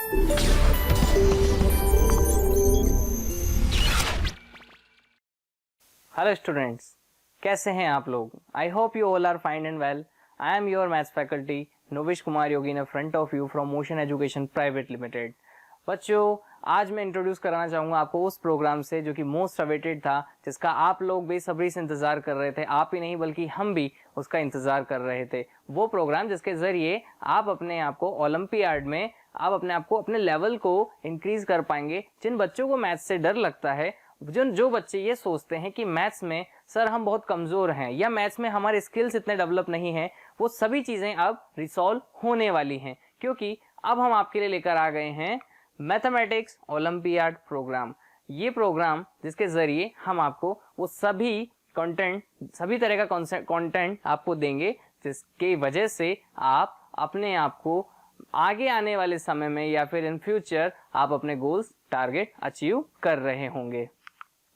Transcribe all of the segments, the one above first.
Hello students, कैसे हैं आप लोग? I hope you all are fine and well. I am your maths faculty Novish Kumar Yogi in front of you from Motion Education private limited. बच्चों, आज मैं introduce कराना चाहूँगा आपको उस प्रोग्राम से जो कि मोस्ट अवेटेड था, जिसका आप लोग बेसब्री से इंतजार कर रहे थे। आप ही नहीं बल्कि हम भी उसका इंतजार कर रहे थे। वो प्रोग्राम जिसके जरिए आप अपने आप को ओलंपियाड में आप अपने आप को अपने लेवल को इंक्रीज कर पाएंगे। जिन बच्चों को मैथ्स से डर लगता है, जो बच्चे ये सोचते हैं कि मैथ्स में सर हम बहुत कमजोर हैं या मैथ्स में हमारे स्किल्स इतने डेवलप नहीं हैं, वो सभी चीजें अब रिसॉल्व होने वाली हैं, क्योंकि अब हम आपके लिए लेकर आ गए हैं मैथमेटिक्स ओलंपियाड प्रोग्राम। ये प्रोग्राम जिसके जरिए हम आपको वो सभी कंटेंट, सभी तरह का कंटेंट आपको देंगे, जिसकी वजह से आप अपने आप को आगे आने वाले समय में या फिर इन फ्यूचर आप अपने गोल्स टारगेट अचीव कर रहे होंगे।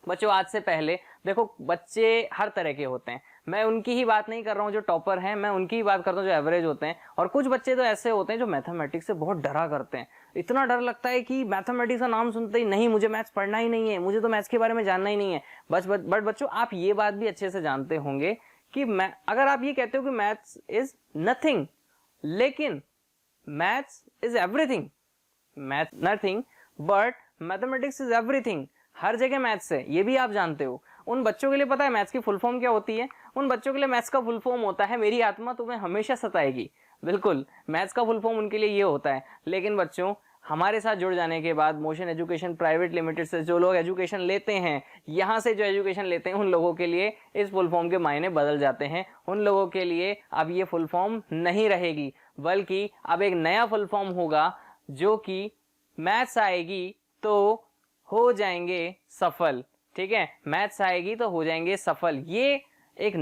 बच्चों, आज से पहले देखो, बच्चे हर तरह के होते हैं। मैं उनकी ही बात नहीं कर रहा हूँ जो टॉपर हैं, मैं उनकी ही बात करता हूँ जो एवरेज होते हैं। और कुछ बच्चे तो ऐसे होते हैं जो मैथमेटिक्स से बहुत डरा करते हैं। इतना डर लगता है कि मैथमेटिक्स का नाम सुनते ही नहीं, मुझे मैथ्स पढ़ना ही नहीं है, मुझे तो मैथ्स के बारे में जानना ही नहीं है। बट बच्चों, आप ये बात भी अच्छे से जानते होंगे कि अगर आप ये कहते हो कि मैथ्स इज नथिंग, लेकिन maths is everything. Maths nothing but mathematics is everything. हर जगह मैथ्स है, ये भी आप जानते हो। उन बच्चों के लिए पता है मैथ्स की फुल फॉर्म क्या होती है? उन बच्चों के लिए मैथ्स का फुल फॉर्म होता है मेरी आत्मा तुम्हें हमेशा सताएगी। बिल्कुल, मैथ्स का फुल फॉर्म उनके लिए ये होता है। लेकिन बच्चों, हमारे साथ जुड़ जाने के बाद मोशन एजुकेशन प्राइवेट लिमिटेड से जो लोग एजुकेशन लेते हैं, यहाँ से जो एजुकेशन लेते हैं, उन लोगों के लिए इस फुल फॉर्म के मायने बदल जाते हैं। उन लोगों के लिए अब ये फुल फॉर्म नहीं रहेगी, बल्कि अब एक नया फुल फॉर्म होगा, जो कि मैथ्स आएगी तो हो जाएंगे सफल। ठीक है, मैथ्स आएगी तो हो जाएंगे सफल। ये एक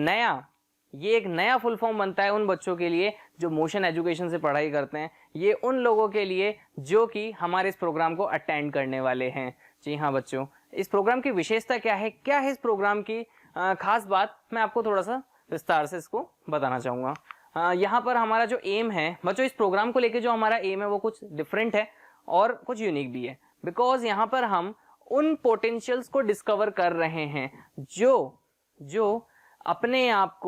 नया फुल फॉर्म बनता है उन बच्चों के लिए जो मोशन एजुकेशन से पढ़ाई करते हैं। ये उन लोगों के लिए जो कि हमारे इस प्रोग्राम को अटेंड करने वाले हैं। जी हाँ बच्चों, इस प्रोग्राम की विशेषता क्या है इस प्रोग्राम की खास बात, मैं आपको थोड़ा सा विस्तार से इसको बताना चाहूंगा। यहाँ पर हमारा जो एम है बच्चों, इस प्रोग्राम को लेके जो हमारा एम है वो कुछ डिफरेंट है और कुछ यूनिक भी है। बिकॉज यहाँ पर हम उन पोटेंशियल्स को डिस्कवर कर रहे हैं जो अपने आप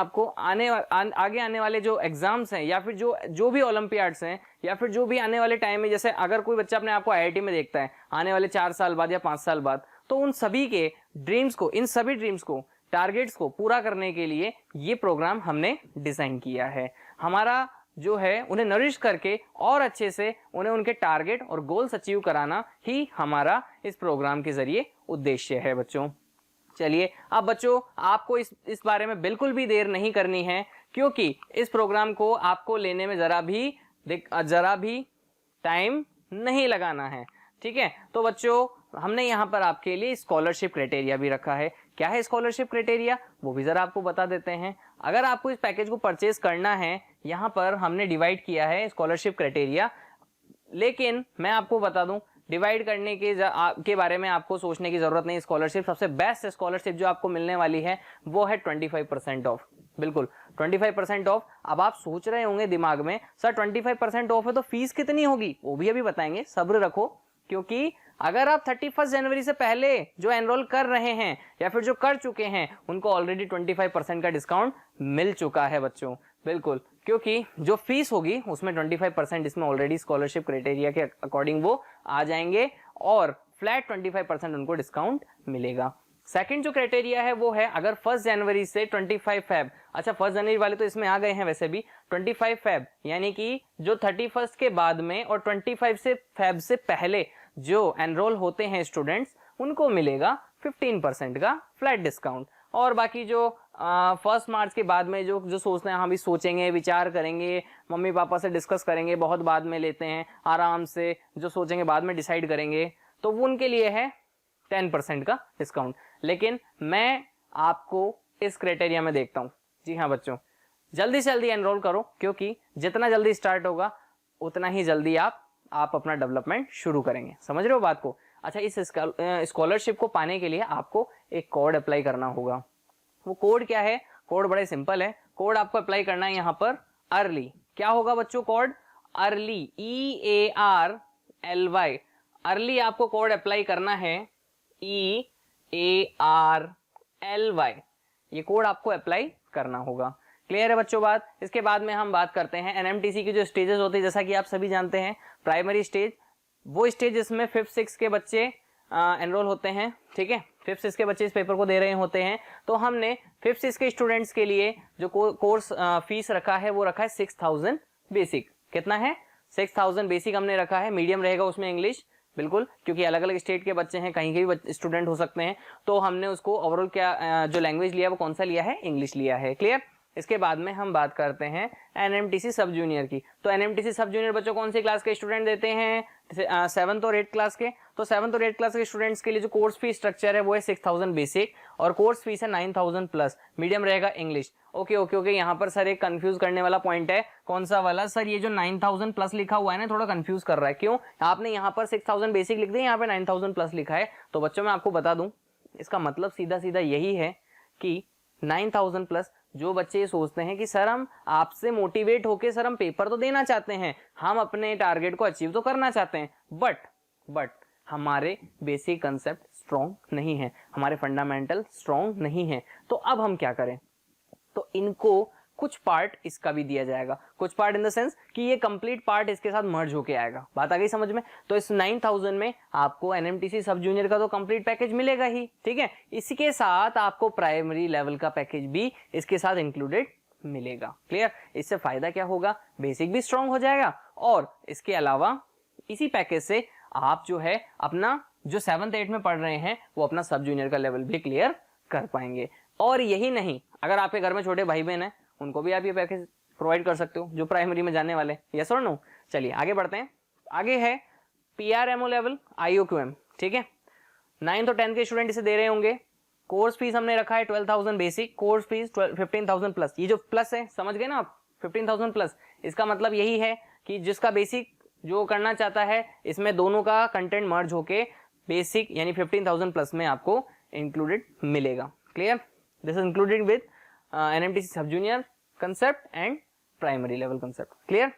को आगे आने वाले जो एग्जाम्स हैं, या फिर जो भी ओलंपियाड्स हैं, या फिर जो भी आने वाले टाइम में, जैसे अगर कोई बच्चा अपने आप को आईआईटी में देखता है आने वाले 4 साल बाद या 5 साल बाद, तो उन सभी के ड्रीम्स को, इन सभी ड्रीम्स को, टारगेट्स को पूरा करने के लिए ये प्रोग्राम हमने डिजाइन किया है। हमारा जो है उन्हें नरिश करके और अच्छे से उन्हें उनके टारगेट और गोल्स अचीव कराना ही हमारा इस प्रोग्राम के जरिए उद्देश्य है बच्चों। चलिए, अब बच्चों आपको इस बारे में बिल्कुल भी देर नहीं करनी है, क्योंकि इस प्रोग्राम को आपको लेने में जरा भी टाइम नहीं लगाना है। ठीक है, तो बच्चों हमने यहाँ पर आपके लिए स्कॉलरशिप क्राइटेरिया भी रखा है। क्या है स्कॉलरशिप क्राइटेरिया, वो भी जरा आपको बता देते हैं। अगर आपको इस पैकेज को परचेज करना है, यहाँ पर हमने डिवाइड किया है स्कॉलरशिप क्राइटेरिया। लेकिन मैं आपको बता दूं, डिवाइड करने के बारे में आपको सोचने की जरूरत नहीं। स्कॉलरशिप, सबसे बेस्ट स्कॉलरशिप जो आपको मिलने वाली है वो है 25% ऑफ। बिल्कुल 25% ऑफ। अब आप सोच रहे होंगे दिमाग में, सर 25% ऑफ है तो फीस कितनी होगी? वो भी अभी बताएंगे, सब्र रखो। क्योंकि अगर आप 31 जनवरी से पहले जो एनरोल कर रहे हैं या फिर जो कर चुके हैं, उनको ऑलरेडी 25% का डिस्काउंट मिल चुका है बच्चों। बिल्कुल, क्योंकि जो फीस होगी उसमें 25% इसमें ऑलरेडी स्कॉलरशिप क्राइटेरिया के अकॉर्डिंग वो आ जाएंगे और फ्लैट 25% उनको डिस्काउंट मिलेगा। सेकंड जो क्राइटेरिया है वो है, अगर 1 जनवरी से 25 फेब, अच्छा 1 जनवरी वाले तो इसमें आ गए हैं वैसे भी, 25 फेब यानी कि जो 31 के बाद में और 25 से फेब से पहले जो एनरोल होते हैं स्टूडेंट्स, उनको मिलेगा 15% का फ्लैट डिस्काउंट। और बाकी जो 1 मार्च के बाद में जो सोचते हैं, हम भी सोचेंगे, विचार करेंगे, मम्मी पापा से डिस्कस करेंगे, बहुत बाद में लेते हैं, आराम से जो सोचेंगे बाद में डिसाइड करेंगे, तो वो उनके लिए है 10% का डिस्काउंट। लेकिन मैं आपको इस क्राइटेरिया में देखता हूँ। जी हाँ बच्चों, जल्दी से जल्दी एनरोल करो, क्योंकि जितना जल्दी स्टार्ट होगा उतना ही जल्दी आप अपना डेवलपमेंट शुरू करेंगे। समझ रहे हो बात को? अच्छा, इस स्कॉलरशिप को पाने के लिए आपको एक कोड अप्लाई करना होगा। वो कोड क्या है? कोड बड़े सिंपल है। कोड आपको अप्लाई करना है यहाँ पर अर्ली। क्या होगा बच्चों कोड? अर्ली, EARLY, अर्ली आपको कोड अप्लाई करना है, EARLY, ये कोड आपको अप्लाई करना होगा। क्लियर है बच्चों बात। इसके बाद में हम बात करते हैं एनएमटीसी की जो स्टेजेस होती है। जैसा कि आप सभी जानते हैं, प्राइमरी स्टेज वो स्टेज जिसमें 5th 6th के बच्चे एनरोल होते हैं, ठीक है। 5th 6th के बच्चे इस पेपर को दे रहे होते हैं। तो हमने 5th 6th के स्टूडेंट्स के लिए जो कोर्स फीस रखा है वो रखा है 6000 बेसिक। कितना है? 6000 बेसिक हमने रखा है। मीडियम रहेगा उसमें इंग्लिश, बिल्कुल, क्योंकि अलग अलग स्टेट के बच्चे हैं, कहीं के भी स्टूडेंट हो सकते हैं। तो हमने उसको ओवरऑल क्या जो लैंग्वेज लिया वो कौन सा लिया है? इंग्लिश लिया है। क्लियर। इसके बाद में हम बात करते हैं एनएमटीसी सब जूनियर की। तो एनएमटीसी सब जूनियर बच्चों कौन सी क्लास के स्टूडेंट देते हैं? 7th और 8th क्लास के। तो 7th और 8th क्लास के स्टूडेंट्स के लिए जो कोर्स फीस स्ट्रक्चर है वो है 6000 बेसिक और कोर्स फीस है 9000 प्लस। मीडियम रहेगा इंग्लिश। ओके ओके ओके, यहाँ पर सर एक कंफ्यूज करने वाला पॉइंट है। कौन सा वाला? सर ये जो 9000 प्लस लिखा हुआ है ना, थोड़ा कंफ्यूज कर रहा है। क्यों? आपने यहाँ पर 6000 बेसिक लिख दिया, यहाँ पे 9000 प्लस लिखा है। तो बच्चों मैं आपको बता दूं, इसका मतलब सीधा सीधा यही है कि 9000 प्लस जो बच्चे ये सोचते हैं कि सर हम आपसे मोटिवेट होके सर हम पेपर तो देना चाहते हैं, हम अपने टारगेट को अचीव तो करना चाहते हैं, बट हमारे बेसिक कंसेप्ट स्ट्रॉन्ग नहीं है, हमारे फंडामेंटल स्ट्रॉन्ग नहीं है। तो अब हम क्या करें? तो इनको कुछ पार्ट इसका भी दिया जाएगा। कुछ पार्ट इन द सेंस कि ये कंप्लीट पार्ट इसके साथ मर्ज होके आएगा। बात आ गई समझ में? तो इस 9000 में आपको एनएमटीसी सब जूनियर का तो कंप्लीट पैकेज मिलेगा ही, ठीक है। इसके साथ आपको प्राइमरी लेवल का पैकेज भी इसके साथ इंक्लूडेड मिलेगा। क्लियर। इससे फायदा क्या होगा? बेसिक भी स्ट्रांग हो जाएगा और इसके अलावा इसी पैकेज से आप जो है अपना जो 7th 8th में पढ़ रहे हैं वो अपना सब जूनियर का लेवल भी क्लियर कर पाएंगे। और यही नहीं, अगर आपके घर में छोटे भाई बहन है उनको भी आप ये पैकेज प्रोवाइड कर सकते हो जो प्राइमरी में जाने वाले। यस और नो? चलिए आगे बढ़ते हैं। आगे है पीआरएमओ लेवल, आईओक्यूएम, ठीक है। 9th और 10th के स्टूडेंट इसे दे रहे होंगे। कोर्स फीस हमने रखा है 12000 बेसिक, कोर्स फीस 15000 प्लस। ये जो प्लस है समझ गए ना आप? 15000 प्लस, इसका मतलब यही है कि जिसका बेसिक जो करना चाहता है इसमें दोनों का कंटेंट मर्ज होके बेसिक यानी 15000 प्लस में आपको इंक्लूडेड मिलेगा। Clear. This is included with NMTC सब junior concept and primary level concept. Clear.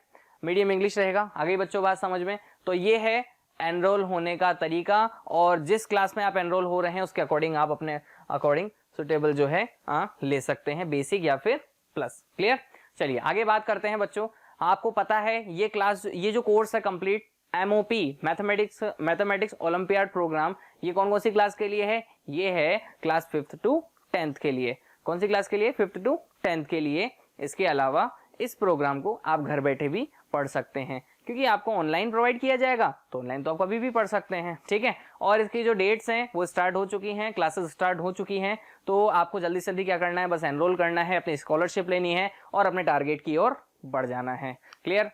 Medium English रहेगा। आगे बच्चों बात समझ में? तो ये है एनरोल होने का तरीका और जिस क्लास में आप एनरोल हो रहे हैं उसके अकॉर्डिंग आप अपने अकॉर्डिंग सुटेबल जो है ले सकते हैं, बेसिक या फिर प्लस। क्लियर। चलिए आगे बात करते हैं बच्चों। आपको पता है ये क्लास, ये जो कोर्स है complete MOP mathematics olympiad programme, ये कौन कौन सी क्लास के लिए है? ये है क्लास 5th to 10th के लिए। कौन सी क्लास के लिए? 5th to 10th के लिए। इसके अलावा इस प्रोग्राम को आप घर बैठे भी पढ़ सकते हैं क्योंकि आपको ऑनलाइन प्रोवाइड किया जाएगा, तो ऑनलाइन तो आप कभी भी पढ़ सकते हैं, ठीक है। और इसकी जो डेट्स हैं वो स्टार्ट हो चुकी हैं, क्लासेस स्टार्ट हो चुकी हैं। तो आपको जल्दी से जल्दी क्या करना है? बस एनरोल करना है, अपनी स्कॉलरशिप लेनी है और अपने टारगेट की ओर बढ़ जाना है। क्लियर।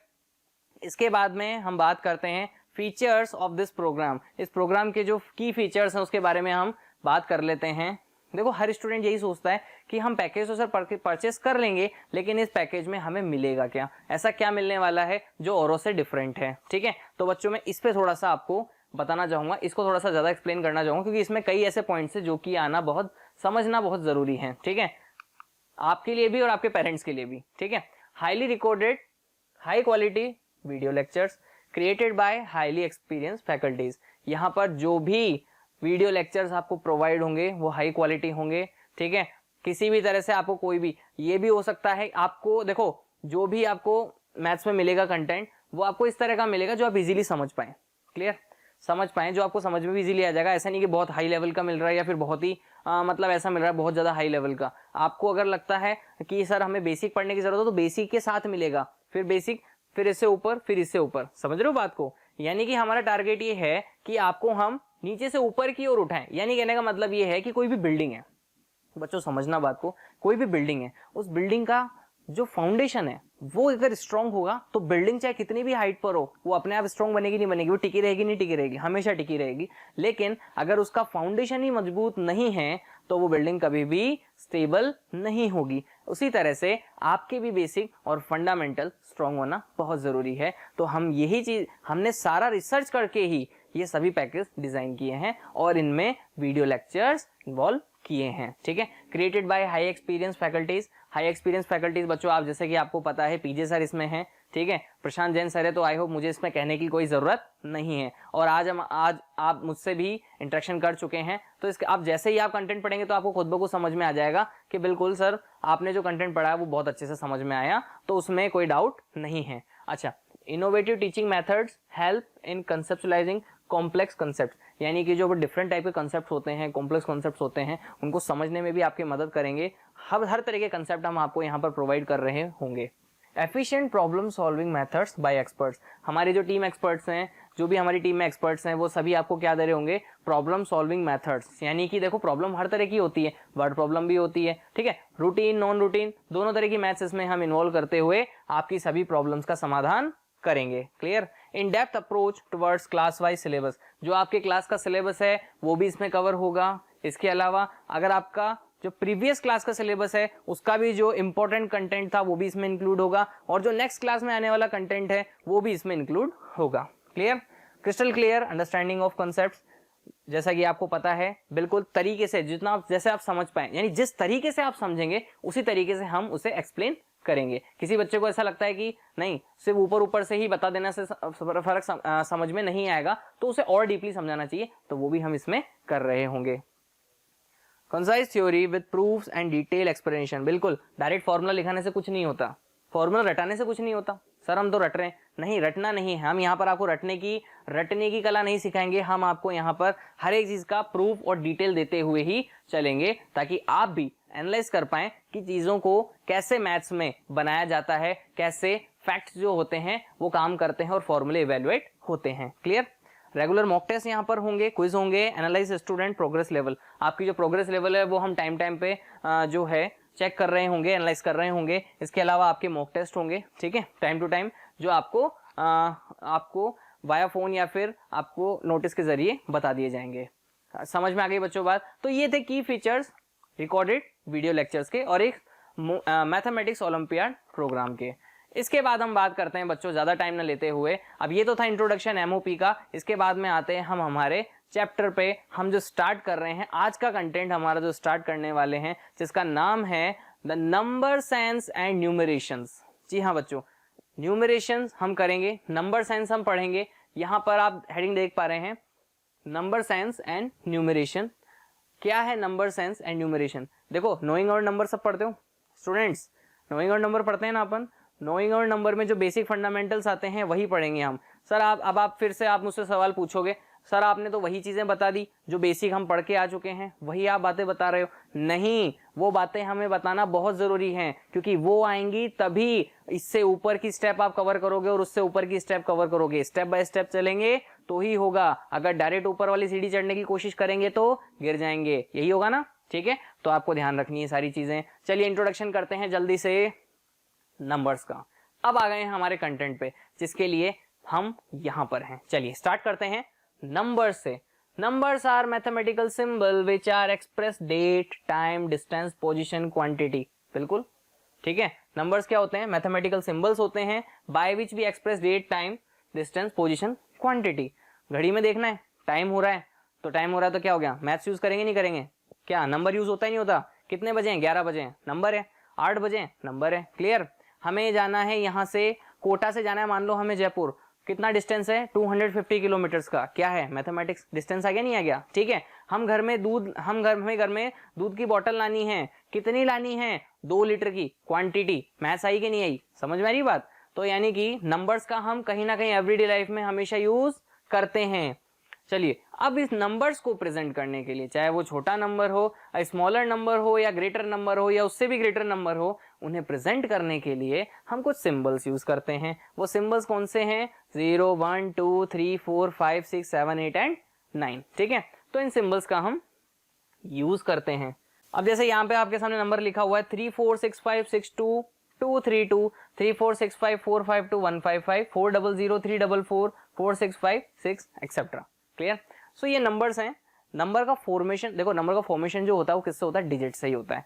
इसके बाद में हम बात करते हैं फीचर्स ऑफ दिस प्रोग्राम। इस प्रोग्राम के जो की फीचर्स हैं उसके बारे में हम बात कर लेते हैं। देखो हर स्टूडेंट यही सोचता है कि हम पैकेज तो सर परचेस कर लेंगे, लेकिन इस पैकेज में हमें मिलेगा क्या? ऐसा क्या मिलने वाला है जो औरों से डिफरेंट है, ठीक है। तो बच्चों मैं इस पे थोड़ा सा आपको बताना चाहूंगा, इसको थोड़ा सा ज्यादा एक्सप्लेन करना चाहूंगा क्योंकि इसमें कई ऐसे पॉइंट्स है जो कि आना बहुत समझना बहुत जरूरी है, ठीक है, आपके लिए भी और आपके पेरेंट्स के लिए भी, ठीक है। Highly recorded high quality video lectures created by highly experience faculties. यहाँ पर जो भी वीडियो लेक्चर्स आपको प्रोवाइड होंगे वो हाई क्वालिटी होंगे, ठीक है। किसी भी तरह से आपको कोई भी, ये भी हो सकता है आपको, देखो जो भी आपको मैथ्स में मिलेगा कंटेंट वो आपको इस तरह का मिलेगा जो आप इजीली समझ पाए। क्लियर। समझ पाए, जो आपको समझ में भी इजीली आ जाएगा। ऐसा नहीं कि बहुत हाई लेवल का मिल रहा है या फिर बहुत ही मतलब ऐसा मिल रहा है बहुत ज्यादा हाई लेवल का। आपको अगर लगता है कि सर हमें बेसिक पढ़ने की जरूरत है तो बेसिक के साथ मिलेगा, फिर बेसिक, फिर इससे ऊपर, फिर इससे ऊपर। समझ रहे हो बात को? यानी कि हमारा टारगेट ये है कि आपको हम नीचे से ऊपर की ओर उठाएं। यानी कहने का मतलब ये है कि कोई भी बिल्डिंग है, बच्चों समझना बात को, कोई भी बिल्डिंग है, उस बिल्डिंग का जो फाउंडेशन है वो अगर स्ट्रांग होगा तो बिल्डिंग चाहे कितनी भी हाइट पर हो वो अपने आप स्ट्रांग बनेगी नहीं बनेगी, वो टिकी रहेगी नहीं टिकी रहेगी, हमेशा टिकी रहेगी। लेकिन अगर उसका फाउंडेशन ही मजबूत नहीं है तो वो बिल्डिंग कभी भी स्टेबल नहीं होगी। उसी तरह से आपके भी बेसिक और फंडामेंटल स्ट्रांग होना बहुत जरूरी है। तो हम यही चीज, हमने सारा रिसर्च करके ही ये सभी पैकेज डिजाइन किए हैं और इनमें वीडियो लेक्चर्स इन्वॉल्व किए हैं, ठीक है। Created by high experience faculties. High experience faculties बच्चों आप जैसे कि आपको पता है पीजे सर इसमें हैं, ठीक है। प्रशांत जैन सर है तो आई होप मुझे इसमें कहने की कोई ज़रूरत नहीं है। और आज आप मुझसे भी इंटरेक्शन कर चुके हैं, तो इसके आप जैसे ही आप कंटेंट पढ़ेंगे तो आपको खुद ब खुद समझ में आ जाएगा कि बिल्कुल सर आपने जो कंटेंट पढ़ा है वो बहुत अच्छे से समझ में आया, तो उसमें कोई डाउट नहीं है। अच्छा, innovative teaching methods help in conceptualising complex concept, यानी कि जो डिफरेंट टाइप के कंसेप्ट होते हैं, कॉम्प्लेक्स कंसेप्ट होते हैं, उनको समझने में भी आपकी मदद करेंगे। हर तरह के कंसेप्ट हम आपको यहाँ पर प्रोवाइड कर रहे होंगे। Efficient problem solving methods by experts, हमारी जो टीम एक्सपर्ट्स हैं, जो भी हमारी टीम में एक्सपर्ट्स हैं, वो सभी आपको क्या दे रहे होंगे, प्रॉब्लम सॉल्विंग मेथड्स। यानी कि देखो प्रॉब्लम हर तरह की होती है, वर्ड प्रॉब्लम भी होती है, ठीक है, रूटीन नॉन रूटीन दोनों तरह की मैथ्स इसमें हम इन्वॉल्व करते हुए आपकी सभी प्रॉब्लम्स का समाधान करेंगे। Clear. In depth approach towards class wise syllabus, जो आपके क्लास का सिलेबस है वो भी इसमें कवर होगा। इसके अलावा अगर आपका जो प्रीवियस क्लास का सिलेबस है उसका भी जो इंपॉर्टेंट कंटेंट था वो भी इसमें इंक्लूड होगा, और जो नेक्स्ट क्लास में आने वाला कंटेंट है वो भी इसमें इंक्लूड होगा। Clear. Crystal clear understanding of concepts, जैसा कि आपको पता है बिल्कुल तरीके से, जितना आप जैसे आप समझ पाए, यानी जिस तरीके से आप समझेंगे उसी तरीके से हम उसे एक्सप्लेन करेंगे। किसी बच्चे को ऐसा लगता है कि नहीं सिर्फ ऊपर ऊपर से ही बता देने से फर्क समझ में नहीं आएगा, तो उसे और डीपली समझाना चाहिए, तो वो भी हम इसमें कर रहे होंगे। Concise theory with proofs and detail explanation, बिल्कुल डायरेक्ट फॉर्मूला लिखाने से कुछ नहीं होता, फॉर्मूला रटाने से कुछ नहीं होता। सर हम तो रट रहे हैं, नहीं रटना नहीं है, हम यहाँ पर आपको रटने की कला नहीं सिखाएंगे, हम आपको यहाँ पर हर एक चीज का प्रूफ और डिटेल देते हुए ही चलेंगे, ताकि आप भी एनालाइज कर पाएं कि चीजों को कैसे मैथ्स में बनाया जाता है, कैसे फैक्ट्स जो होते हैं वो काम करते हैं और फॉर्मूले इवेल्युएट होते हैं। क्लियर। रेगुलर मॉक टेस्ट यहाँ पर होंगे, क्विज होंगे, एनालाइज स्टूडेंट प्रोग्रेस लेवल, आपकी जो प्रोग्रेस लेवल है वो हम टाइम पे जो है चेक कर रहे होंगे, एनालाइज कर रहे होंगे। इसके अलावा आपके मॉक टेस्ट होंगे, ठीक है, टाइम टू टाइम, जो आपको वाया फोन या फिर आपको नोटिस के जरिए बता दिए जाएंगे। समझ में आ गई बच्चों बात। तो ये थे की फीचर्स रिकॉर्डेड वीडियो लेक्चर्स के और एक मैथमेटिक्स ओलंपियाड प्रोग्राम के। इसके बाद हम बात करते हैं बच्चों, ज्यादा टाइम न लेते हुए, अब ये तो था इंट्रोडक्शन एमओपी का, इसके बाद में आते हैं हम हमारे चैप्टर पे। हम जो स्टार्ट कर रहे हैं आज का कंटेंट हमारा जो स्टार्ट करने वाले हैं, जिसका नाम है द नंबर सेंस एंड न्यूमरेशंस। जी हाँ बच्चों, न्यूमरेशंस हम करेंगे, नंबर सेंस हम पढ़ेंगे। यहाँ पर आप हेडिंग देख पा रहे हैं, नंबर सेंस एंड न्यूमरेशन। क्या है नंबर सेंस एंड न्यूमरेशन? देखो नोइंग और नंबर सब पढ़ते हो स्टूडेंट्स, नोइंग और नंबर पढ़ते हैं ना अपन, नोइंग और नंबर में जो बेसिक फंडामेंटल्स आते हैं वही पढ़ेंगे हम। सर आप फिर से आप मुझसे सवाल पूछोगे, सर आपने तो वही चीजें बता दी जो बेसिक हम पढ़ के आ चुके हैं, वही आप बातें बता रहे हो। नहीं, वो बातें हमें बताना बहुत जरूरी है, क्योंकि वो आएंगी तभी इससे ऊपर की स्टेप आप कवर करोगे और उससे ऊपर की स्टेप कवर करोगे। स्टेप बाय स्टेप चलेंगे तो ही होगा, अगर डायरेक्ट ऊपर वाली सीढ़ी चढ़ने की कोशिश करेंगे तो गिर जाएंगे, यही होगा ना। ठीक है, तो आपको ध्यान रखनी है सारी चीजें। चलिए इंट्रोडक्शन करते हैं जल्दी से नंबर्स का। अब आ गए हैं हमारे कंटेंट पे, जिसके लिए हम यहां पर हैं। चलिए स्टार्ट करते हैं नंबर्स से। Numbers are mathematical symbol which are express date, time, distance, position, quantity. बिल्कुल ठीक है, नंबर्स क्या होते हैं? मैथमेटिकल सिंबल्स होते हैं by which we express date, time, distance, position, quantity. घड़ी में देखना है टाइम हो रहा है, तो टाइम हो रहा है तो क्या हो गया, मैथ्स यूज करेंगे नहीं करेंगे? क्या नंबर यूज होता ही नहीं होता? कितने बजे हैं? 11 बजे हैं, नंबर है। 8 बजे हैं, नंबर है। क्लियर। हमें जाना है यहाँ से कोटा से जाना है, मान लो हमें जयपुर, कितना डिस्टेंस है? 250 किलोमीटर्स का। क्या है? मैथमेटिक्स, डिस्टेंस आ गया नहीं आ गया? ठीक है। हम घर में दूध की बोतल लानी है, कितनी लानी है? 2 लीटर की। क्वांटिटी, मैथ्स आई कि नहीं आई? समझ में आ रही बात? तो यानी कि नंबर्स का हम कहीं ना कहीं एवरीडे लाइफ में हमेशा यूज करते हैं। चलिए अब इस नंबर्स को प्रेजेंट करने के लिए, चाहे वो छोटा नंबर हो, स्मॉलर नंबर हो, या ग्रेटर नंबर हो, या उससे भी ग्रेटर नंबर हो, उन्हें प्रेजेंट करने के लिए हम कुछ सिंबल्स यूज करते हैं। वो सिंबल्स कौन से हैं? 0, 1, 2, 3, 4, 5, 6, 7, 8 एंड 9। ठीक है, तो इन सिंबल्स का हम यूज करते हैं। अब जैसे यहाँ पे आपके सामने नंबर लिखा हुआ है 346562 232 3465452155 400 344 4656 एक्सेट्रा। क्लियर। सो ये नंबर्स हैं। नंबर का फॉर्मेशन देखो, नंबर का फॉर्मेशन जो होता है वो किससे होता है? डिजिट से ही होता है।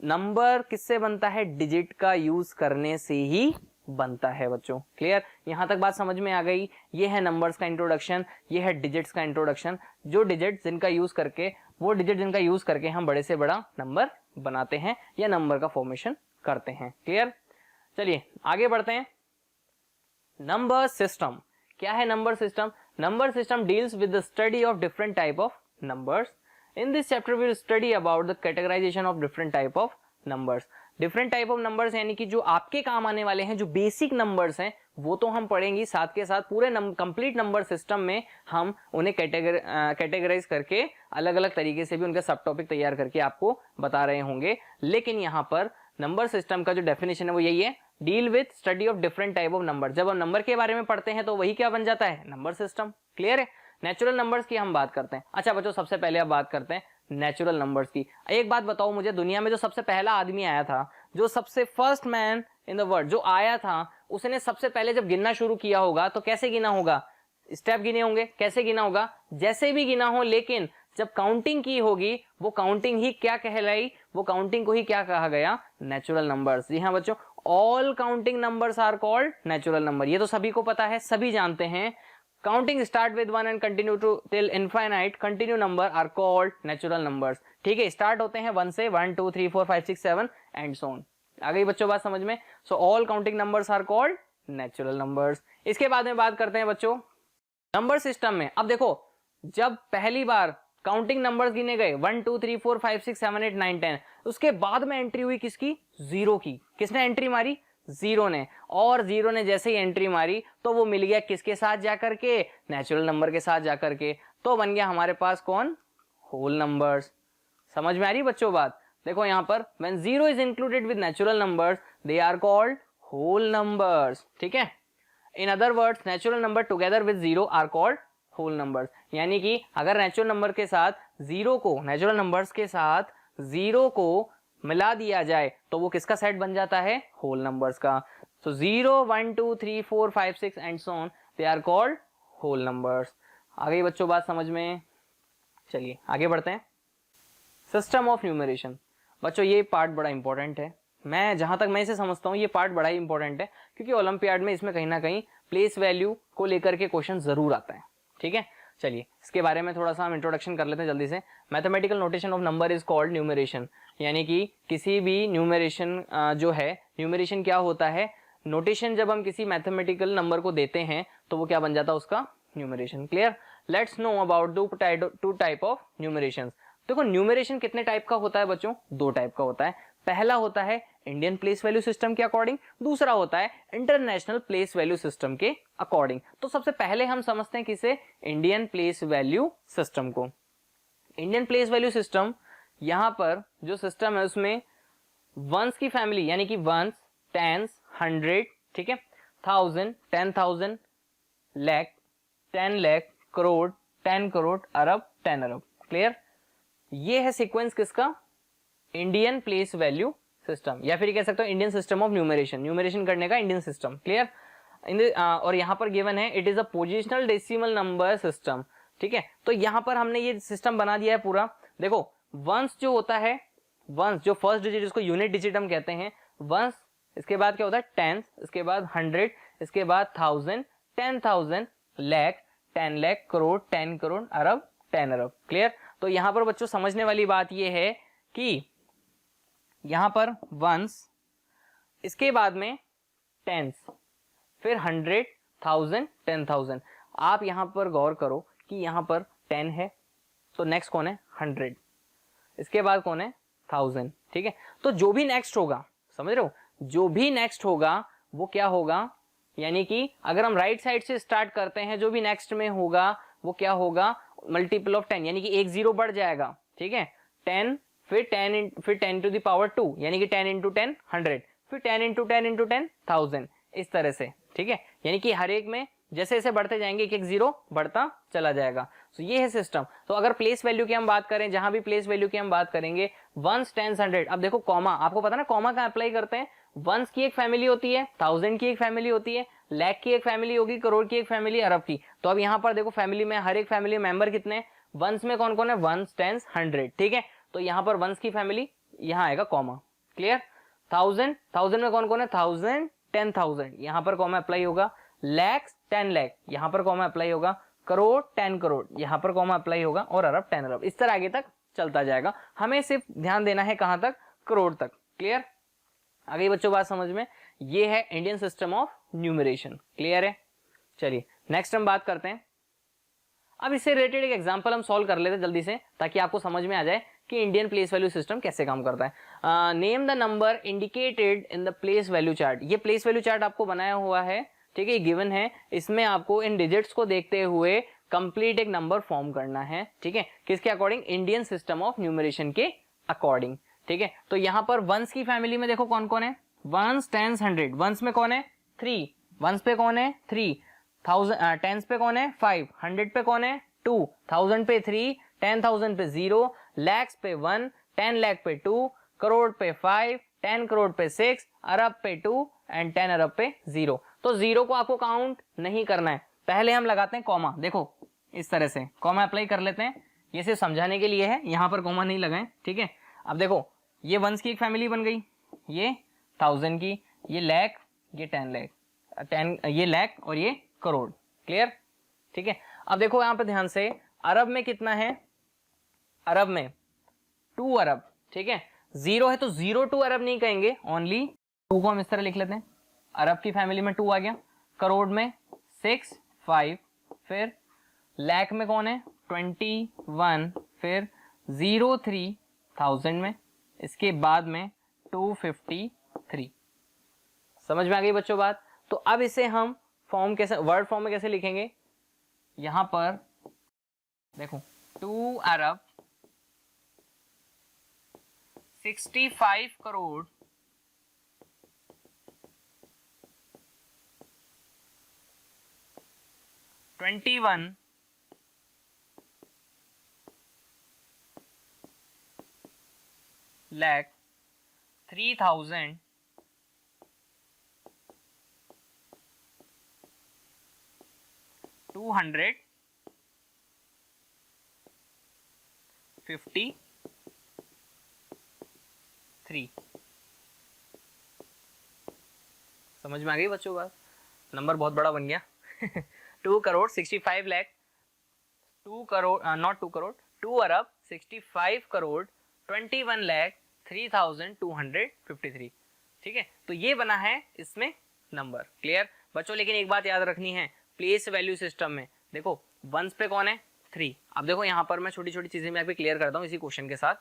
नंबर किससे बनता है? डिजिट का यूज करने से ही बनता है बच्चों। क्लियर। यहां तक बात समझ में आ गई? ये है नंबर्स का इंट्रोडक्शन, ये है डिजिट्स का इंट्रोडक्शन। जो डिजिट जिनका यूज करके हम बड़े से बड़ा नंबर बनाते हैं या नंबर का फॉर्मेशन करते हैं। क्लियर। चलिए आगे बढ़ते हैं। Number system. क्या है number system? Number system deals with the study of different type of numbers. In this chapter we will study about the categorisation of different type of numbers. Different type of numbers यानी कि जो आपके काम आने वाले हैं, जो basic numbers हैं वो तो हम पढ़ेंगे, साथ के साथ पूरे कंप्लीट नंबर सिस्टम में हम उन्हें कैटेगराइज करके अलग अलग तरीके से भी उनका सब टॉपिक तैयार करके आपको बता रहे होंगे। लेकिन यहाँ पर नंबर सिस्टम का जो डेफिनेशन है वो यही है, deal with study of different type of number. जब हम नंबर के बारे में पढ़ते हैं तो वही क्या बन जाता है? Number system. क्लियर है? नेचुरल नंबर्स की हम बात करते हैं। अच्छा बच्चों, सबसे पहले अब बात करते हैं नेचुरल नंबर्स की। एक बात बताओ मुझे, दुनिया में जो सबसे पहला आदमी आया था, जो सबसे first man in the world जो आया था, उसने सबसे पहले जब गिनना शुरू किया होगा तो कैसे गिना होगा? स्टेप गिने होंगे। कैसे गिना होगा? जैसे भी गिना हो, लेकिन जब काउंटिंग की होगी वो काउंटिंग ही क्या कहलाई? वो काउंटिंग को ही क्या कहा गया? Natural numbers. जी हाँ बच्चों, all counting numbers are called natural number. ये तो सभी को पता है, सभी जानते हैं। Counting start with 1 and continue to till infinite continue number are called natural numbers. ठीक है, स्टार्ट होते हैं 1 से, 1 2 3 4 5 6 7 एंड सो ऑन। आ गई बच्चों बात समझ में? So all counting numbers are called natural numbers. इसके बाद में बात करते हैं बच्चों नंबर सिस्टम में। अब देखो, जब पहली बार काउंटिंग नंबर्स गिने गए 1 2 3 4 5 6 7 8 9 10, उसके बाद में एंट्री हुई किसकी? जीरो की। किसने एंट्री मारी? जीरो ने। और जीरो ने जैसे ही एंट्री मारी तो वो मिल गया किसके साथ जाकर के? नेचुरल नंबर के साथ जाकर के। तो बन गया हमारे पास कौन? Whole numbers. समझ में आ रही बच्चों बात? देखो यहाँ पर when zero is included with natural numbers they are called whole numbers। ठीक है, in other words natural number together with zero are called whole numbers। यानी कि अगर नेचुरल नंबर के साथ जीरो को, नेचुरल नंबर्स के साथ जीरो को मिला दिया जाए तो वो किसका सेट बन जाता है? होल नंबर्स का। So 0 1 2 3 4 5 6 and so on they are called whole numbers. आ गई बच्चों बात समझ में? चलिए आगे बढ़ते हैं। System of numeration. बच्चों ये पार्ट बड़ा इंपॉर्टेंट है। मैं जहां तक मैं इसे समझता हूँ ये पार्ट बड़ा ही इंपॉर्टेंट है, क्योंकि ओलंपियाड में इसमें कहीं ना कहीं प्लेस वैल्यू को लेकर के क्वेश्चन जरूर आता है। ठीक है, चलिए इसके बारे में थोड़ा सा हम इंट्रोडक्शन कर लेते हैं जल्दी से। Mathematical notation of number is called numeration. यानी कि किसी भी न्यूमरेशन जो है, न्यूमरेशन क्या होता है? नोटेशन जब हम किसी मैथमेटिकल नंबर को देते हैं तो वो क्या बन जाता है? उसका numeration. Clear? Let's know about two type of numerations. देखो न्यूमरेशन कितने टाइप का होता है बच्चों? दो टाइप का होता है। पहला होता है इंडियन प्लेस वैल्यू सिस्टम के अकॉर्डिंग, दूसरा होता है इंटरनेशनल प्लेस वैल्यू सिस्टम के अकॉर्डिंग। तो सबसे पहले हम समझते हैं किसे? इंडियन प्लेस वैल्यू सिस्टम को। इंडियन प्लेस वैल्यू सिस्टम, यहां पर जो सिस्टम है उसमें वंस की फैमिली, यानी कि वंस, टेंस, 100, ठीक है, 1000, 10,000, लाख, 10 लाख, करोड़, 10 करोड़, अरब, 10 अरब। क्लियर? ये है सीक्वेंस किसका? इंडियन प्लेस वैल्यू सिस्टम, या फिर कह सकते हो Indian system of numeration, numeration करने का इंडियन सिस्टम। क्लियर? और यहां पर गिवन है it is a positional decimal number system. ठीक है, तो यहां पर हमने ये सिस्टम बना दिया है पूरा। देखो वंस जो होता है, वंस जो फर्स्ट डिजिट, इसको यूनिट डिजिट हम कहते हैं, वंस, इसके बाद क्या होता है? टेंस, इसके बाद 100, इसके बाद 1000, 10,000, लाख, 10 लाख, करोड़, 10 करोड़, अरब, 10 अरब। क्लियर? तो यहां पर बच्चों समझने वाली बात यह है कि यहां पर वंस, इसके बाद में टेंस, फिर 100, 1000, 10,000। आप यहां पर गौर करो कि यहां पर 10 है तो नेक्स्ट कौन है? 100, इसके बाद कौन है? 1000। ठीक है, तो जो भी नेक्स्ट होगा, समझ रहे हो, जो भी नेक्स्ट होगा वो क्या होगा? यानी कि अगर हम राइट साइड से स्टार्ट करते हैं, जो भी नेक्स्ट में होगा वो क्या होगा? मल्टीपल ऑफ 10, यानी कि एक जीरो बढ़ जाएगा। ठीक है, 10, फिर 10 टू द पावर 2, यानी कि 10 इंटू 10 100, फिर 10 इंटू 10 इंटू 10 1000, इस तरह से। ठीक है, यानी कि हर एक में जैसे जैसे बढ़ते जाएंगे एक एक जीरो बढ़ता चला जाएगा। तो ये है सिस्टम। तो अगर प्लेस वैल्यू की हम बात करें, जहां भी प्लेस वैल्यू की हम बात करेंगे, वंस, टेंस, 100। अब देखो कॉमा, आपको पता ना कॉमा कहां अप्लाई करते हैं? वंस की एक फैमिली होती है, 1000 की एक फैमिली होती है, लाख की एक फैमिली होगी, करोड़ की एक फैमिली, अरब की। तो अब यहाँ पर देखो फैमिली में हर एक फैमिली मेंबर कितने? वंस में कौन कौन है? Ones, tens, 100। ठीक है, तो यहाँ पर वंस की फैमिली, यहाँ आएगा कॉमा। क्लियर? 1000, 1000 में कौन कौन है? 1000, 10,000, यहाँ पर कॉमा अप्लाई होगा। लैक्स, 10 लाख, यहाँ पर कॉमा अप्लाई होगा। करोड़, 10 करोड़, यहाँ पर कॉमा अप्लाई होगा। और अरब, 10 अरब। इस तरह आगे तक चलता जाएगा। हमें सिर्फ ध्यान देना है कहां तक? करोड़ तक। क्लियर? आ गई बच्चों बात समझ में? ये है Indian system of numeration. Clear है? चलिए नेक्स्ट हम बात करते हैं। अब इससे रिलेटेड एक एग्जांपल हम सॉल्व कर लेते हैं जल्दी से, ताकि आपको समझ में आ जाए कि इंडियन प्लेस वैल्यू सिस्टम कैसे काम करता है। Name the number indicated in the place value chart. ये प्लेस वैल्यू चार्ट आपको बनाया हुआ है, ठीक है, ये गिवन है। इसमें आपको इन डिजिट्स को देखते हुए कंप्लीट एक नंबर फॉर्म करना है, ठीक है, किसके according? Indian system of numeration के अकॉर्डिंग, ठीक है। तो यहाँ पर वंस की फैमिली में देखो कौन कौन है, वंस, टेंस, हंड्रेड। वंस में कौन है? 3, वंस पे कौन है? 3, टेंस पे कौन है? 5, हंड्रेड पे कौन है? 2, 1000 पे 3, 10,000 पे 0, लैक्स पे 1, 10 लाख पे 2, करोड़ पे 5, 10 करोड़ पे 6, अरब पे 2 एंड 10 अरब पे 0। तो 0 को आपको काउंट नहीं करना है, पहले हम लगाते हैं कॉमा। देखो इस तरह से कॉमा अप्लाई कर लेते हैं, ये सिर्फ समझाने के लिए है, यहां पर कॉमा नहीं लगाएं, ठीक है। अब देखो ये वंस की एक फैमिली बन गई, ये 1000 की, ये लैख, ये 10 लाख, ये लैख और ये करोड़। क्लियर? ठीक है। अब देखो यहां पर ध्यान से, अरब में कितना है? अरब में 2 अरब, ठीक है। 0 है तो 0 टू अरब नहीं कहेंगे, ओनली 2 को हम इस तरह लिख लेते हैं। अरब की फैमिली में 2 आ गया, करोड़ में 6, 5, फिर लैख में कौन है? 21, फिर 0, 3, 1000 में, इसके बाद में 253। समझ में आ गई बच्चों बात? तो अब इसे हम फॉर्म कैसे, वर्ड फॉर्म में कैसे लिखेंगे? यहां पर देखो 2 अरब 65 करोड़ 21 लाख 3,000 253। समझ में आ गई बच्चों बात? नंबर बहुत बड़ा बन गया 2 करोड़ 65 लाख, 2 करोड़ नॉट 2 करोड़, 2 अरब 65 करोड़ 21 लाख 3,253। ठीक है, तो ये बना है इसमें नंबर। क्लियर बच्चों? लेकिन एक बात याद रखनी है, प्लेस वैल्यू सिस्टम में देखो वंस पे कौन है? 3। अब देखो यहाँ पर मैं छोटी छोटी चीजें मैं अभी क्लियर करता हूँ इसी क्वेश्चन के साथ।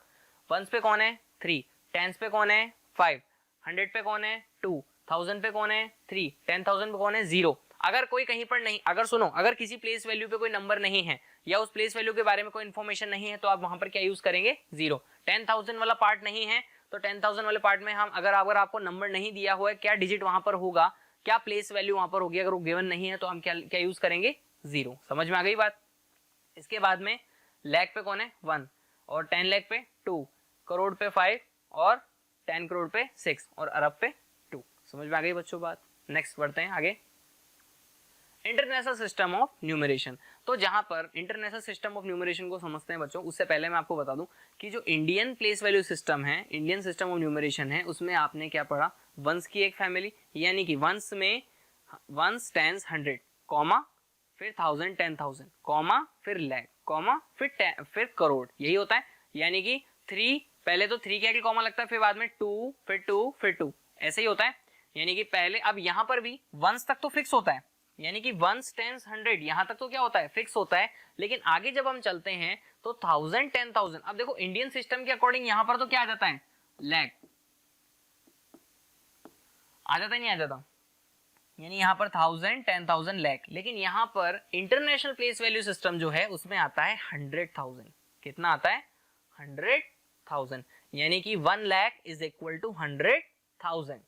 वंस पे कौन है? 3, टेंस पे कौन है? 5, हंड्रेड पे कौन है? 2, 1000 पे कौन है? 3, 10,000 पे कौन है? 0। अगर कोई कहीं पर नहीं, अगर सुनो, अगर किसी प्लेस वैल्यू पे कोई नंबर नहीं है या उस प्लेस वैल्यू के बारे में कोई इन्फॉर्मेशन नहीं है, तो आप वहां पर क्या यूज करेंगे? 0। 10,000 वाला पार्ट नहीं है तो 10,000 वाले पार्ट में हम अगर आपको नंबर नहीं दिया हुआ है, क्या डिजिट वहां पर होगा, क्या प्लेस वैल्यू वहां पर होगी, अगर वो गिवन नहीं है तो हम क्या यूज करेंगे? 0। समझ में आ गई बात? इसके बाद में लाख पे कौन है? 1, और 10 लाख पे 2, करोड़ पे 5, और 10 करोड़ पे 6, और अरब पे 2। समझ में आ गई बच्चों बात? नेक्स्ट बढ़ते हैं आगे। International system of numeration. तो जहां पर इंटरनेशनल सिस्टम ऑफ न्यूमरेशन को समझते हैं बच्चों, उससे पहले मैं आपको बता दूं कि जो इंडियन प्लेस वैल्यू सिस्टम है, इंडियन सिस्टम ऑफ न्यूमरेशन है, उसमें आपने क्या पढ़ा? वंस की एक फैमिली, यानी कि वंस में वंस, टेंस, 100, कॉमा, फिर 1000, 10,000, कॉमा, फिर लैख, कॉमा, फिर करोड़। यही होता है। यानी कि 3, पहले तो 3 के आगे कॉमा लगता है, फिर बाद में 2, फिर 2, फिर 2, ऐसे ही होता है। यानी कि पहले, अब यहां पर भी वंस तक तो फिक्स होता है, यानी कि वंस, टेंस, 100 यहां तक तो क्या होता है? फिक्स होता है। लेकिन आगे जब हम चलते हैं तो 1000, 10,000, अब देखो इंडियन सिस्टम के अकॉर्डिंग यहां पर तो क्या आ जाता है? लैख आ जाता है, नहीं आ जाता? यानी यहां पर 1000, 10,000, लैख। लेकिन यहां पर इंटरनेशनल प्लेस वैल्यू सिस्टम जो है उसमें आता है 100,000। कितना आता है? 100,000। यानी कि 1 लाख इज इक्वल टू 100,000।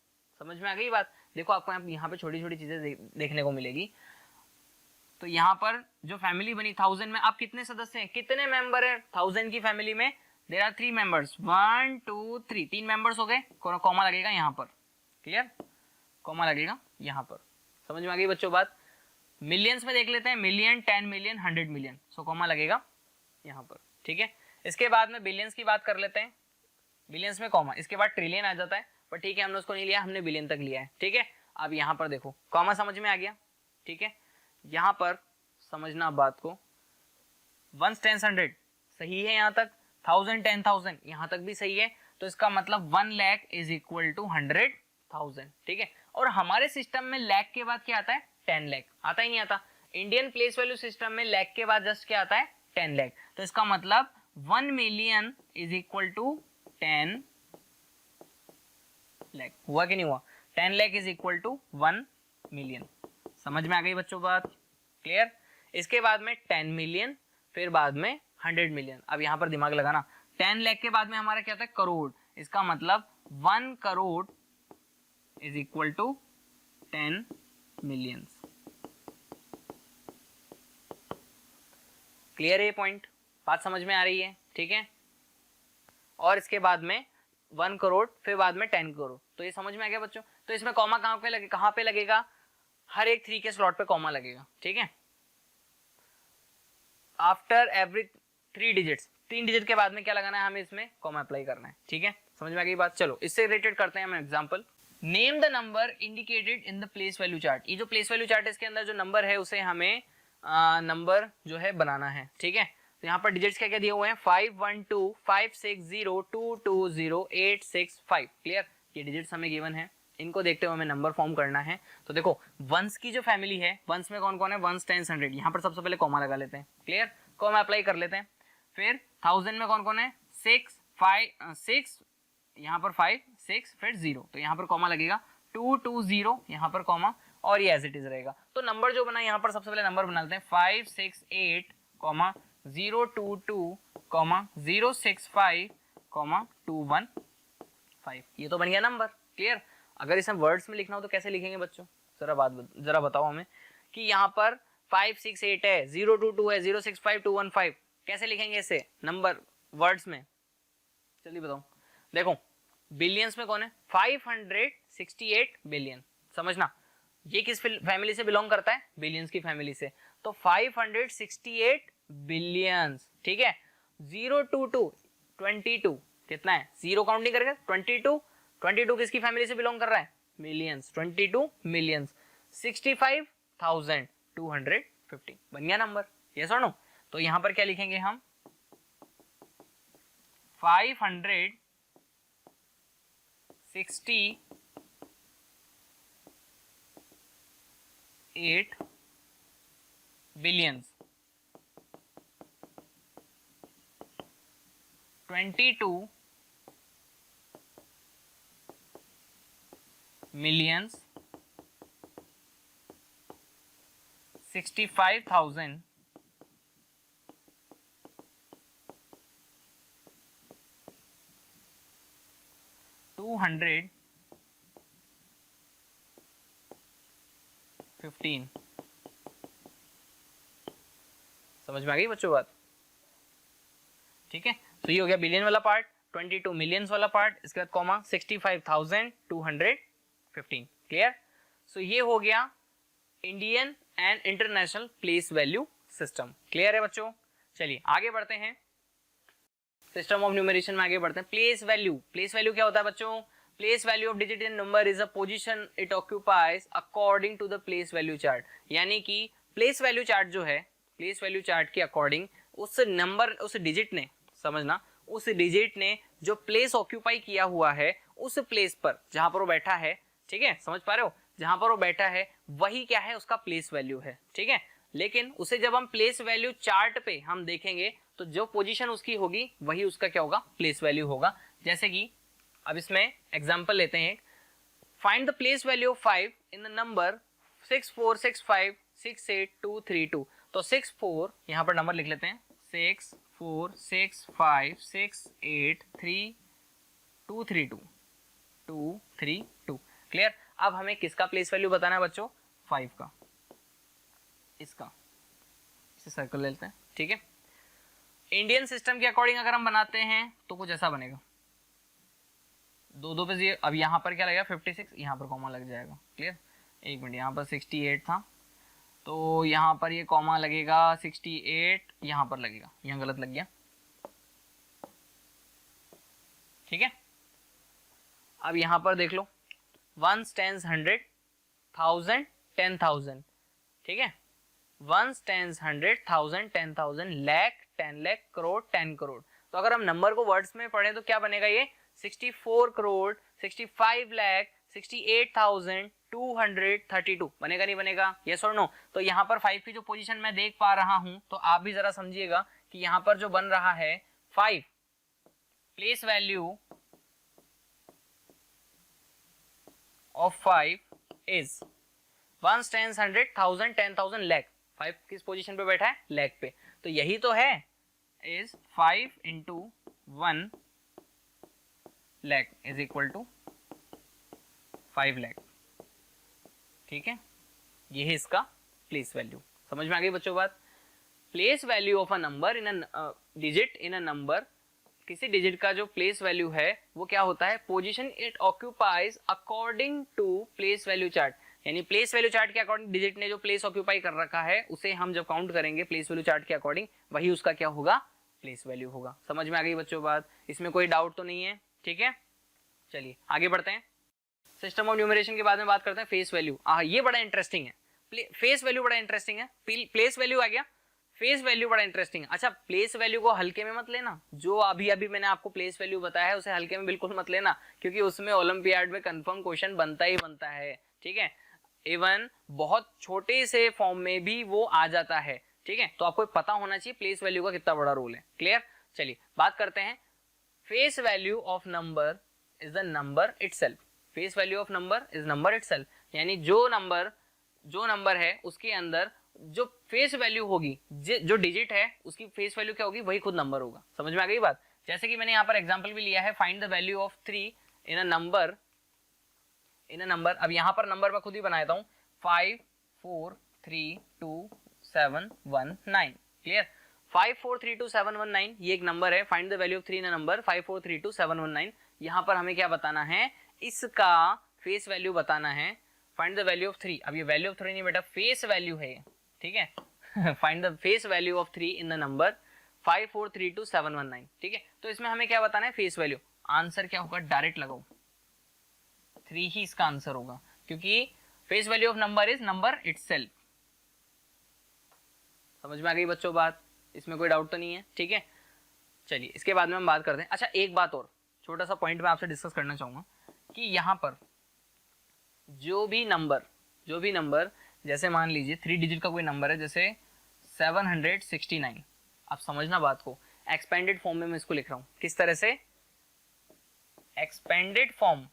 समझ में आ गई बात? देखो आपको यहाँ पे छोटी छोटी चीजें देखने को मिलेगी। तो यहाँ पर जो फैमिली बनी 1000 में, आप कितने सदस्य हैं, कितने मेंबर हैं 1000 की फैमिली में? देयर आर 3 मेंबर्स, 1 2 3, 3 मेंबर्स हो गए। कॉमा लगेगा यहाँ पर। क्लियर? कॉमा लगेगा यहाँ पर। समझ में आ गई बच्चों बात? मिलियंस में देख लेते हैं, मिलियन, 10 मिलियन, 100 मिलियन, सो कॉमा लगेगा यहाँ पर। ठीक है, इसके बाद में बिलियंस की बात कर लेते हैं। बिलियंस में कॉमा, इसके बाद ट्रिलियन आ जाता है, पर ठीक है हमने उसको नहीं लिया, हमने बिलियन तक लिया है। ठीक है, अब यहाँ पर देखो कॉमा समझ में आ गया। ठीक है, यहाँ पर समझना बात को, 1 10 100 सही है यहाँ तक, 1000 10,000 यहाँ तक भी सही है। तो इसका मतलब 1 लाख इज इक्वल टू 100,000। ठीक है, और हमारे सिस्टम में लैख के बाद क्या आता है 10 लाख, आता ही नहीं आता। इंडियन प्लेस वैल्यू सिस्टम में लैख के बाद जस्ट क्या आता है 10 लाख। तो इसका मतलब 1 million is equal to 10 lakh. हुआ कि नहीं हुआ? 10 lakh is equal to 1 million. समझ में आ गई बच्चों बात? क्लियर? इसके बाद में 10 मिलियन, फिर बाद में 100 मिलियन। अब यहां पर दिमाग लगाना, 10 लाख के बाद में हमारा क्या होता है करोड़। इसका मतलब 1 crore is equal to 10 millions. Clear है ये पॉइंट? बात समझ में आ रही है? ठीक है। और इसके बाद में 1 करोड़, फिर बाद में 10 करोड़। तो ये समझ में आ गया बच्चों? तो इसमें कॉमा कहाँ पे लगेगा? हर एक 3 के स्लॉट पे कॉमा लगेगा। ठीक है। आफ्टर एवरी 3 डिजिट्स, 3 डिजिट के बाद में क्या लगाना है हमें? इसमें कॉमा अप्लाई करना है। ठीक है, समझ में आ गई बात? चलो इससे रिलेटेड करते हैं हम example. Name the number indicated in the place value chart. ये जो प्लेस वैल्यू चार्ट है इसके अंदर जो नंबर है उसे हमें नंबर जो है बनाना है। ठीक है। तो यहाँ पर डिजिट्स क्या क्या दिए हुए हैं? 512 560 220 865। क्लियर? ये डिजिट्स हमें गिवन है, इनको देखते हुए हमें नंबर फॉर्म करना है। तो देखो वंस की जो फैमिली है, वंस में कौन कौन है? Ones, tens, 100। यहाँ पर सबसे पहले कॉमा लगा लेते हैं। क्लियर? कॉमा अप्लाई कर लेते हैं। फिर 1000 में कौन कौन है? 6 5 6, यहाँ पर 5 6, फिर 0, तो यहाँ पर कॉमा लगेगा। 220 यहाँ पर कॉमा, और ये एज इट इज रहेगा। तो नंबर जो बना यहाँ पर सबसे पहले नंबर बना लेते हैं 568 022 065 215। ये तो बन गया नंबर। क्लियर? अगर इसे वर्ड्स में लिखना हो तो कैसे लिखेंगे बच्चों? जरा बताओ हमें कि यहाँ पर 568 है, 022 है, 065 215, कैसे लिखेंगे इसे नंबर वर्ड्स में? चलिए बताओ। देखो बिलियंस में कौन है? 568 बिलियन। समझना ये किस फैमिली से बिलोंग करता है? बिलियंस की फैमिली से। तो 568 बिलियंस। ठीक है। 022 22 कितना है? 0 काउंटिंग करेंगे 22, 22 किसकी फैमिली से बिलोंग कर रहा है? मिलियंस। 22 मिलियंस। 65,250 बन गया नंबर। यस और नो? तो यहां पर क्या लिखेंगे हम? 568 बिलियंस 22 millions 65,000 215। समझ में आ गई बच्चों बात? ठीक है। तो ये हो गया बिलियन वाला पार्ट, 22 मिलियंस वाला पार्ट, इसके बाद कॉमा 65,215। क्लियर? सो ये हो गया Indian and international place value system. Clear है बच्चों? चलिए आगे बढ़ते हैं, सिस्टम ऑफ न्यूमरेशन में आगे बढ़ते हैं। प्लेस वैल्यू, प्लेस वैल्यू क्या होता है बच्चों? Place value of digit in number is a position it occupies according to the place value chart. यानी कि प्लेस वैल्यू चार्ट जो है, प्लेस वैल्यू चार्ट के अकॉर्डिंग उस नंबर, उस डिजिट ने, समझना, उस डिजिट ने जो प्लेस ऑक्यूपाई किया हुआ है उस प्लेस पर जहां पर वो बैठा है, ठीक है, समझ पा रहे हो, जहां पर वो बैठा है वही क्या है, उसका प्लेस वैल्यू है। ठीक है। लेकिन उसे जब हम प्लेस वैल्यू चार्ट पे हम देखेंगे तो जो पोजीशन उसकी होगी वही उसका क्या होगा, प्लेस वैल्यू होगा। जैसे कि अब इसमें एग्जांपल लेते हैं, find the place value of 5 in the number 646568,232। तो 64 यहाँ पर नंबर लिख लेते हैं, 6465683232। क्लियर? अब हमें किसका प्लेस वैल्यू बताना है बच्चों? 5 का, इसका, इसे सर्कल लेते हैं। ठीक है। इंडियन सिस्टम के अकॉर्डिंग अगर हम बनाते हैं तो कुछ ऐसा बनेगा, दो पे ये, अब यहाँ पर क्या लगेगा 56, यहाँ पर कॉमा लग जाएगा। क्लियर? एक मिनट, यहाँ पर 68 था तो यहाँ पर ये कॉमा लगेगा 68, यहाँ पर लगेगा, यहाँ गलत लग गया। ठीक है। अब यहाँ पर देख लो, 1 10 100 1000 10,000। ठीक है। 1 10 100 1000 10,000 लाख 10 लाख करोड़ 10 करोड़। तो अगर हम नंबर को वर्ड्स में पढ़ें तो क्या बनेगा? ये 64 करोड़ 65 लाख 68,000 232 बनेगा नहीं बनेगा, यस और नो? तो यहाँ पर 5 की जो पोजीशन मैं देख पा रहा हूँ, तो आप भी जरा समझिएगा कि यहाँ पर जो बन रहा है 5 place value of 5 is 1 10 100 1000 10,000 lakh. 5 किस पोजीशन पे बैठा है? लैख पे। तो यही तो है, is 5 into 1 lakh is equal to 5 lakh. ठीक है, ये है इसका प्लेस वैल्यू। समझ में आ गई बच्चों बात? Place value of a number in a digit in a number, किसी डिजिट का जो प्लेस वैल्यू है वो क्या होता है? Position it occupies according to place value chart. यानी प्लेस वैल्यू चार्ट के अकॉर्डिंग डिजिट ने जो प्लेस ऑक्यूपाई कर रखा है उसे हम जब काउंट करेंगे प्लेस वैल्यू चार्ट के अकॉर्डिंग, वही उसका क्या होगा? प्लेस वैल्यू होगा। समझ में आ गई बच्चों बात? इसमें कोई डाउट तो नहीं है? ठीक है, चलिए आगे बढ़ते हैं। सिस्टम ऑफ न्यूमरेशन के बाद में बात करते हैं फेस वैल्यू। ये बड़ा इंटरेस्टिंग है। फेस वैल्यू बड़ा इंटरेस्टिंग है। प्लेस वैल्यू आ गया, फेस वैल्यू बड़ा इंटरेस्टिंग है। अच्छा, प्लेस वैल्यू को हल्के में मत लेना। जो अभी अभी मैंने आपको प्लेस वैल्यू बताया है उसे हल्के में बिल्कुल मत लेना, क्योंकि उसमें ओलंपियाड में कंफर्म क्वेश्चन बनता ही बनता है। ठीक है, इवन बहुत छोटे से फॉर्म में भी वो आ जाता है। ठीक है, तो आपको पता होना चाहिए प्लेस वैल्यू का कितना बड़ा रोल है। क्लियर? चलिए बात करते हैं। Face value of number is the number itself. Face value of number is number itself, यानी जो नंबर है उसके अंदर जो फेस वैल्यू होगी, जो डिजिट है उसकी फेस वैल्यू क्या होगी? वही खुद नंबर होगा। समझ में आ गई बात? जैसे कि मैंने यहाँ पर एग्जांपल भी लिया है, find the value of 3 in a number. अब यहाँ पर नंबर मैं खुद ही बना देता हूँ, 5 4 3 2 7 1 9। क्लियर? 5 4 3 2 7 1 9 ये एक नंबर है। Find the value of 3 in a number 5 4 3 2 7 1 9। यहाँ पर हमें क्या बताना है? इसका फेस वैल्यू बताना है। Find the value of 3। अब ये वैल्यू ऑफ 3 नहीं बेटा, फेस वैल्यू है। ठीक है, find the face value of 3 in the number 5 4 3 2 7 1 9। ठीक है, तो इसमें हमें क्या बताना है? Face value. आंसर क्या होगा? डायरेक्ट लगाओ, 3 ही इसका आंसर होगा, क्योंकि face value of number is number itself. समझ में आ गई बच्चों बात? इसमें कोई डाउट तो नहीं है? ठीक है, चलिए इसके बाद में हम बात करते हैं। अच्छा, एक बात और छोटा सा पॉइंट मैं आपसे डिस्कस करना चाहूंगा कि यहाँ पर जो भी नंबर जैसे मान लीजिए 3 डिजिट का कोई नंबर है, जैसे 769। आप समझना बात को, एक्सपेंडेड फॉर्म में मैं इसको लिख रहा हूं। किस तरह से? Expanded form.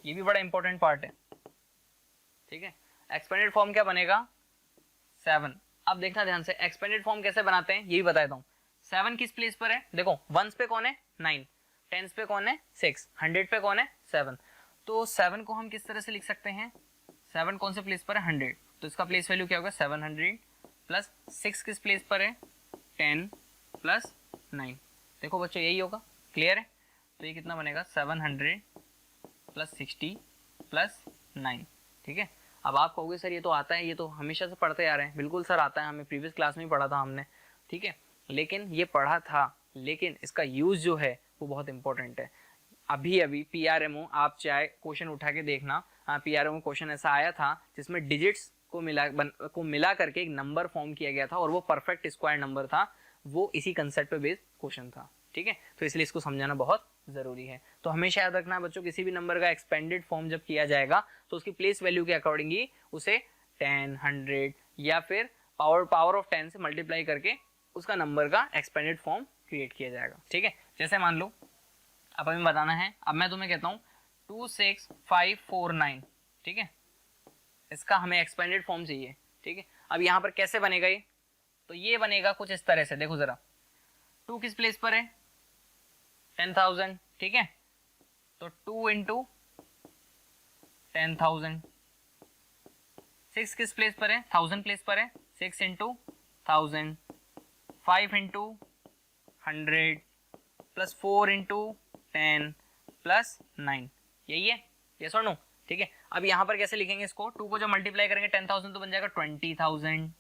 ये भी बड़ा इंपॉर्टेंट पार्ट है। ठीक है, एक्सपेंडेड फॉर्म क्या बनेगा? 7। अब देखना ध्यान से, एक्सपेंडेड फॉर्म कैसे बनाते हैं ये भी बता देता हूँ। 7 किस प्लेस पर है? देखो, 1s पे कौन है? 9, 10s पे कौन है? 6, 100 पे कौन है? 7। तो 7 को हम किस तरह से लिख सकते हैं? 7 कौन से प्लेस पर है? 100। तो इसका प्लेस वैल्यू क्या होगा? 700 प्लस 6 किस प्लेस पर है? 10 प्लस 9। देखो बच्चों, यही होगा। क्लियर है? तो ये कितना बनेगा? 700 प्लस 60 प्लस 9। ठीक है, अब आप कहोगे सर ये तो आता है, ये तो हमेशा से पढ़ते आ रहे हैं। बिल्कुल सर आता है, हमें प्रीवियस क्लास में ही पढ़ा था हमने। ठीक है, लेकिन ये पढ़ा था, लेकिन इसका यूज़ जो है वो बहुत इंपॉर्टेंट है। अभी PRMO आप चाहे क्वेश्चन उठा के देखना, PRMO क्वेश्चन ऐसा आया था जिसमें डिजिट्स को मिला करके एक नंबर फॉर्म किया गया था और वो परफेक्ट स्क्वायर नंबर था। वो इसी कंसेप्ट पे बेस्ड क्वेश्चन था। ठीक है, तो इसलिए इसको समझाना बहुत ज़रूरी है। तो हमेशा याद रखना बच्चों, किसी भी नंबर का एक्सपेंडेड फॉर्म जब किया जाएगा तो उसकी प्लेस वैल्यू के अकॉर्डिंग ही उसे 10, 100 या फिर पावर ऑफ 10 से मल्टीप्लाई करके उसका नंबर का एक्सपेंडेड फॉर्म क्रिएट किया जाएगा। ठीक है, जैसे मान लो अब हमें बताना है, अब मैं तुम्हें कहता हूँ 26549। ठीक है, इसका हमें एक्सपेंडेड फॉर्म चाहिए। ठीक है, अब यहाँ पर कैसे बनेगा ये? तो ये बनेगा कुछ इस तरह से। देखो जरा, 2 किस प्लेस पर है? 10,000। ठीक है, तो 2 इंटू 10,000। 6 किस प्लेस पर है? 1000 प्लेस पर है। 6 into 1000। 5 into 100 plus 4 into 10 plus 9। यही है, यस और नो? ठीक है, अब यहाँ पर कैसे लिखेंगे इसको? 2 को जब मल्टीप्लाई करेंगे 10,000 तो बन जाएगा 20,000।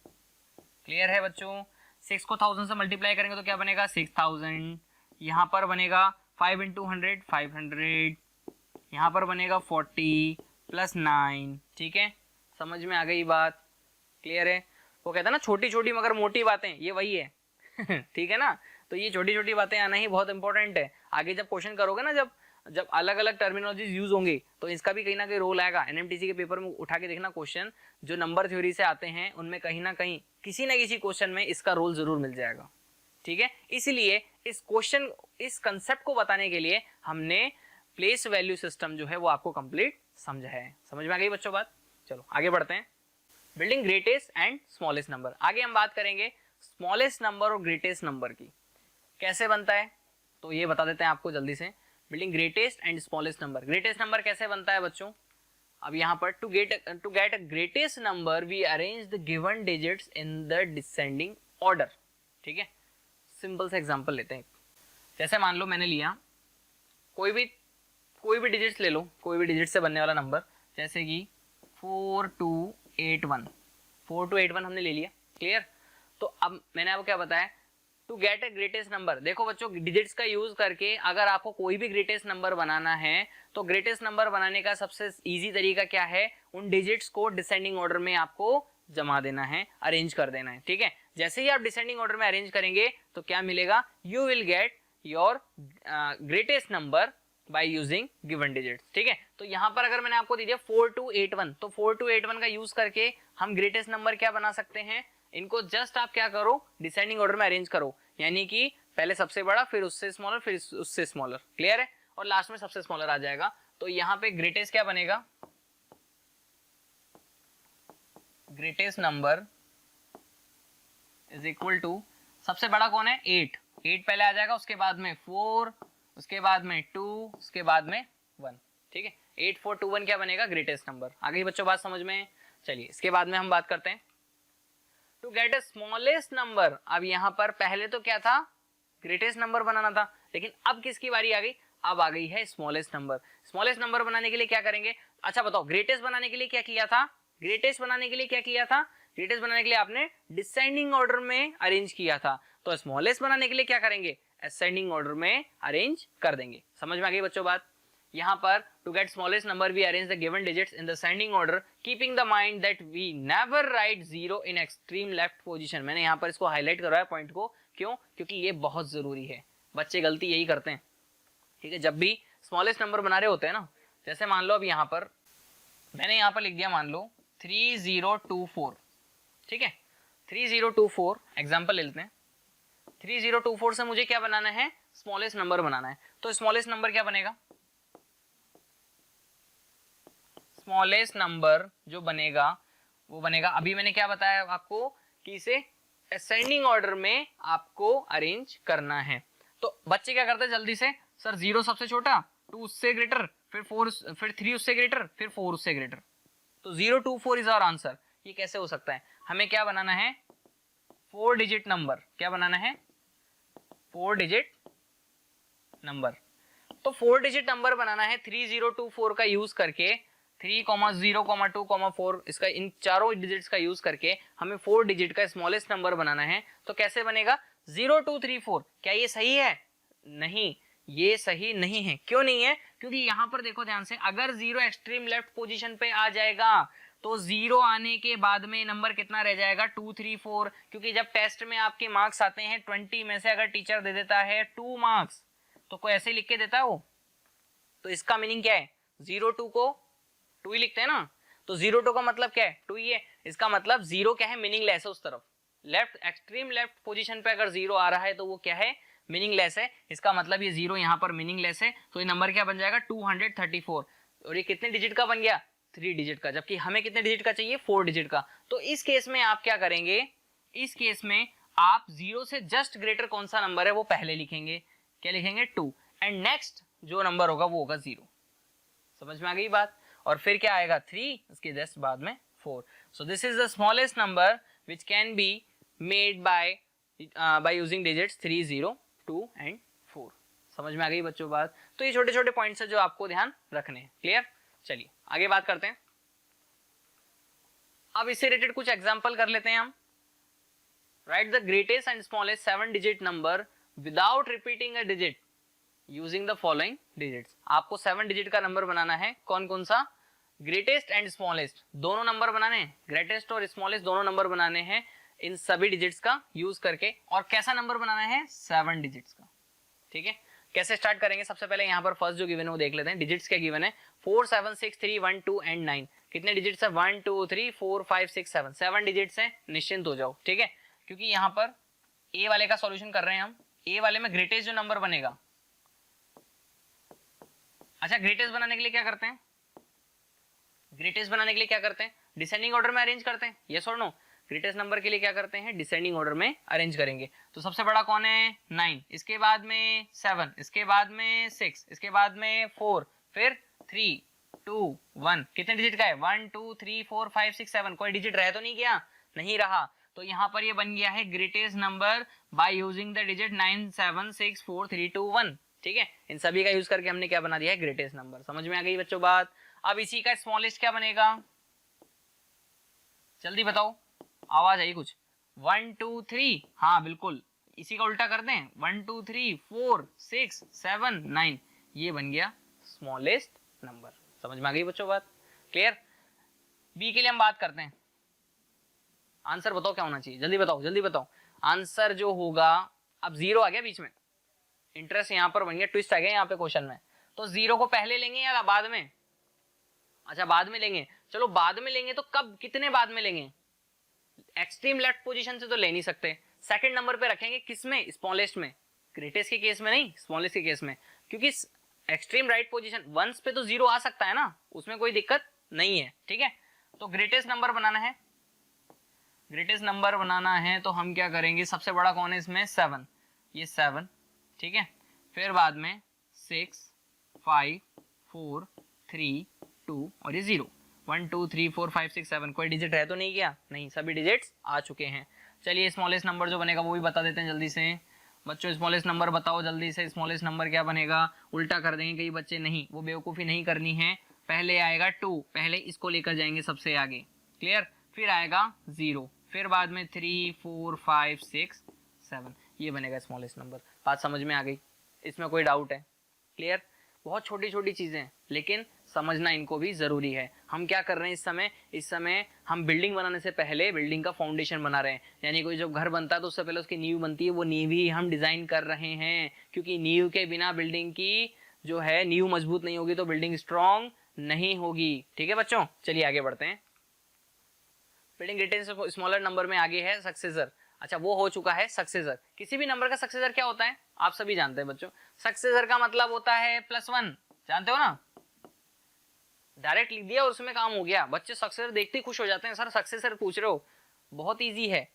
क्लियर है बच्चों? 6 को 1000 से मल्टीप्लाई करेंगे तो क्या बनेगा? 6000। यहाँ पर बनेगा 5 इंटू 100 500। यहाँ पर बनेगा 40 प्लस 9। ठीक है, समझ में आ गई बात? क्लियर है? वो कहता है ना छोटी छोटी मगर मोटी बातें, ये वही है। ठीक है ना? तो ये छोटी छोटी बातें आना ही बहुत इंपॉर्टेंट है। आगे जब क्वेश्चन करोगे ना, जब अलग अलग टर्मिनोलॉजीज यूज होंगे तो इसका भी कहीं ना कहीं रोल आएगा। एनएमटीसी के पेपर में उठा के देखना क्वेश्चन जो नंबर थ्योरी से आते हैं उनमें कहीं ना कहीं किसी ना किसी क्वेश्चन में इसका रोल जरूर मिल जाएगा, ठीक है। इसलिए इस क्वेश्चन इस कंसेप्ट को बताने के लिए हमने प्लेस वैल्यू सिस्टम जो है वो आपको कंप्लीट समझा है। समझ में आ गई बच्चों बात? चलो आगे बढ़ते हैं। Building greatest and smallest number. आगे हम बात करेंगे स्मॉलेस्ट नंबर और ग्रेटेस्ट नंबर की, कैसे बनता है तो ये बता देते हैं आपको जल्दी से। Building greatest and smallest number. Greatest number कैसे बनता है बच्चों? अब यहाँ पर to get a greatest number we arrange the given digits in the descending order, ठीक है। सिंपल से एग्जांपल लेते हैं। जैसे मान लो मैंने लिया कोई भी डिजिट्स ले लो, कोई भी डिजिट से बनने वाला नंबर, जैसे कि 4281 हमने ले लिया, क्लियर। तो अब मैंने आपको क्या बताया, to get a greatest number. देखो बच्चों, डिजिट्स का यूज करके अगर आपको कोई भी ग्रेटेस्ट नंबर बनाना है तो ग्रेटेस्ट नंबर बनाने का सबसे इजी तरीका क्या है, उन डिजिट्स को डिसेंडिंग ऑर्डर में आपको जमा देना है, अरेंज कर देना है, ठीक है। जैसे ही आप डिसेंडिंग ऑर्डर में अरेंज करेंगे तो क्या मिलेगा, you will get your greatest number by using given digits, ठीक है। तो यहाँ पर अगर मैंने आपको दे दिया 4281, तो 4281 का यूज करके हम ग्रेटेस्ट नंबर क्या बना सकते हैं, इनको जस्ट आप क्या करो, डिसेंडिंग ऑर्डर में अरेंज करो, यानी कि पहले सबसे बड़ा, फिर उससे स्मॉलर, फिर उससे स्मॉलर, क्लियर है, और लास्ट में सबसे स्मॉलर आ जाएगा। तो यहाँ पे ग्रेटेस्ट क्या बनेगा, greatest number is equal to, सबसे बड़ा कौन है, 8 पहले आ जाएगा, उसके बाद में 4, उसके बाद में 2, उसके बाद में 1, ठीक है। 8421 क्या बनेगा, ग्रेटेस्ट नंबर। आगे बच्चों बात समझ में? चलिए इसके बाद में हम बात करते हैं to get a smallest number. अब यहाँ पर पहले तो क्या था, ग्रेटेस्ट नंबर बनाना था, लेकिन अब किसकी बारी आ गई, अब आ गई है स्मॉलेस्ट नंबर। स्मॉलेस्ट नंबर बनाने के लिए क्या करेंगे, अच्छा बताओ, ग्रेटेस्ट बनाने के लिए क्या किया था, ग्रेटेस्ट बनाने के लिए क्या किया था, ग्रेटेस्ट बनाने के लिए आपने डिसेंडिंग ऑर्डर में अरेंज किया था। तो स्मॉलेस्ट बनाने के लिए क्या करेंगे, असेंडिंग ऑर्डर में अरेंज कर देंगे। समझ में आ गई बच्चों बात? यहाँ पर to get smallest number we arrange the given digits in the ascending order keeping the mind that we never write zero in extreme left position. मैंने यहाँ पर इसको हाईलाइट करवाया पॉइंट को, क्यों, क्योंकि ये बहुत जरूरी है, बच्चे गलती यही करते हैं, ठीक है। जब भी स्मॉलेस्ट नंबर बना रहे होते हैं ना, जैसे मान लो अब यहाँ पर मैंने यहाँ पर लिख दिया, मान लो 3024, ठीक है, 3024 एग्जाम्पल ले लेते हैं। 3024 से मुझे क्या बनाना है, स्मॉलेस्ट नंबर बनाना है। तो स्मॉलेस्ट नंबर क्या बनेगा, स्मॉलेस्ट नंबर जो बनेगा वो बनेगा, अभी मैंने क्या बताया आपको कि इसे असेंडिंग ऑर्डर में आपको अरेंज करना है। तो बच्चे क्या करते हैं जल्दी से, सर 0 सबसे छोटा, 2 उससे ग्रेटर, फिर 4, फिर 3 उससे ग्रेटर, फिर 4 उससे ग्रेटर, तो 024 इज आवर आंसर। ये कैसे हो सकता है, हमें क्या बनाना है, 4 डिजिट नंबर, क्या बनाना है, 4 डिजिट नंबर। तो 4 डिजिट नंबर बनाना है 3024 का यूज करके, 3, 0, 2, 4, इसका इन चारों डिजिट्स का यूज करके हमें 4 डिजिट का स्मॉलेस्ट नंबर बनाना है। तो कैसे बनेगा, 0234। क्या ये सही है, नहीं, ये सही नहीं है। क्यों नहीं है, क्योंकि यहाँ पर देखो ध्यान से, अगर 0 एक्सट्रीम लेफ्ट पोजीशन पे आ जाएगा तो 0 आने के बाद में नंबर कितना रह जाएगा, 234। क्योंकि जब टेस्ट में आपके मार्क्स आते हैं 20 में से अगर टीचर दे देता है 2 मार्क्स, तो कोई ऐसे लिख के देता है वो, तो इसका मीनिंग क्या है, 02 को 2 ही लिखते हैं ना, तो 02 का मतलब क्या है, 2 ही है। इसका मतलब 0 क्या है, मीनिंगलेस है, उस तरफ लेफ्ट एक्सट्रीम लेफ्ट पोजीशन पे अगर 0 आ रहा है तो वो क्या है, मीनिंगलेस है। इसका मतलब ये 0 यहाँ पर मीनिंगलेस है, तो ये नंबर क्या बन जाएगा, 234। और ये कितने डिजिट का बन गया, 3 डिजिट का, जबकि हमें कितने डिजिट का चाहिए, 4 डिजिट का। तो इस केस में आप क्या करेंगे, इस केस में आप 0 से जस्ट ग्रेटर कौन सा नंबर है वो पहले लिखेंगे, क्या लिखेंगे, 2, एंड नेक्स्ट जो नंबर होगा वो होगा 0। समझ में आ गई बात? और फिर क्या आएगा, 3, उसके जस्ट बाद में 4। So this is the smallest number which can be made by using digits 3, 0, 2 and 4। समझ में आ गई बच्चों बात? तो ये छोटे छोटे पॉइंट्स है जो आपको ध्यान रखने हैं, क्लियर। चलिए आगे बात करते हैं। अब इससे रिलेटेड कुछ एग्जांपल कर लेते हैं हम। Right the greatest and smallest 7 digit number without repeating a digit using the following digits. आपको 7 डिजिट का नंबर बनाना है, कौन कौन सा, ग्रेटेस्ट एंड स्मॉलेस्ट दोनों नंबर बनाने हैं, ग्रेटेस्ट और स्मॉलेस्ट दोनों नंबर बनाने हैं इन सभी डिजिट्स का यूज करके। और कैसा नंबर बनाना है, 7 डिजिट्स का, ठीक है। कैसे स्टार्ट करेंगे? सबसे पहले यहाँ पर फर्स्ट जो गिवन है वो देख लेते हैं। डिजिट्स क्या गिवन है? 4 7 6 3 1 2 एंड 9। कितने डिजिट्स है? 1 2 3 4 5 6 7, 7 डिजिट्स हैं। निश्चिंत हो जाओ, ठीक है, क्योंकि यहाँ पर ए वाले का सॉल्यूशन कर रहे हैं हम। ए वाले में ग्रेटेस्ट जो नंबर बनेगा, अच्छा ग्रेटेस्ट बनाने के लिए क्या करते हैं? ग्रेटेस्ट बनाने के लिए क्या करते हैं? डिसेंडिंग ऑर्डर में अरेंज करते हैं। यस और नो? ग्रेटेस्ट नंबर के लिए क्या करते हैं? डिसेंडिंग ऑर्डर में अरेंज करेंगे। तो सबसे बड़ा कौन है? 9, इसके बाद में 7, इसके बाद में 6, इसके बाद में 4, फिर 3 2 1। कितने डिजिट का है? 1 2 3 4 5 6 7। कोई डिजिट रह तो नहीं गया? नहीं रहा। तो यहाँ पर ये बन गया है greatest number by using the digit 9 7 6 4 3 2 1। ठीक है, इन सभी का यूज करके हमने क्या बना दिया है? Greatest number. समझ में आ गई बच्चों बात? अब इसी का स्मॉलेस्ट क्या बनेगा? जल्दी बताओ, आवाज आई कुछ? 1 2 3, हाँ बिल्कुल, इसी का उल्टा कर दें। 1 2 3 4 6 7 9, ये बन गया स्मॉलेस्ट नंबर। समझ में आ गई बच्चों बात? क्लियर? बी के लिए हम बात करते हैं। आंसर बताओ क्या होना चाहिए? जल्दी बताओ, जल्दी बताओ। आंसर जो होगा, अब जीरो आ गया बीच में, इंटरेस्ट यहाँ पर बन गया, ट्विस्ट आ गया यहाँ पे क्वेश्चन में। तो जीरो को पहले लेंगे या बाद में? अच्छा बाद में लेंगे, चलो बाद में लेंगे। तो कब, कितने बाद में लेंगे? एक्सट्रीम लेफ्ट पोजीशन से तो ले नहीं सकते। सेकंड नंबर पे रखेंगे, किसमें? स्मॉलेस्ट में। ग्रेटेस्ट के केस में नहीं, स्मॉलेस्ट के केस में, क्योंकि एक्सट्रीम राइट पोजीशन वंस पे तो जीरो आ सकता है ना, उसमें कोई दिक्कत नहीं है। ठीक है, तो ग्रेटेस्ट नंबर बनाना है। ग्रेटेस्ट नंबर बनाना है तो हम क्या करेंगे? सबसे बड़ा कौन है इसमें? 7, ये 7, ठीक है। फिर बाद में 6 5 4 3 2 और ये 0। 1 2 3 4 5 6 7, कोई डिजिट रह तो नहीं गया? नहीं, सभी डिजिट्स आ चुके हैं। चलिए स्मॉलेस्ट नंबर जो बनेगा वो भी बता देते हैं जल्दी से। बच्चों स्मॉलेस्ट नंबर बताओ जल्दी से। स्मॉलेस्ट नंबर क्या बनेगा? उल्टा कर देंगे कई बच्चे, नहीं वो बेवकूफ़ी नहीं करनी है। पहले आएगा 2, पहले इसको लेकर जाएंगे सबसे आगे, क्लियर। फिर आएगा 0, फिर बाद में 3 4 5 6 7, ये बनेगा स्मॉलेस्ट नंबर। बात समझ में आ गई? इसमें कोई डाउट है? क्लियर? बहुत छोटी छोटी चीज़ें, लेकिन समझना इनको भी ज़रूरी है। हम क्या कर रहे हैं इस समय? इस समय हम बिल्डिंग बनाने से पहले बिल्डिंग का फाउंडेशन बना रहे हैं। यानी कोई जब घर बनता है तो उससे पहले उसकी नींव बनती है, वो नींव ही हम डिज़ाइन कर रहे हैं, क्योंकि नींव के बिना बिल्डिंग की जो है नींव मजबूत नहीं होगी तो बिल्डिंग स्ट्रॉन्ग नहीं होगी। ठीक है बच्चों, चलिए आगे बढ़ते हैं। बिल्डिंग ग्रेटेस्ट स्मॉलर नंबर में आगे है सक्सेसर। अच्छा वो हो चुका है सक्सेसर। किसी भी नंबर का सक्सेसर क्या होता है? आप सभी जानते हैं बच्चों। सक्सेसर का मतलब होता है +1, जानते हो ना? डायरेक्ट लिख दिया और उसमें काम हो गया। बच्चे सक्सेसर देखते ही खुश हो जाते हैं, सर सक्सेसर पूछ रहे हो, बहुत इजी है।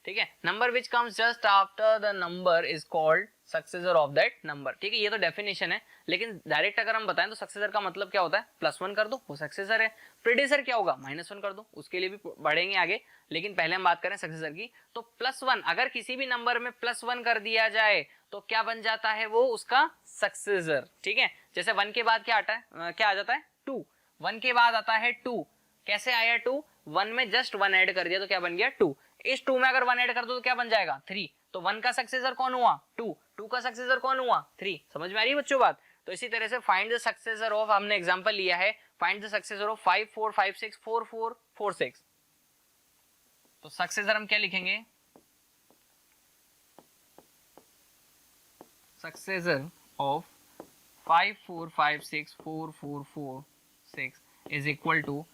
ठीक है, number which comes just after the number is called successor of that number. ठीक है, ये तो डेफिनेशन है, लेकिन डायरेक्ट अगर हम बताएं तो सक्सेसर का मतलब क्या होता है? +1 कर दो, वो सक्सेसर है। प्रेडिसर क्या होगा? -1 कर दो, उसके लिए भी बढ़ेंगे आगे, लेकिन पहले हम बात करें सक्सेसर की। तो +1, अगर किसी भी नंबर में +1 कर दिया जाए तो क्या बन जाता है? वो उसका सक्सेसर। ठीक है, जैसे 1 के बाद क्या आता है, क्या आ जाता है? 2। 1 के बाद आता है 2। कैसे आया 2? 1 में जस्ट 1 ऐड कर दिया तो क्या बन गया? 2। इस 2 में अगर 1 ऐड कर दो तो क्या बन जाएगा? 3। तो 1 का सक्सेसर कौन हुआ? 2। 2 का सक्सेसर कौन हुआ? 3। समझ में आ रही है बच्चों बात? तो इसी तरह से फाइंड द सक्सेसर ऑफ, हमने एग्जांपल लिया है, फाइंड द सक्सेसर ऑफ 5 4 5 6 4 4 4 6। तो सक्सेसर हम क्या लिखेंगे? Successor of 5 4 5 6 4 4 4 6 is equal to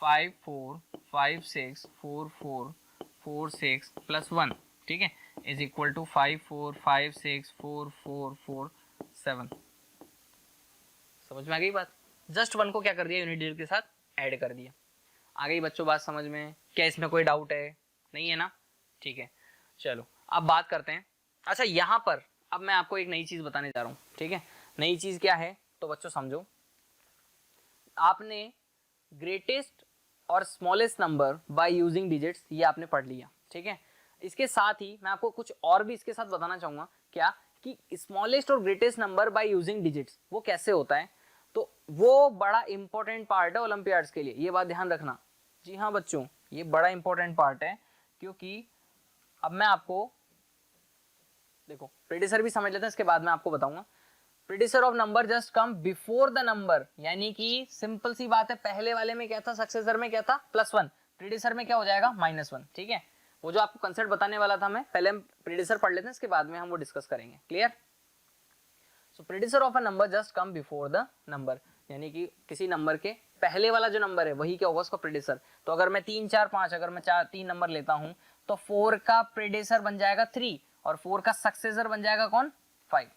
5 4 5 6 4 4 4 6 plus 1, ठीक है, इज इक्वल टू 5 4 5 6 4 4 4 7। समझ में आ गई बात? जस्ट 1 को क्या कर दिया? यूनिट डिजिट के साथ ऐड कर दिया। आ गई बच्चों बात समझ में? क्या इसमें कोई डाउट है? नहीं है ना? ठीक है, चलो अब बात करते हैं। अच्छा यहाँ पर अब मैं आपको एक नई चीज़ बताने जा रहा हूँ। ठीक है, नई चीज़ क्या है तो बच्चों समझो। आपने ग्रेटेस्ट और smallest number by using digits ये आपने पढ़ लिया। ठीक है, इसके साथ ही मैं आपको कुछ और भी इसके साथ बताना चाहूँगा। क्या कि स्मॉलेस्ट और greatest number by using digits वो कैसे होता है, तो वो बड़ा इंपॉर्टेंट पार्ट है ओलंपियाड्स के लिए, ये बात ध्यान रखना। जी हाँ बच्चों, ये बड़ा इंपॉर्टेंट पार्ट है, क्योंकि अब मैं आपको देखो प्रेडिसर भी समझ लेते हैं, इसके बाद मैं आपको बताऊंगा। प्रेडिसर of number just come before the number, यानी कि सिंपल सी बात है, पहले वाले में क्या था? सक्सेसर में क्या था? +1, प्रेडिसर में क्या हो जाएगा? -1। ठीक है, वो जो आपको कंसेप्ट बताने वाला था मैं, पहले हम प्रीडिसर पढ़ लेते हैं, इसके बाद में हम वो डिस्कस करेंगे। Clear? So predecessor of a number just come before the number, यानी कि किसी नंबर के पहले वाला जो नंबर है वही क्या होगा उसका प्रीडिसर। तो अगर मैं 3 4 5, अगर मैं 3 नंबर लेता हूं तो 4 का प्रीडिसर बन जाएगा 3 और 4 का सक्सेसर बन जाएगा कौन? 5।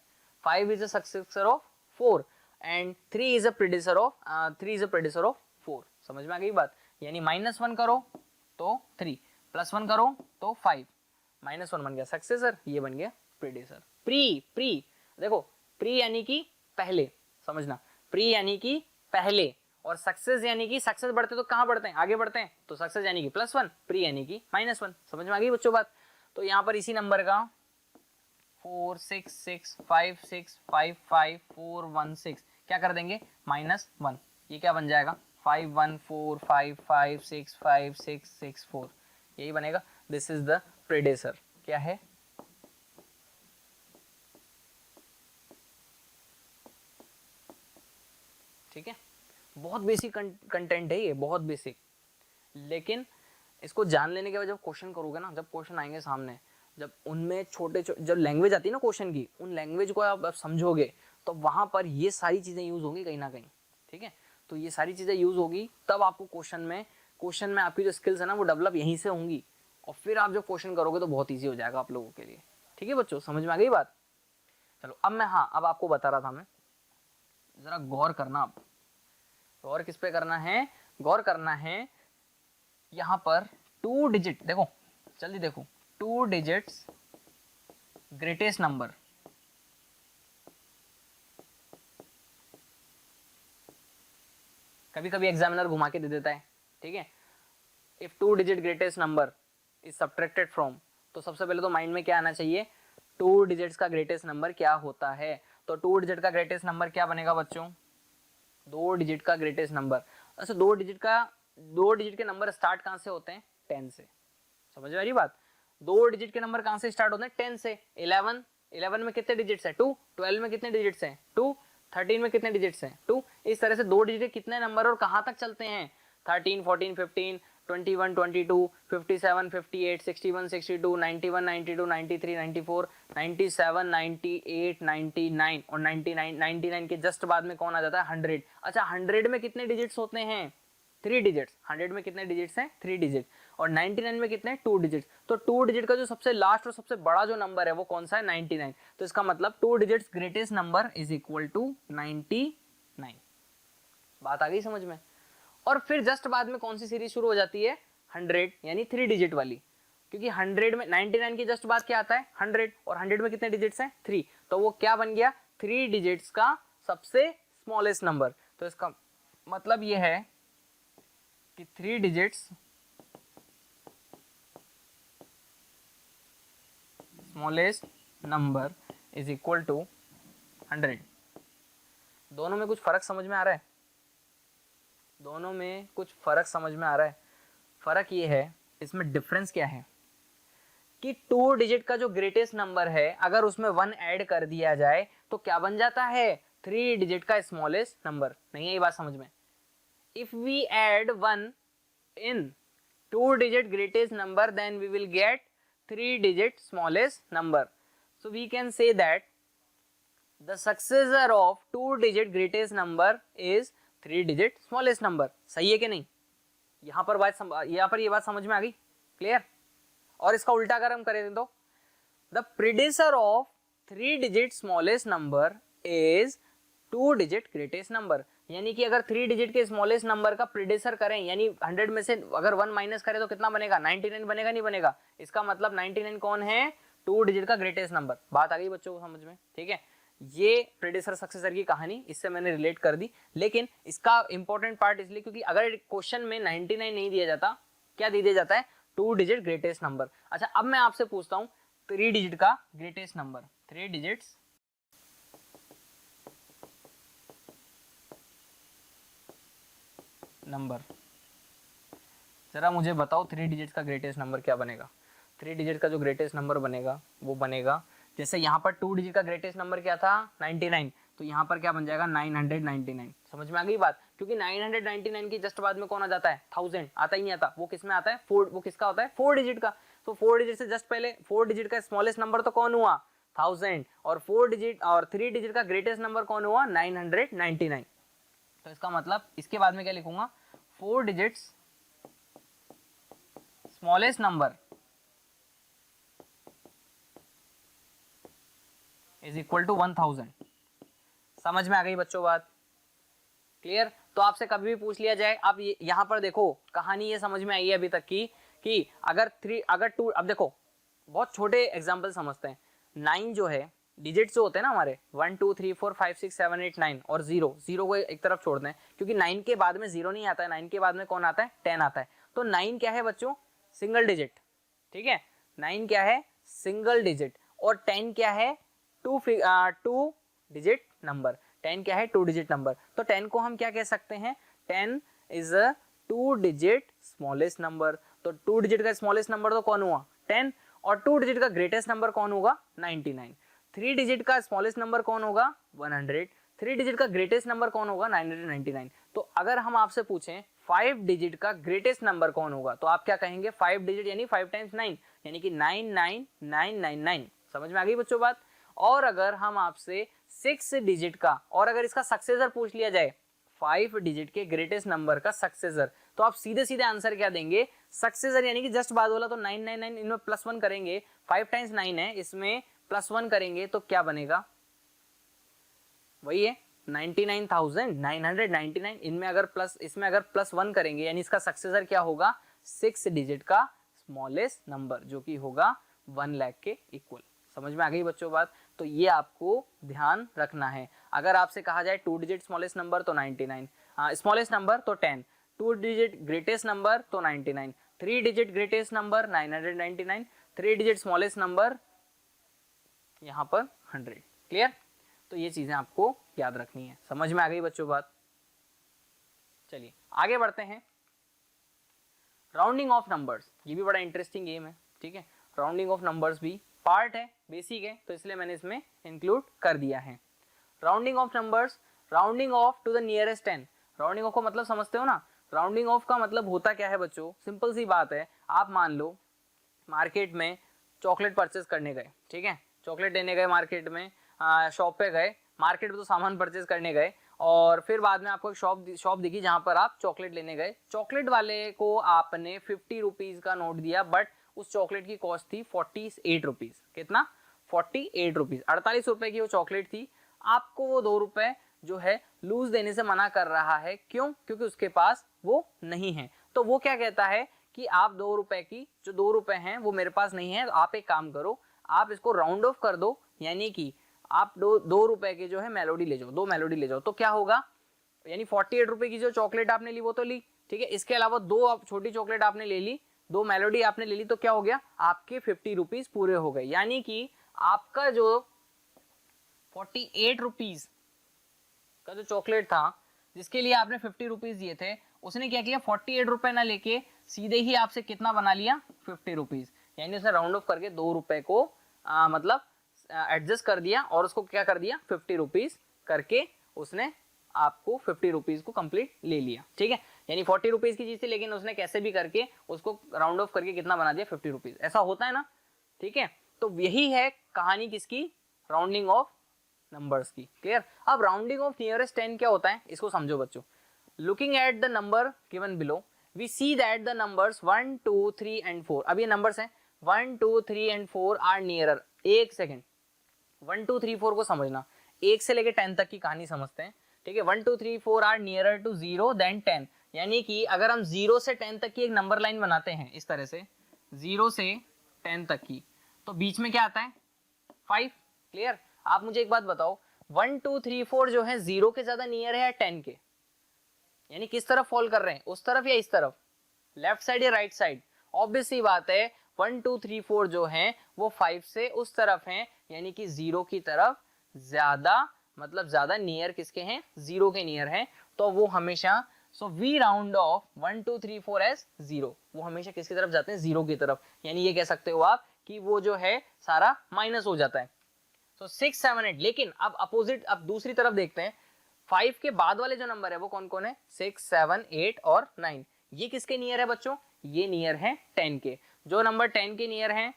5 is a successor of 4 and 3 is a predecessor of 4। समझ में आ गई बात? यानी -1 करो तो 3, +1 करो तो 5, -1 बन गया सक्सेसर, ये बन गया प्रीडिसर। प्री देखो, प्री यानी कि पहले, समझना, प्री यानी कि पहले, और सक्सेस यानी कि सक्सेस बढ़ते तो कहां बढ़ते हैं? आगे बढ़ते हैं, तो सक्सेस यानी कि +1, प्री यानी कि -1। समझ में आ गई बच्चों बात? तो यहाँ पर इसी नंबर का 4 6 6 5 6 5 5 4 1 6 क्या कर देंगे? -1। ये क्या बन जाएगा? 5 1 4 5 5 6 5 6 6 4, यही बनेगा। This is the predecessor. क्या है? ठीक है, बहुत बेसिक कंटेंट है ये, बहुत बेसिक, लेकिन इसको जान लेने के बाद जब क्वेश्चन करोगे ना, जब क्वेश्चन आएंगे सामने, जब उनमें जब लैंग्वेज आती है ना क्वेश्चन की, उन लैंग्वेज को आप समझोगे तो वहां पर ये सारी चीजें यूज होंगी कहीं ना कहीं। ठीक है, तो ये सारी चीजें यूज होगी तब आपको क्वेश्चन में आपकी जो स्किल्स है ना वो डेवलप यहीं से होंगी, और फिर आप जब क्वेश्चन करोगे तो बहुत ईजी हो जाएगा आप लोगों के लिए। ठीक है बच्चों, समझ में आ गई बात? चलो अब मैं, हाँ अब आपको बता रहा था मैं, जरा गौर करना। आप गौर किस पे करना है? गौर करना है यहां पर 2 डिजिट, देखो जल्दी देखो, 2 डिजिट्स ग्रेटेस्ट नंबर। कभी कभी एग्जामिनर घुमा के दे देता है। ठीक है, if 2 digit greatest number is subtracted from, तो सबसे पहले तो माइंड में क्या आना चाहिए? 2 डिजिट्स का ग्रेटेस्ट नंबर क्या होता है? तो 2 डिजिट का ग्रेटेस्ट नंबर क्या बनेगा बच्चों? 2 डिजिट का ग्रेटेस्ट नंबर, अच्छा 2 डिजिट के नंबर स्टार्ट कहां से होते हैं? 10 से। समझ में आ रही बात? 2 डिजिट के नंबर कहां से स्टार्ट होते हैं? 10 से। 11 में कितने डिजिट्स हैं? 2। 12 में कितने डिजिट्स हैं? 2। 13 में कितने डिजिट्स हैं? 2। इस तरह से 2 डिजिट के कितने नंबर और कहां तक चलते हैं? 13 14 15 21 22 57 58 61 62 91 92 93 94 97 98 99 और 99 के जस्ट बाद में कौन आ जाता है? 100। अच्छा 100 में कितने डिजिट्स होते हैं? 3 डिजिट्स। 100 में कितने डिजिट्स हैं? 3 डिजिट। और 99 में कितने? 2 डिजिट्स। तो 2 डिजिट का जो सबसे लास्ट और सबसे बड़ा जो नंबर है वो कौन सा है? 99। तो इसका मतलब 2 digits greatest number is equal to 99। बात आ गई समझ में? और फिर जस्ट बाद में कौन सी सीरीज शुरू हो जाती है? 100, यानी 3 डिजिट वाली, क्योंकि 100 में 99 के जस्ट बाद क्या आता है? 100, और 100 में कितने डिजिट्स हैं? 3। तो वो क्या बन गया? 3 डिजिट्स का सबसे स्मॉलेस्ट नंबर। तो इसका मतलब ये है कि 3 digits smallest number is equal to 100। दोनों में कुछ फर्क समझ में आ रहा है? दोनों में कुछ फर्क समझ में आ रहा है? फर्क ये है, इसमें डिफरेंस क्या है कि 2 डिजिट का जो ग्रेटेस्ट नंबर है अगर उसमें 1 ऐड कर दिया जाए तो क्या बन जाता है? 3 डिजिट का स्मॉलेस्ट नंबर। नहीं है ये बात समझ में? If we add 1 in 2 digit greatest number, then we will get 3 digit smallest number. So we can say that the successor of 2 digit greatest number is 3 digit smallest number. सही है कि नहीं? यहाँ पर ये बात समझ में आ गई? क्लियर? और इसका उल्टा अगर हम करें तो the predecessor of 3 digit smallest number is 2 digit greatest number। यानी कि अगर 3 डिजिट के स्मॉलेस्ट नंबर का प्रीडेसर करें, यानी 100 में से अगर 1 माइनस करें तो कितना बनेगा? 99 बनेगा, नहीं बनेगा? इसका मतलब 99 कौन है? 2 डिजिट का ग्रेटेस्ट नंबर। बात आ गई बच्चों को समझ में? ठीक है, ये प्रीडेसर सक्सेसर की कहानी इससे मैंने रिलेट कर दी, लेकिन इसका इंपॉर्टेंट पार्ट इसलिए क्योंकि अगर क्वेश्चन में 99 नहीं दिया जाता, क्या दे दिया जाता है? 2 डिजिट ग्रेटेस्ट नंबर। अच्छा अब मैं आपसे पूछता हूँ 3 डिजिट का ग्रेटेस्ट नंबर, 3 डिजिट्स नंबर, जरा मुझे बताओ 3 डिजिट्स का ग्रेटेस्ट नंबर क्या बनेगा? 3 डिजिट का जो ग्रेटेस्ट नंबर बनेगा वो बनेगा, जैसे यहाँ पर 2 डिजिट का ग्रेटेस्ट नंबर क्या था? 99। तो यहाँ पर क्या बन जाएगा 999। समझ में आ गई बात, क्योंकि 999 की जस्ट बाद में कौन आ जाता है, 1000 आता ही नहीं आता, वो किस में आता है, 4, वो किसका होता है, 4 डिजिट का। तो 4 डिजिट से जस्ट पहले 4 डिजिट का स्मॉलेस्ट नंबर तो कौन हुआ, 1000, और 4 डिजिट और 3 डिजिट का ग्रेटेस्ट नंबर कौन हुआ, 999। तो इसका मतलब इसके बाद में क्या लिखूंगा, 4 digits smallest number is equal to 1000। समझ में आ गई बच्चों बात, क्लियर। तो आपसे कभी भी पूछ लिया जाए, आप यहाँ पर देखो कहानी ये समझ में आई है अभी तक की कि अगर 2, अब देखो बहुत छोटे एग्जांपल समझते हैं। 9 जो है डिजिट्स जो होते हैं ना हमारे 1 2 3 4 5 6 7 8 9 और 0 को एक तरफ छोड़ दें, क्योंकि 9 के बाद में 0 नहीं आता है, 9 के बाद में कौन आता है, 10 आता है। तो 9 क्या है बच्चों, सिंगल डिजिट, ठीक है, 9 क्या है, सिंगल डिजिट, और 10 क्या है, 2 डिजिट नंबर। 10 क्या है, 2 डिजिट नंबर। तो 10 को हम क्या कह सकते हैं, 10 is a 2 digit smallest number. तो 2 डिजिट का स्मॉलेस्ट नंबर तो कौन हुआ, 10, और 2 डिजिट का ग्रेटेस्ट नंबर कौन होगा, 99। 3 डिजिट का स्मॉलेस्ट नंबर कौन होगा, 100। 3 डिजिट का ग्रेटेस्ट नंबर कौन होगा, 999। तो अगर हम आपसे पूछें 5 डिजिट का ग्रेटेस्ट नंबर कौन होगा, तो आप क्या कहेंगे, 5 डिजिट यानी 5 टाइम्स 9 यानी कि 99999। समझ में आ गई बच्चों बात। और अगर हम आपसे 6 डिजिट का, और अगर इसका सक्सेसर पूछ लिया जाए, 5 डिजिट के ग्रेटेस्ट नंबर का सक्सेसर, तो आप सीधे सीधे आंसर क्या देंगे, सक्सेसर यानी कि जस्ट बाद बोला तो 999, इनमें +1 करेंगे, 5 टाइम्स 9 है, इसमें +1 करेंगे तो क्या बनेगा, वही है 99,999। इनमें अगर इसमें अगर +1 करेंगे यानी इसका सक्सेसर क्या होगा, 6 डिजिट का स्मॉलेस्ट नंबर, जो कि होगा 1 लाख के इक्वल। समझ में आ गई बच्चों बात। तो ये आपको ध्यान रखना है। अगर आपसे कहा जाए 2 डिजिट स्मॉलेस्ट नंबर तो 99, स्मॉलेस्ट नंबर तो 10, 2 डिजिट ग्रेटेस्ट नंबर तो 99, 3 digit greatest number 999, 3 digit smallest number यहाँ पर 100। क्लियर। तो ये चीजें आपको याद रखनी है। समझ में आ गई बच्चों बात। चलिए आगे बढ़ते हैं। राउंडिंग ऑफ नंबर्स, ये भी बड़ा इंटरेस्टिंग गेम है, ठीक है। राउंडिंग ऑफ नंबर्स भी पार्ट है, बेसिक है, तो इसलिए मैंने इसमें इंक्लूड कर दिया है। Rounding off numbers, rounding off to the nearest 10। Rounding off का मतलब समझते हो ना, राउंडिंग ऑफ का मतलब होता क्या है बच्चों, सिंपल सी बात है। आप मान लो मार्केट में चॉकलेट परचेज करने गए, ठीक है, चॉकलेट लेने गए मार्केट में, शॉप पे गए, मार्केट में तो सामान परचेज करने गए, और फिर बाद में आपको एक शॉप दिखी जहां पर आप चॉकलेट लेने गए। चॉकलेट वाले को आपने 50 रुपीज का नोट दिया, बट उस चॉकलेट की कॉस्ट थी 48 रुपीज। कितना, 48 रुपीज, 48 रुपए की वो चॉकलेट थी। आपको वो 2 रुपए जो है लूज देने से मना कर रहा है, क्यों, क्योंकि उसके पास वो नहीं है। तो वो क्या कहता है कि आप 2 रुपए की, जो 2 रुपए हैं वो मेरे पास नहीं है, तो आप एक काम करो, आप इसको राउंड ऑफ कर दो, यानी कि आप 2 रुपए के जो है मेलोडी ले जाओ, 2 मेलोडी ले जाओ। तो क्या होगा, यानी 48 रुपए की जो चॉकलेट आपने ली वो तो ली, ठीक है, इसके अलावा 2 छोटी चॉकलेट आपने ले ली, 2 मेलोडी आपने ले ली, तो क्या हो गया, आपके 50 रुपीज पूरे हो गए। यानी कि आपका जो 48 रुपीज का जो चॉकलेट था, जिसके लिए आपने 50 रुपीज दिए थे, उसने क्या किया, 48 रुपए ना लेके सीधे ही आपसे कितना बना लिया, 50 रुपीज। यानी उसने राउंड ऑफ करके 2 रुपए को मतलब एडजस्ट कर दिया, और उसको क्या कर दिया, 50 रुपीज करके उसने आपको 50 रुपीज को कंप्लीट ले लिया, ठीक है। यानी 40 रुपीज की चीज थी, लेकिन उसने कैसे भी करके उसको राउंड ऑफ करके कितना बना दिया, 50 रुपीज। ऐसा होता है ना, ठीक है। तो यही है कहानी किसकी, राउंडिंग ऑफ नंबर्स की। क्लियर। अब राउंडिंग ऑफ नियरेस्ट 10 क्या होता है, इसको समझो बच्चों। Looking at the number given below, we see that the numbers 1 2 3 and 4, अब ये नंबर्स हैं 1 2 3 एंड 4 आर नियरर। एक सेकेंड, 1 2 3 4 को समझना, 1 से लेके 10 तक की कहानी समझते हैं, ठीक है। 1 2 3 4 आर नियरर टू 0 देन 10, यानी कि अगर हम 0 से 10 तक की एक नंबर लाइन बनाते हैं इस तरह से, 0 से 10 तक की, तो बीच में क्या आता है, 5। क्लियर। आप मुझे एक बात बताओ, 1 2 3 4 जो है 0 के ज्यादा नियर है या 10 के, यानी किस तरफ फॉल कर रहे हैं, उस तरफ या इस तरफ, लेफ्ट साइड या राइट साइड। ऑब्वियस सी बात है 1 2 3 4 जो है वो 5 से उस तरफ हैं, यानी कि 0 की तरफ ज्यादा, मतलब ज्यादा नियर किसके हैं, 0 के नियर हैं। तो वो हमेशा, so we round off 1 2 3 4 as 0, वो हमेशा किसकी तरफ जाते हैं, 0 की तरफ। यानी ये कह सकते हो आप कि वो जो है सारा माइनस हो जाता है। सो 6 7 8, लेकिन अब अपोजिट, अब दूसरी तरफ देखते हैं, 5 के बाद वाले जो नंबर है वो कौन कौन है, 6 7 8 और 9, ये किसके नियर है बच्चों, ये नियर है 10 के। जो नंबर 10 के नियर हैं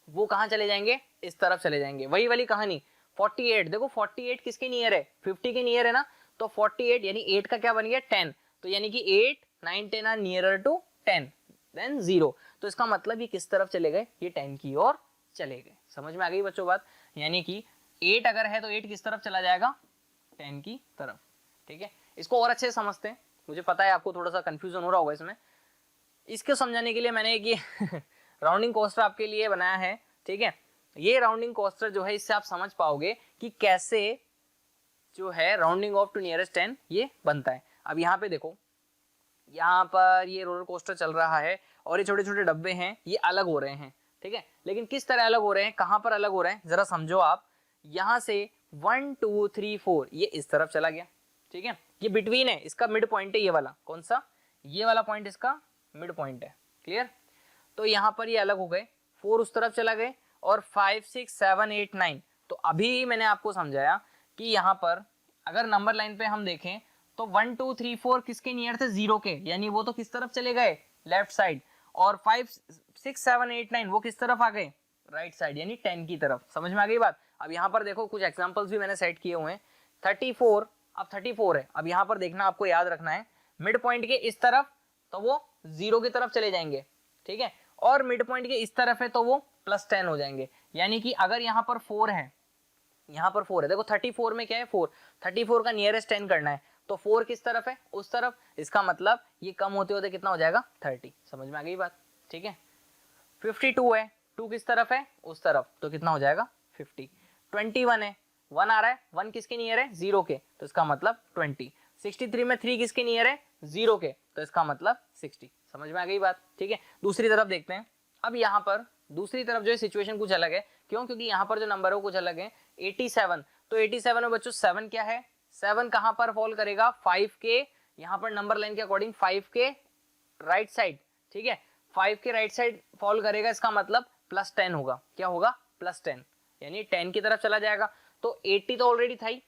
वो कहाँ चले जाएंगे, इस तरफ चले जाएंगे। वही वाली कहानी 48, देखो 48 किसके नियर है, 50 के नियर है ना, तो 48 यानी 8 का क्या बन गया 10, तो यानी कि 8 9 10 आर नियरर टू 10 देन 0, तो इसका मतलब ये किस तरफ चले गए, ये 10 की ओर चले गए। समझ में आ गई बच्चों बात, यानी कि 8 अगर है तो 8 किस तरफ चला जाएगा, 10 की तरफ। ठीक है, इसको और अच्छे से समझते हैं, मुझे पता है आपको थोड़ा सा कंफ्यूजन हो रहा होगा इसमें, इसको समझाने के लिए मैंने एक ये राउंडिंग कोस्टर आपके लिए बनाया है। ठीक है, ये राउंडिंग कोस्टर जो है इससे आप समझ पाओगे कि कैसे जो है राउंडिंग ऑफ टू नियरेस्ट 10 ये बनता है। अब यहाँ पे देखो, यहाँ पर ये रोलर कोस्टर चल रहा है और ये छोटे छोटे डब्बे हैं, ये अलग हो रहे हैं। ठीक है, लेकिन किस तरह अलग हो रहे हैं, कहाँ पर अलग हो रहे हैं, जरा समझो आप। यहाँ से 1 2 3 4 ये इस तरफ चला गया। ठीक है, ये बिटवीन है, इसका मिड पॉइंट है, ये वाला कौन सा, ये वाला पॉइंट इसका मिड पॉइंट है। क्लियर, तो यहाँ पर ये अलग हो गए, 4 उस तरफ चला गए और 5 6 7 8 9। तो अभी मैंने आपको समझाया कि यहाँ पर अगर नंबर लाइन पे हम देखें तो 1 2 3 4 किसके नियर थे, 0 के, यानी वो तो किस तरफ चले गए, लेफ्ट साइड, और 5 6 7 8 9 वो किस तरफ आ गए, राइट साइड, यानी 10 की तरफ। समझ में आ गई बात। अब यहाँ पर देखो कुछ एग्जांपल्स भी मैंने सेट किए हुए हैं। 34, अब 34 है, अब यहाँ पर देखना, आपको याद रखना है मिड पॉइंट के इस तरफ तो वो 0 की तरफ चले जाएंगे। ठीक है, और मिड पॉइंट के इस तरफ है तो वो +10 हो जाएंगे। यानी कि अगर यहाँ पर 4 है, यहाँ पर 4 है, देखो 34 में क्या है 4, 34 का नियरेस्ट 10 करना है, तो 4 किस तरफ है, उस तरफ, इसका मतलब ये कम होते होते कितना हो जाएगा 30। समझ में आ गई बात। ठीक है, 52 है, 2 किस तरफ है, उस तरफ, तो कितना हो जाएगा 50। 21 है, 1 आ रहा है, 1 किसके नियर है, 0 के, तो इसका मतलब 20। 63 में 3 किसके नियर है, 0 के, तो इसका मतलब 60। समझ में आ गई बात। ठीक है, दूसरी तरफ देखते हैं। अब यहाँ पर दूसरी तरफ जो है सिचुएशन कुछ अलग है, क्यों, क्योंकि यहाँ पर जो नंबर है वो कुछ अलग है। 87, तो 87 में बच्चों 7 क्या है, 7 कहाँ पर फॉल करेगा, 5 के, यहाँ पर नंबर लाइन के अकॉर्डिंग 5 के राइट साइड। ठीक है, 5 के राइट साइड फॉल करेगा, इसका मतलब +10 होगा। क्या होगा, +10, यानी 10 की तरफ चला जाएगा। तो 80 तो ऑलरेडी था ही,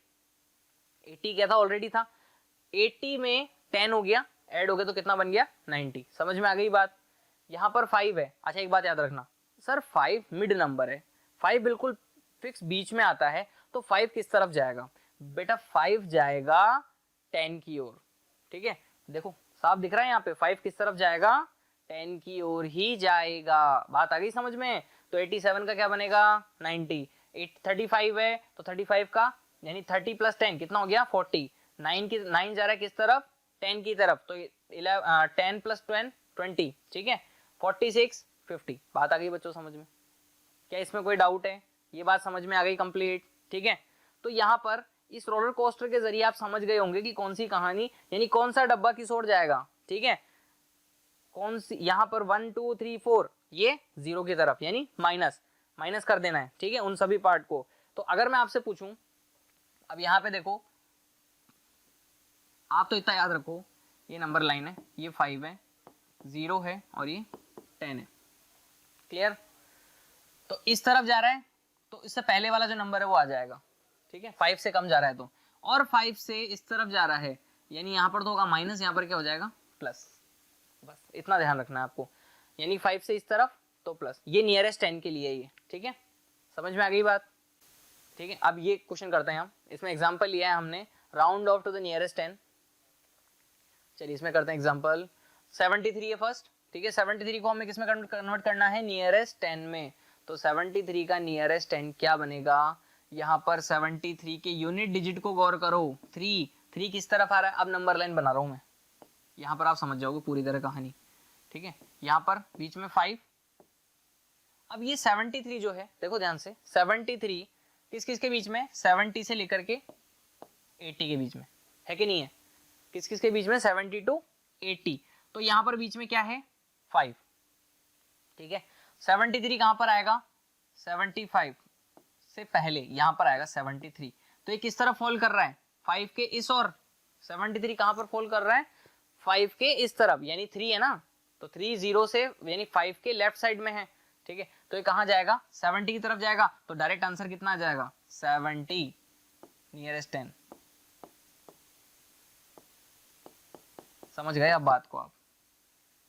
80 क्या था, ऑलरेडी था, 80 में 10 हो गया, ऐड हो गया तो कितना बन गया 90। समझ में आ गई बात। यहाँ पर 5 है, अच्छा एक बात याद रखना, सर 5 मिड नंबर है, 5 बिल्कुल फिक्स बीच में आता है, तो 5 किस तरफ जाएगा बेटा, 5 जाएगा 10 की ओर। ठीक है, देखो साफ दिख रहा है यहाँ पे, 5 किस तरफ जाएगा, 10 की ओर ही जाएगा। बात आ गई समझ में। तो 87 का क्या बनेगा 90, 35 है तो 35 का यानी 30 + 10 कितना हो गया 40, 9 जा रहा है किस तरफ, 10 की तरफ, तो 10 + 10 20। ठीक है, 46 50। बात आ गई बच्चों समझ में, क्या इसमें कोई डाउट है, ये बात समझ में आ गई कंप्लीट। ठीक है, तो यहाँ पर इस रोलर कोस्टर के जरिए आप समझ गए होंगे कि कौन सी कहानी, यानी कौन सा डब्बा किस ओर जाएगा। ठीक है, कौन सी, यहाँ पर 1 2 3 4 ये 0 की तरफ, यानी माइनस कर देना है। ठीक है, उन सभी पार्ट को। तो अगर मैं आपसे पूछूं, अब यहाँ पे देखो, आप तो इतना याद रखो, ये नंबर लाइन है, ये 5 है, 0 है और ये 10 है। क्लियर, तो इस तरफ जा रहा है तो इससे पहले वाला जो नंबर है वो आ जाएगा। ठीक है, 5 से कम जा रहा है तो, और 5 से इस तरफ जा रहा है, यानी यहाँ पर तो होगा माइनस, यहाँ पर क्या हो जाएगा प्लस। बस इतना ध्यान रखना है आपको, यानी 5 से इस तरफ तो प्लस, ये नियरेस्ट 10 के लिए ये। ठीक है, समझ में आ गई बात। ठीक है, अब ये क्वेश्चन करते हैं हम, इसमें एग्जाम्पल लिया है हमने, round off to the nearest 10। चलिए इसमें करते हैं एग्जाम्पल। 73 है फर्स्ट। ठीक है, 73 को हमें किसमें कन्वर्ट करना है, नियरेस्ट 10 में। तो 73 का नियरेस्ट 10 क्या बनेगा, यहाँ पर 73 के यूनिट डिजिट को गौर करो, 3 किस तरफ आ रहा है, अब नंबर लाइन बना रहा हूँ मैं, यहाँ पर आप समझ जाओगे पूरी तरह कहानी। ठीक है, यहाँ पर बीच में 5, अब ये 73 जो है देखो ध्यान से, 73 किस किस के बीच में, 70 से लेकर के 80 के बीच में है कि नहीं है, किस किस के बीच में, 70 to 80। तो यहाँ पर बीच में क्या है 5। ठीक है, 73 कहाँ पर आएगा, 75 से पहले यहाँ पर आएगा 73, तो ये किस तरफ फॉल कर रहा है, 5 के इस और, 73 कहाँ पर फॉल कर रहा है, 5 के इस तरफ, यानी 3 है ना, तो 3 0 से यानी 5 के लेफ्ट साइड में है, ठीक है, तो ये कहाँ जाएगा, 70 की तरफ जाएगा, तो डायरेक्ट आंसर कितना आ जाएगा 70 नियरेस्ट 10। समझ गए आप बात को, आप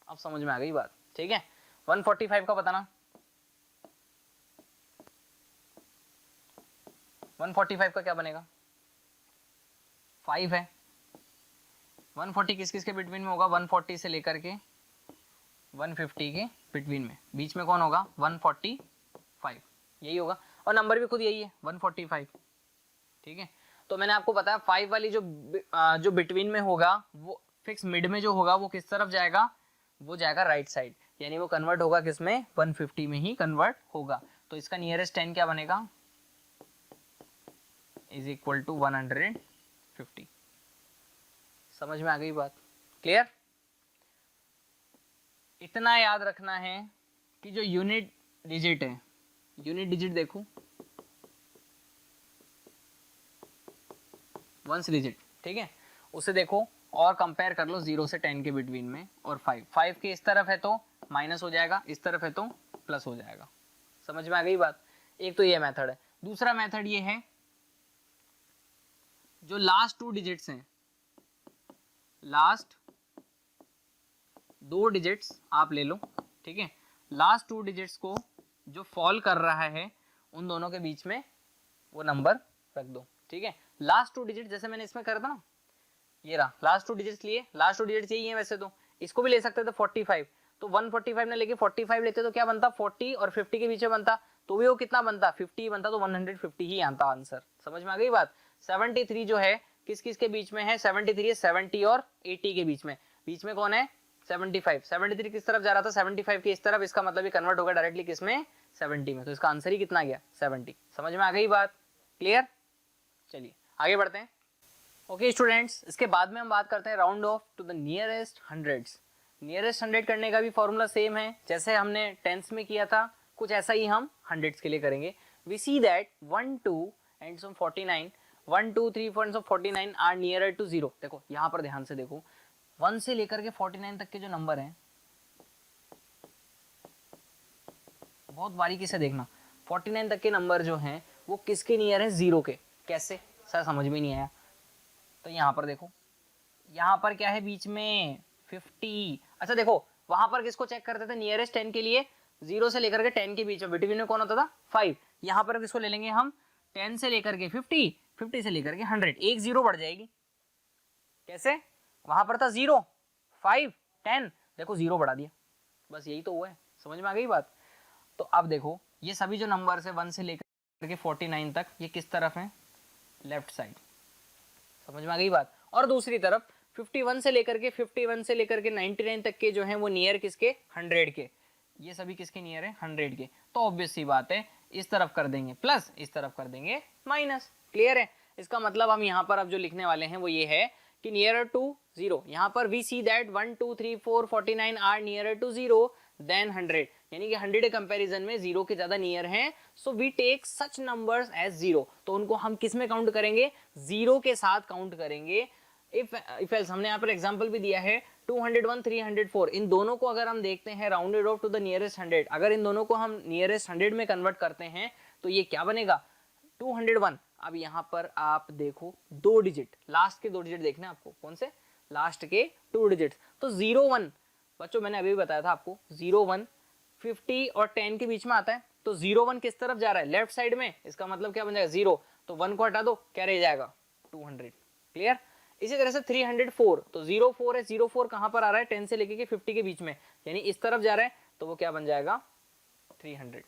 अब समझ में आ गई बात, ठीक है। 145 का बताना, 145 का क्या बनेगा, 5 है। 140 किस किस के बिटवीन में होगा, 140 से लेकर के 150 के बिटवीन में, बीच में कौन होगा 145, यही होगा, और नंबर भी खुद यही है 145, ठीक है। तो मैंने आपको बताया 5 वाली जो बिटवीन में होगा वो फिक्स मिड में जो होगा वो किस तरफ जाएगा, वो जाएगा राइट साइड, यानी वो कन्वर्ट होगा किसमें 150 में ही कन्वर्ट होगा। तो इसका नियरेस्ट 10 क्या बनेगा, इज इक्वल टू 150। समझ में आ गई बात, क्लियर। इतना याद रखना है कि जो यूनिट डिजिट है, यूनिट डिजिट देखो वंस डिजिट, ठीक है, उसे देखो और कंपेयर कर लो 0 से 10 के बिटवीन में, और 5 के इस तरफ है तो माइनस हो जाएगा, इस तरफ है तो प्लस हो जाएगा। समझ में आ गई बात। एक तो ये मेथड है। दूसरा मेथड ये है, जो लास्ट 2 डिजिट्स हैं, लास्ट 2 डिजिट्स आप ले लो, ठीक है, लास्ट 2 डिजिट्स को जो फॉल कर रहा है उन दोनों के बीच में वो नंबर रख दो, ठीक है। लास्ट 2 डिजिट जैसे मैंने इसमें करा था ना, ये रहा लास्ट 2 डिजिट्स लिए, लास्ट 2 डिजिट्स यही है वैसे तो, इसको भी ले सकते थे 45, तो 145 ने लेके 45 लेते तो क्या बनता 40 और 50 के बीच में बनता, तो भी वो कितना बनता 50 बनता, तो 150 ही आता आंसर। समझ में आ गई बात। 73 जो है किस किस के बीच में है, 73 है 70 और 80 के बीच में कौन है 75। 73 किस तरफ जा रहा था 75 के इस तरफ, इसका मतलब ये कन्वर्ट होगा डायरेक्टली किसमें 70 में, तो इसका आंसर ही कितना गया 70। समझ में आ गई बात, क्लियर। चलिए आगे बढ़ते हैं। ओके स्टूडेंट्स, इसके बाद में हम बात करते हैं round off to the nearest hundreds. Nearest 100 करने का भी फॉर्मूला सेम है जैसे हमने टेंस में किया था, कुछ ऐसा ही हम हंड्रेड्स के लिए करेंगे। We see that 1 2 and some 49, 1 2 3 4 and 49 are nearer to 0। देखो यहाँ पर ध्यान से देखो, 1 से लेकर के 49 तक के जो नंबर हैं बहुत बारीकी से देखना, 49 तक के नंबर जो हैं वो किसके नियर है 0 के। कैसे सर, समझ में नहीं आया। तो यहाँ पर देखो, यहाँ पर क्या है बीच में 50। अच्छा देखो, वहां पर किसको चेक करते थे नियरेस्ट 10 के लिए, 0 से लेकर के 10 के बीच में बिटवीन में कौन होता था 5। यहाँ पर किसको ले लेंगे हम 10 से लेकर के 50, 50 से लेकर के 100, एक 0 बढ़ जाएगी। कैसे, वहां पर था 0 5 10, देखो 0 बढ़ा दिया, बस यही तो हुआ है। समझ में आ गई बात। तो अब देखो ये सभी जो नंबर है 1 से लेकर के 49 तक, ये किस तरफ है लेफ्ट साइड। समझ में आ गई बात। और दूसरी तरफ 51 से लेकर के 99 तक के जो हैं वो नियर किसके 100 के, ये सभी किसके नियर है 100 के। तो ऑब्वियस सी बात है, इस तरफ कर देंगे प्लस, इस तरफ कर देंगे माइनस। क्लियर है। इसका मतलब हम यहाँ पर अब जो लिखने वाले हैं वो ये है कि नियरर टू 0, यहाँ पर we see that 1 2 3 4 49 are nearer to 0 than 100, यानी कि 100 के कंपैरिजन में 0 के ज्यादा नियर हैं। So we take such numbers as 0, तो उनको हम किस में काउंट करेंगे 0 के साथ काउंट करेंगे। इफ एल्स हमने यहाँ पर एग्जांपल भी दिया है 201 304, इन दोनों को अगर हम देखते हैं rounded off to the nearest 100, अगर इन दोनों को हम नियरेस्ट 100 में कन्वर्ट करते हैं तो ये क्या बनेगा 201। अब यहाँ पर आप देखो 2 डिजिट, लास्ट के 2 डिजिट देखने आपको, कौन से लास्ट के 2 डिजिट। तो 01 बच्चों मैंने अभी भी बताया था आपको 01 50 और 10 के बीच में आता है, तो 01 किस तरफ जा रहा है लेफ्ट साइड में, इसका मतलब क्या बन जाएगा 0, तो 1 को हटा दो क्या रह जाएगा 200। क्लियर। इसी तरह से 304, तो 04 है, 04 कहां पर आ रहा है 10 से लेके 50 के बीच में, यानी इस तरफ जा रहा है, तो वो क्या बन जाएगा 300।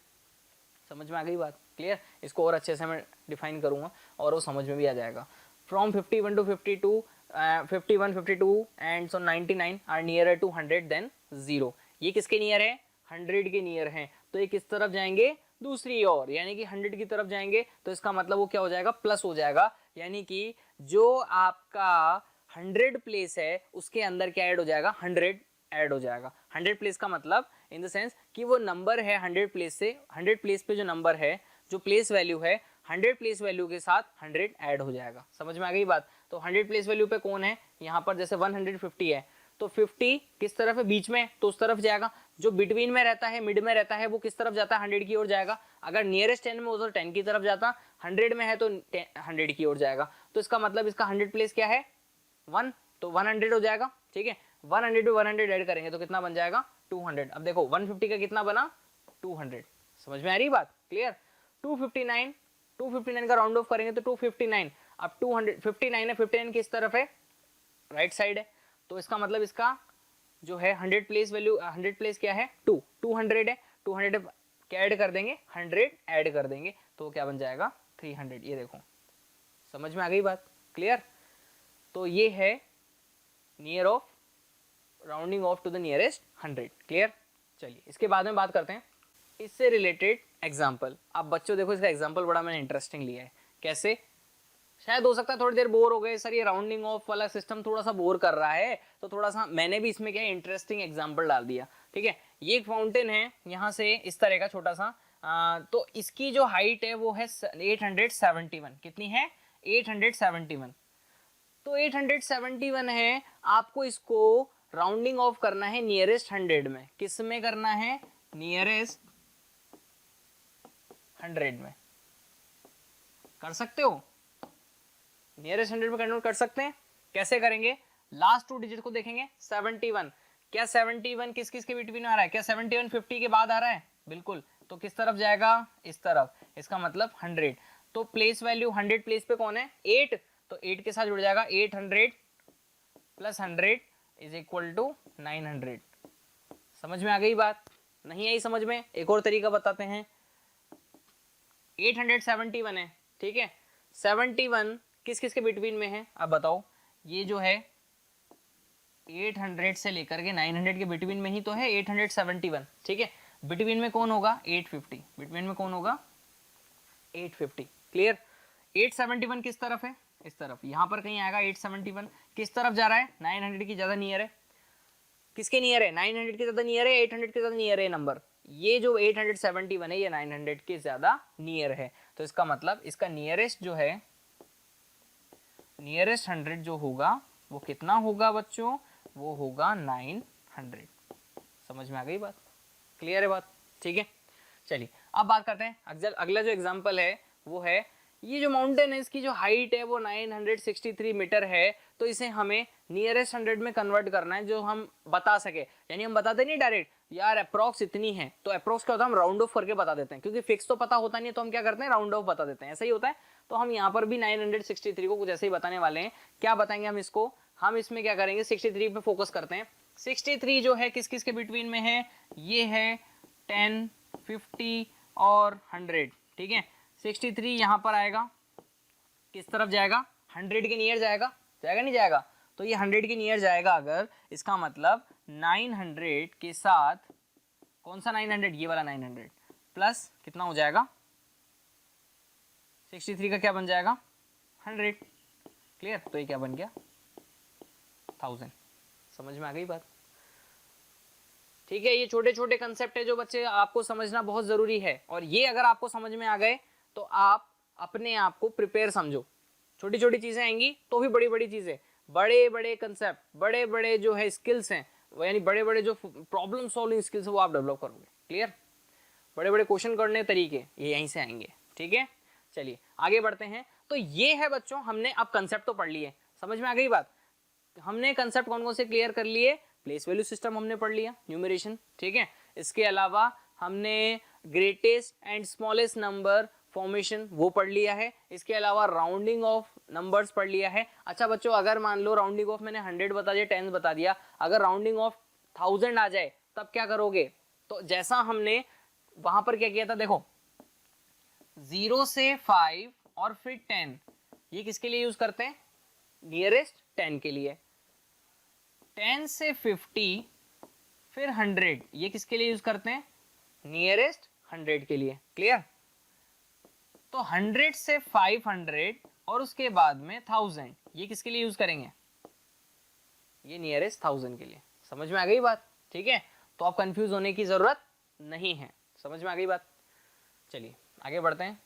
समझ में आ गई बात। क्लियर। इसको और अच्छे से मैं डिफाइन करूंगा और वो समझ में भी आ जाएगा। From 51 to 52 51 52 and so 99 are nearer to 100 than 0। ये किसके नियर है 100 के नियर हैं, तो ये किस तरफ जाएंगे दूसरी ओर, यानी कि 100 की तरफ जाएंगे, तो इसका मतलब वो क्या हो जाएगा प्लस हो जाएगा, यानी कि जो आपका 100 प्लेस है उसके अंदर क्या ऐड हो जाएगा 100 ऐड हो जाएगा। 100 प्लेस का मतलब इन द सेंस कि वो नंबर है 100 प्लेस से, 100 प्लेस पे जो नंबर है, जो प्लेस वैल्यू है 100 प्लेस वैल्यू के साथ 100 ऐड हो जाएगा। समझ में आ गई बात। तो 100 प्लेस वैल्यू पे कौन है, यहाँ पर जैसे 150 है, तो 50 किस तरफ है, बीच में, तो उस तरफ जाएगा। जो बिटवीन में रहता है, मिड में रहता है, वो किस तरफ जाता है, 100 की ओर जाएगा। अगर नियरेस्ट 10 में हो तो 10 की तरफ जाता, 100 में है तो 100 की ओर जाएगा। तो इसका मतलब इसका 100 प्लेस क्या है, 1, तो 100 हो जाएगा। ठीक है, 100 पे 100 ऐड करेंगे तो कितना बन जाएगा, 200। अब देखो 150 का कितना बना, 200। समझ में आ रही बात, क्लियर। 259 का राउंड ऑफ करेंगे तो 259। अब 259 है, 59 किस तरफ है, राइट साइड है। तो इसका मतलब इसका जो है 100 प्लेस वैल्यू, 100 प्लेस क्या है, 200 है। 200 क्या ऐड कर देंगे, 100 ऐड कर देंगे तो क्या बन जाएगा, 300। ये देखो, समझ में आ गई बात, क्लियर। तो ये है near off, rounding off to the nearest 100, clear. चलिए इसके बाद में बात करते हैं इससे रिलेटेड एग्जाम्पल। आप बच्चों देखो, इसका एग्जाम्पल बड़ा मैंने इंटरेस्टिंग लिया है। कैसे, शायद हो सकता है थोड़ी देर बोर हो गए, सर ये राउंडिंग ऑफ वाला सिस्टम थोड़ा सा बोर कर रहा है, तो थोड़ा सा मैंने भी इसमें क्या इंटरेस्टिंग एग्जाम्पल डाल दिया। ठीक है, ये एक फाउंटेन है यहाँ से इस तरह का छोटा सा, तो इसकी जो हाइट है वो है 871। कितनी है, 871। तो 871 है, आपको इसको राउंडिंग ऑफ करना है नियरेस्ट 100 में। किस में करना है, नियरेस्ट 100 में। कर सकते हो, नियरेस्ट 100 में कन्वर्ट कर सकते हैं। कैसे करेंगे, लास्ट 2 डिजिट को देखेंगे। 71, क्या 71 किस किस के बिटवीन आ रहा है, क्या 71 50 के बाद आ रहा है, बिल्कुल। तो किस तरफ जाएगा, इस तरफ, इसका मतलब 100। तो प्लेस वैल्यू 100 प्लेस पे कौन है, 8, तो 8 के साथ जुड़ जाएगा 800 प्लस 100 इज इक्वल टू 900। समझ में आ गई बात, नहीं आई समझ में, एक और तरीका बताते हैं। 871 है, ठीक है, 71 किस किस के बिटवीन में है, अब बताओ। ये जो है 800 से लेकर के 900 के बिटवीन में ही तो है 871। ठीक है, बिटवीन में कौन होगा, 850। बिटवीन में कौन होगा, 850, क्लियर। 871 किस तरफ है, इस तरफ, यहां पर कहीं आएगा 871। किस तरफ जा रहा है, 900 की ज्यादा नियर है। किसके नियर है, 900 के ज्यादा नियर है, 800 के ज्यादा नियर है नंबर। ये जो 871 है ये 900 के ज्यादा नियर है। तो इसका मतलब इसका नियरेस्ट जो है, नियरेस्ट 100 जो होगा वो कितना होगा बच्चों, वो होगा 900। समझ में आ गई बात, क्लियर है बात, ठीक है। चलिए अब बात करते हैं अगला जो एग्जांपल है वो है, ये जो माउंटेन है इसकी जो हाइट है वो 963 मीटर है। तो इसे हमें नियरेस्ट 100 में कन्वर्ट करना है, जो हम बता सके। यानी हम बताते नहीं डायरेक्ट यार अप्रोक्स इतनी है, तो अप्रोक्स क्या होता है, हम राउंड ऑफ करके बता देते हैं, क्योंकि फिक्स तो पता होता नहीं है, तो हम क्या करते हैं, राउंड ऑफ बता देते हैं, ऐसा ही होता है। तो हम यहाँ पर भी 963 को कुछ ऐसे ही बताने वाले हैं। क्या बताएंगे हम इसको, हम इसमें क्या करेंगे, 63 पे फोकस करते हैं। 63 जो है किस किस के बिटवीन में है, ये है 10, 50 और 100। ठीक है, 63 यहाँ पर आएगा, किस तरफ जाएगा, 100 के नियर जाएगा, जाएगा नहीं जाएगा, तो ये 100 के नियर जाएगा अगर, इसका मतलब 900 के साथ कौन सा 900, ये वाला 900 प्लस कितना हो जाएगा, 63 का क्या बन जाएगा, 100, क्लियर। तो ये क्या बन गया, 1000। समझ में आ गई बात, ठीक है। ये छोटे छोटे कंसेप्ट है जो बच्चे आपको समझना बहुत जरूरी है, और ये अगर आपको समझ में आ गए तो आप अपने आप को प्रिपेयर समझो। छोटी छोटी चीजें आएंगी तो भी बड़ी बड़ी चीजें, बड़े बड़े कंसेप्ट, बड़े बड़े जो है स्किल्स हैं, यानी बड़े बड़े जो प्रॉब्लम सॉल्विंग स्किल्स है वो आप डेवलप करोगे, क्लियर। बड़े बड़े क्वेश्चन करने के तरीके ये यहीं से आएंगे, ठीक है। चलिए आगे बढ़ते हैं। तो ये है बच्चों, हमने अब कंसेप्ट तो पढ़ लिए, समझ में आ गई बात। हमने कंसेप्ट कौन कौन से क्लियर कर लिए, प्लेस वैल्यू सिस्टम हमने पढ़ लिया, न्यूमरेशन, ठीक है। इसके अलावा हमने greatest and smallest number formation वो पढ़ लिया है। इसके अलावा राउंडिंग ऑफ नंबर्स पढ़ लिया है। अच्छा बच्चों, अगर मान लो राउंडिंग ऑफ मैंने 100 बता दिया, 10 बता दिया, अगर राउंडिंग ऑफ 1000 आ जाए तब क्या करोगे। तो जैसा हमने वहां पर क्या किया था, देखो 0 से 5 और फिर 10, ये किसके लिए यूज करते हैं, नियरेस्ट 10 के लिए। 10 से 50 फिर 100, ये किसके लिए यूज करते हैं, नियरेस्ट 100 के लिए, क्लियर। तो 100 से 500 और उसके बाद में 1000, ये किसके लिए यूज करेंगे, ये नियरेस्ट 1000 के लिए। समझ में आ गई बात, ठीक है। तो आप कंफ्यूज होने की जरूरत नहीं है, समझ में आ गई बात। चलिए आगे बढ़ते हैं।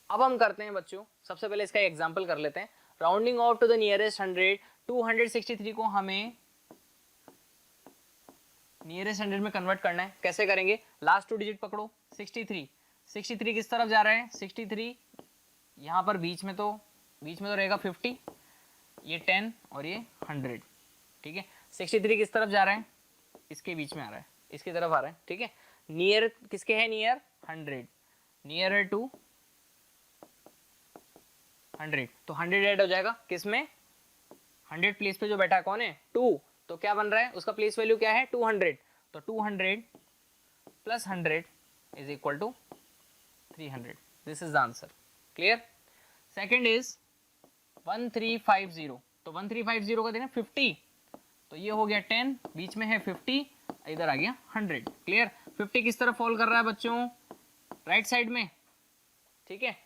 अब हम करते हैं बच्चों, सबसे पहले इसका एग्जांपल कर लेते हैं। Rounding off to the nearest 100, 263 को हमें नियरेस्ट 100 में कन्वर्ट करना है। कैसे करेंगे? लास्ट 2 डिजिट पकड़ो, 63 किस तरफ जा रहा है? 63 यहाँ पर बीच में तो रहेगा 50, ये 10 और ये 100, ठीक है। 63 किस तरफ जा रहा है? इसके बीच में आ रहा है, इसकी तरफ आ रहा है, ठीक है। नियर किसके है? नियर 100, नियर टू 100, तो 100 ऐड हो जाएगा किस में? 100 प्लेस पे जो बैठा है कौन है? 2, तो क्या बन रहा है? उसका प्लेस वैल्यू क्या है? 200, तो 200 plus 100 is equal to 300। This is the answer. Clear? Second is 1350, तो 1350 का देना 50, तो ये हो गया 10, बीच में है 50, इधर आ गया 100। क्लियर? 50 किस तरफ फॉल कर रहा है बच्चों? राइट साइड में, ठीक है,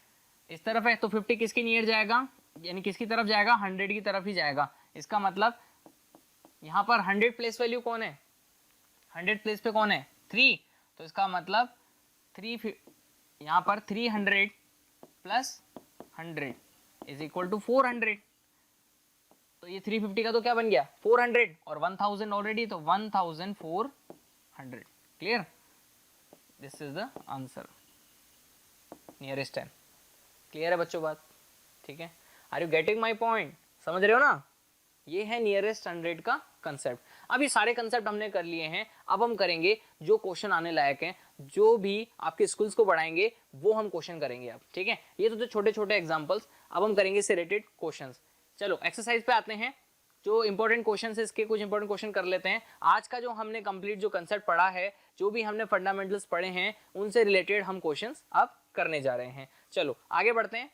इस तरफ है, तो 50 किसके नियर जाएगा, यानी किसकी तरफ जाएगा? 100 की तरफ ही जाएगा। इसका मतलब यहाँ पर 100 प्लेस वैल्यू कौन है? 100 प्लेस पे कौन है? 3, तो इसका मतलब 3 यहाँ पर 300 प्लस 100 इज इक्वल टू 400, तो ये 350 का तो क्या बन गया? 400, और 1000 ऑलरेडी, तो 1400। Clear? This is the answer, nearest 10। Clear है बच्चों बात? ठीक है, are you getting my point? समझ रहे हो ना? ये है नियरेस्ट 100 का कंसेप्ट। अब ये सारे कंसेप्ट हमने कर लिए हैं, अब हम करेंगे जो क्वेश्चन आने लायक हैं, जो भी आपके स्कूल्स को बढ़ाएंगे वो हम क्वेश्चन करेंगे अब, ठीक है। ये तो छोटे छोटे एग्जांपल्स, अब हम करेंगे इससे रिलेटेड क्वेश्चंस। चलो एक्सरसाइज पे आते हैं। जो इंपॉर्टेंट क्वेश्चन है इसके कुछ इंपॉर्टेंट क्वेश्चन कर लेते हैं। आज का जो हमने कंप्लीट जो कंसेप्ट पढ़ा है, जो भी हमने फंडामेंटल्स पढ़े हैं, उनसे रिलेटेड हम क्वेश्चंस अब करने जा रहे हैं। चलो आगे बढ़ते हैं।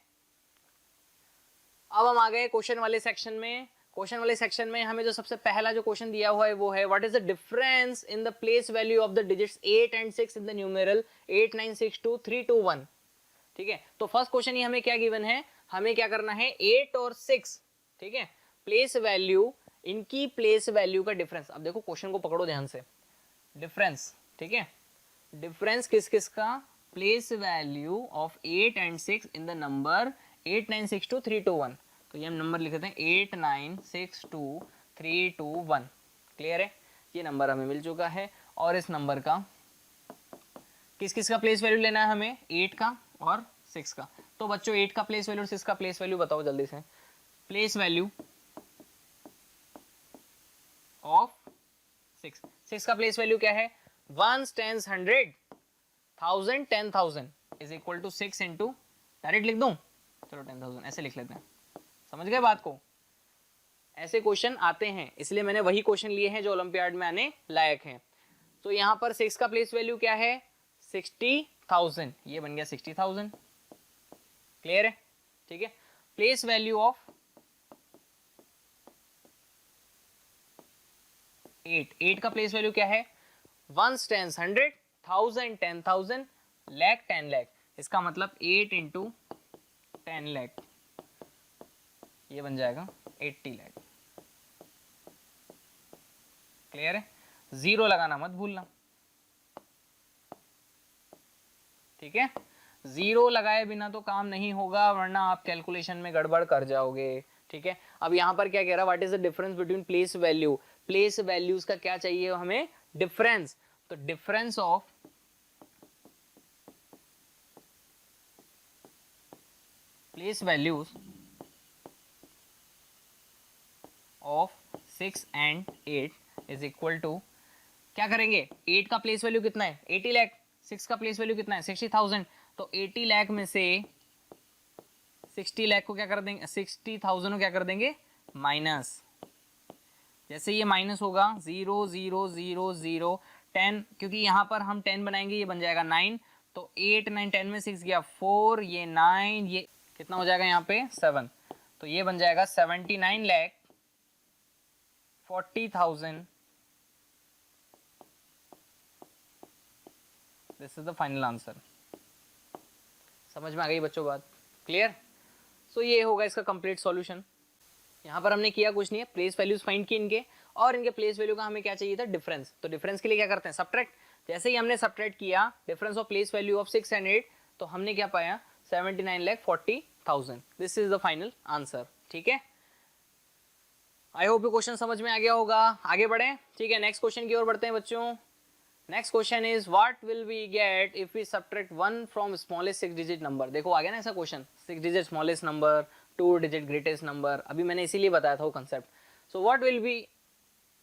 अब हम आ गए क्वेश्चन वाले सेक्शन में। क्वेश्चन वाले सेक्शन में हमें जो सबसे पहला जो क्वेश्चन दिया हुआ है वो है what is the difference in the place value of the digits 8 and 6 in the numeral 8962 321। ठीक है, तो फर्स्ट क्वेश्चन ही हमें क्या गिवन है, हमें क्या करना है 8 और 6, ठीक है, प्लेस वैल्यू, इनकी प्लेस वैल्यू का डिफरेंस। अब देखो क्वेश्चन को पकड़ो ध्यान से, डिफरेंस, ठीक है, डिफरेंस किस किस का, place value of 8 and 6 in the number 8962 321। तो ये हम नंबर लिख देते हैं 8962 321। क्लियर है, ये नंबर हमें मिल चुका है। और इस नंबर का किस किस का प्लेस वैल्यू लेना है हमें, 8 का और 6 का। तो बच्चों 8 का प्लेस वैल्यू और 6 का प्लेस वैल्यू बताओ जल्दी से। प्लेस वैल्यू ऑफ 6 का प्लेस वैल्यू क्या है, 1 10 100 1000 10,000 is equal to 6 into, direct लिख दूं, चलो 10,000 ऐसे लिख लेते हैं। समझ गए बात को? ऐसे क्वेश्चन आते हैं, इसलिए मैंने वही क्वेश्चन लिए हैं जो ओलंपियाड में आने लायक हैं। तो यहाँ पर 6 का प्लेस वैल्यू क्या है, 60,000, ये बन गया 60,000। क्लियर है, ठीक है। प्लेस वैल्यू ऑफ 8 का प्लेस वैल्यू क्या है, 1 10 100 1000 10,000 लाख 10 लाख। इसका मतलब 8 इंटू 10 लाख, ये बन जाएगा 80 लाख। क्लियर है, जीरो लगाना मत भूलना, ठीक है, जीरो लगाए बिना तो काम नहीं होगा, वरना आप कैलकुलेशन में गड़बड़ कर जाओगे। ठीक है, अब यहां पर क्या कह रहा है, what is the difference between place value, place values का क्या चाहिए हमें, डिफरेंस। तो difference of place values of 6 and 8 is equal to, क्या करेंगे, 8 का प्लेस वैल्यू कितना है 80 लाख, 6 का प्लेस वैल्यू कितना है 60,000, तो 80 लाख में से 60 लाख को क्या कर देंगे, 60,000 को क्या कर देंगे माइनस। जैसे ये माइनस होगा 0 0 0 0 10, क्योंकि यहाँ पर हम 10 बनाएंगे, ये बन जाएगा 9, तो 8 9 10 में 6 गया 4, ये 9, ये कितना हो जाएगा यहाँ पे 7, तो ये बन जाएगा 79,40,000। This is the final answer. समझ में आ गई बच्चों बात? क्लियर? सो ये होगा इसका कंप्लीट सॉल्यूशन। यहाँ पर हमने किया कुछ नहीं है, प्लेस वैल्यूज फाइंड की इनके, और इनके प्लेस वैल्यू का हमें क्या चाहिए था, डिफरेंस। तो डिफरेंस के लिए क्या करते हैं, सब्ट्रैक्ट। जैसे ही हमने सब्ट्रैक्ट किया difference of place value of 6 and 8, तो हमने क्या पाया 79,40,000। This is the final answer. ठीक है, आई होप ये क्वेश्चन समझ में आ गया होगा। आगे बढ़े, ठीक है, नेक्स्ट क्वेश्चन की ओर बढ़ते हैं बच्चों। Next question is what will we get if we subtract 1 from smallest 6 digit number. देखो आ गया ना ऐसा question, 6 digit smallest number, 2 digit greatest number, अभी मैंने इसीलिए बताया था वो concept. So what will we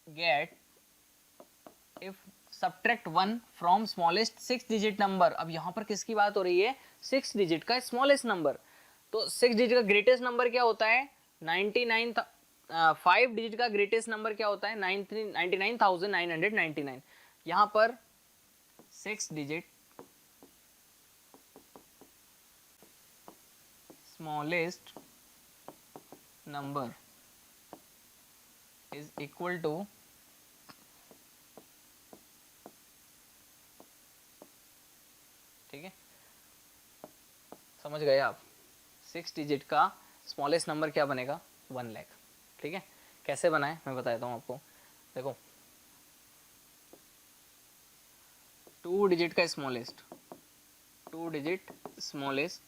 get if subtract 1 from smallest 6 digit number. अब यहाँ पर किसकी बात हो रही है, 6 डिजिट का स्मॉलेस्ट नंबर। तो 6 डिजिट का ग्रेटेस्ट नंबर क्या होता है, 99। 5 डिजिट का ग्रेटेस्ट नंबर क्या होता है, 99,999। यहाँ पर 6 digit smallest number is equal to, ठीक है, समझ गए आप, 6 डिजिट का स्मॉलेस्ट नंबर क्या बनेगा, 1 लाख। ठीक है, कैसे बनाए मैं बता देता हूँ आपको। देखो 2 डिजिट का smallest, 2 digit smallest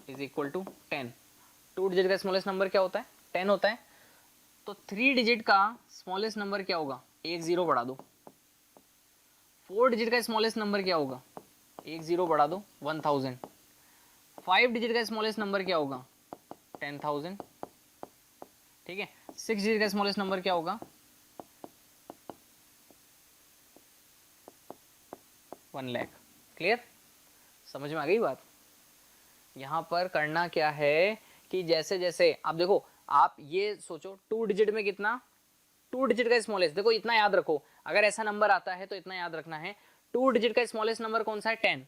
is equal to 10। 2 digit का स्मॉलेस्ट नंबर क्या होता है, 10 होता है। तो 3 डिजिट का स्मॉलेस्ट नंबर क्या होगा, एक जीरो बढ़ा दो। 4 डिजिट का स्मॉलेस्ट नंबर क्या होगा, एक जीरो बढ़ा दो, 1000। 5 डिजिट का स्मॉलेस्ट नंबर क्या होगा, 10,000। ठीक है, 6 डिजिट का स्मॉलेस्ट नंबर क्या होगा, 1 लाख। क्लियर, समझ में आ गई बात। यहाँ पर करना क्या है कि जैसे जैसे आप देखो, आप ये सोचो 2 डिजिट में कितना, 2 डिजिट का स्मॉलेस्ट, देखो इतना याद रखो, अगर ऐसा नंबर आता है तो इतना याद रखना है, 2 डिजिट का स्मॉलेस्ट नंबर कौन सा है, 10।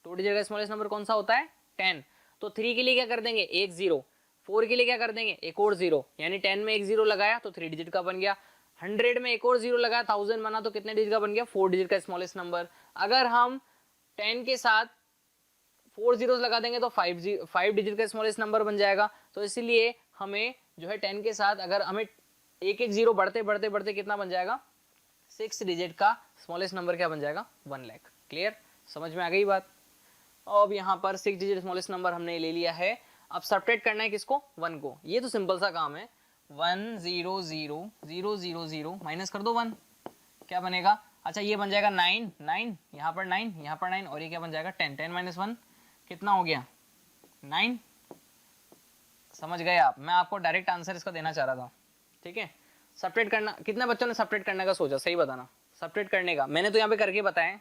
2 डिजिट का स्मॉलेस्ट नंबर कौन सा होता है, 10। तो 3 के लिए क्या कर देंगे, एक जीरो। 4 के लिए क्या कर देंगे, एक और जीरो, यानी 10 में एक जीरो लगाया तो 3 डिजिट का बन गया। 100 में एक और जीरो लगाया, 1000 बना तो कितने डिजिट का बन गया, 4 डिजिट का स्मॉलेस्ट नंबर। अगर हम 10 के साथ 4 जीरोस लगा देंगे तो 5 डिजिट का स्मॉलेस्ट नंबर बन जाएगा। तो इसीलिए हमें जो है 10 के साथ अगर हमें एक एक जीरो बढ़ते बढ़ते बढ़ते कितना बन जाएगा, 6 डिजिट का स्मॉलेस्ट नंबर क्या बन जाएगा, 1 लाख। क्लियर, समझ में आ गई बात। अब यहाँ पर 6 डिजिट स्मॉलेस्ट नंबर हमने ले लिया है, अब सब्ट्रैक्ट करना है किसको, 1 को। ये तो सिंपल सा काम है, 1 0 0 0 0 0 माइनस कर दो 1, क्या बनेगा, अच्छा ये बन जाएगा 9 9, यहाँ पर 9, यहाँ पर 9, और ये क्या बन जाएगा 10। 10 माइनस 1 कितना हो गया, 9। समझ गए आप, मैं आपको डायरेक्ट आंसर इसका देना चाह रहा था। ठीक है, सब्ट्रैक्ट करना, कितने बच्चों ने सब्ट्रैक्ट करने का सोचा, सही बताना। सब्ट्रैक्ट करने का मैंने तो यहाँ पे करके बताया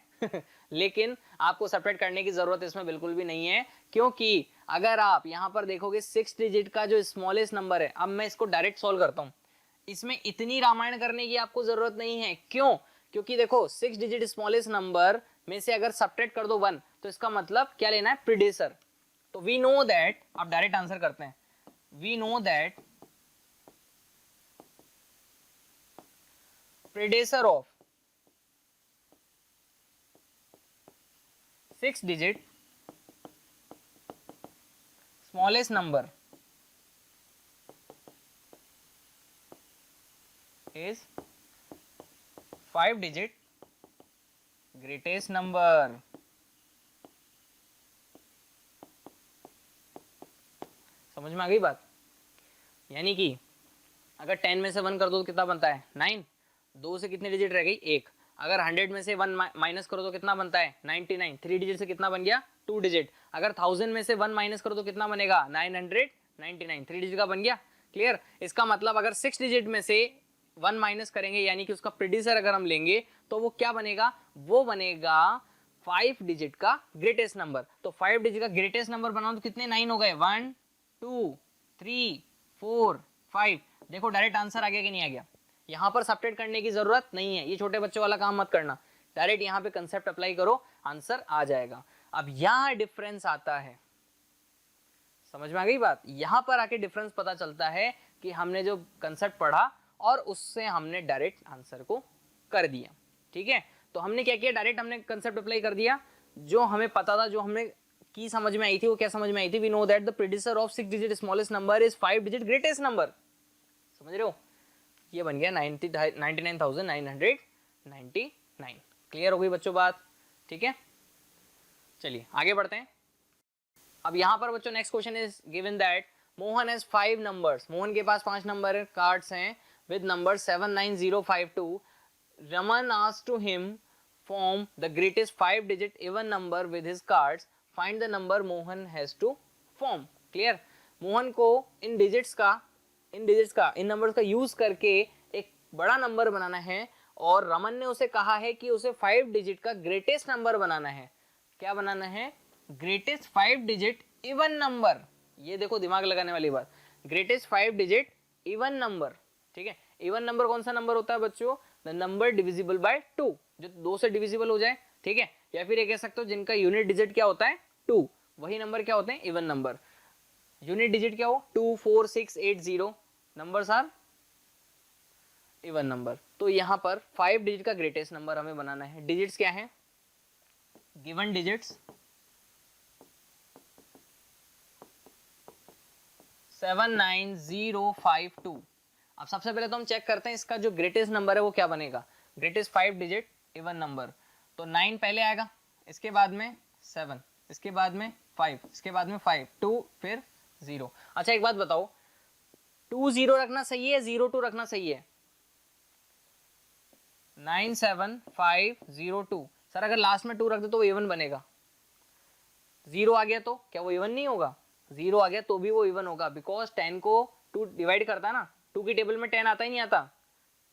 लेकिन आपको सब्ट्रैक्ट करने की जरूरत इसमें बिल्कुल भी नहीं है, क्योंकि अगर आप यहाँ पर देखोगे 6 डिजिट का जो स्मॉलेस्ट नंबर है, अब मैं इसको डायरेक्ट सॉल्व करता हूँ, इसमें इतनी रामायण करने की आपको जरूरत नहीं है। क्यों, क्योंकि देखो 6 डिजिट स्मॉलेस्ट नंबर में से अगर सब्ट्रैक्ट कर दो 1, तो इसका मतलब क्या लेना है, प्रीडेसर। तो वी नो दैट, आप डायरेक्ट आंसर करते हैं, we know that predecessor of 6 digit smallest number is 5 digit greatest number। समझ में आ गई बात, यानी कि अगर 10 में से 1 कर दो तो कितना बनता है, 9। 2 से कितनी डिजिट रह गई, 1। अगर 100 में से 1 माइनस करो तो कितना बनता है, 99। 3 डिजिट से कितना बन गया, 2 डिजिट। अगर 1000 में से 1 माइनस करो तो कितना बनेगा, 999। 3 डिजिट का बन गया। क्लियर, इसका मतलब अगर 6 डिजिट में से 1 माइनस करेंगे, यानी कि उसका प्रीडिसर अगर हम लेंगे, तो वो क्या बनेगा, वो बनेगा 5 डिजिट का ग्रेटेस्ट नंबर। तो 5 डिजिट का ग्रेटेस्ट नंबर बनाओ तो कितने 9 हो गए, 1 2 3 4 5। देखो डायरेक्ट आंसर आ गया कि नहीं आ गया। यहाँ पर सब्ट्रैक्ट करने की जरूरत नहीं है, ये छोटे बच्चों वाला काम मत करना, डायरेक्ट यहाँ पे कंसेप्ट अप्लाई करो, आंसर आ जाएगा। अब यहाँ डिफरेंस आता है, समझ में आ गई बात। यहाँ पर आके डिफरेंस पता चलता है कि हमने जो कंसेप्ट पढ़ा और उससे हमने डायरेक्ट आंसर को कर दिया। ठीक है, तो हमने क्या किया, डायरेक्ट हमने कंसेप्ट अप्लाई कर दिया, जो हमें पता था, जो हमने की समझ में आई थी, वो क्या समझ में आई थी, we know that the predecessor of 6 digit smallest number is 5 digit greatest number. समझ रहे हो, ये बन गया 99,999। क्लियर हो गई बच्चों बात। ठीक है, चलिए आगे बढ़ते हैं। अब यहाँ पर बच्चों next question is given that Mohan has 5 numbers, Mohan के पास 5 नंबर कार्ड्स हैं with number 79052. Raman asked to him form the greatest 5 digit even number with his cards. Find the number Mohan has to form. Clear? Mohan को इन नंबर्स का use करके एक बड़ा number बनाना है और रमन ने उसे कहा है कि उसे 5 डिजिट का ग्रेटेस्ट नंबर बनाना है. क्या बनाना है? Greatest 5 digit even number. ये देखो दिमाग लगाने वाली बात, ग्रेटेस्ट 5 डिजिट इवन नंबर. ठीक है, इवन नंबर कौन सा नंबर होता है बच्चों? द नंबर डिविजिबल बाय 2, जो 2 से डिविजिबल हो जाए. ठीक है, या फिर ये कह सकते हो जिनका यूनिट डिजिट क्या होता है? 2. वही नंबर क्या होते हैं? Even number. यूनिट डिजिट क्या हो? 2, 4, 6, 8, 0 नंबर्स आर इवन नंबर. तो यहाँ पर 5 डिजिट का ग्रेटेस्ट नंबर हमें बनाना है. डिजिट्स क्या है? Given digits 79052. अब सबसे पहले तो हम चेक करते हैं इसका जो ग्रेटेस्ट नंबर है वो क्या बनेगा. ग्रेटेस्ट 5 डिजिट इवन नंबर, तो 9 पहले आएगा, इसके बाद में 7, इसके बाद में 5, इसके बाद में 5, 2, फिर 0. अच्छा एक बात बताओ, 2 0 रखना सही है, 0 2 रखना सही है? 97502. सर अगर लास्ट में 2 रख दे तो वो इवन बनेगा. 0 आ गया तो क्या वो इवन नहीं होगा? 0 आ गया तो भी वो इवन होगा, बिकॉज 10 को 2 डिवाइड करता है ना. 2 की टेबल में 10 आता ही नहीं आता,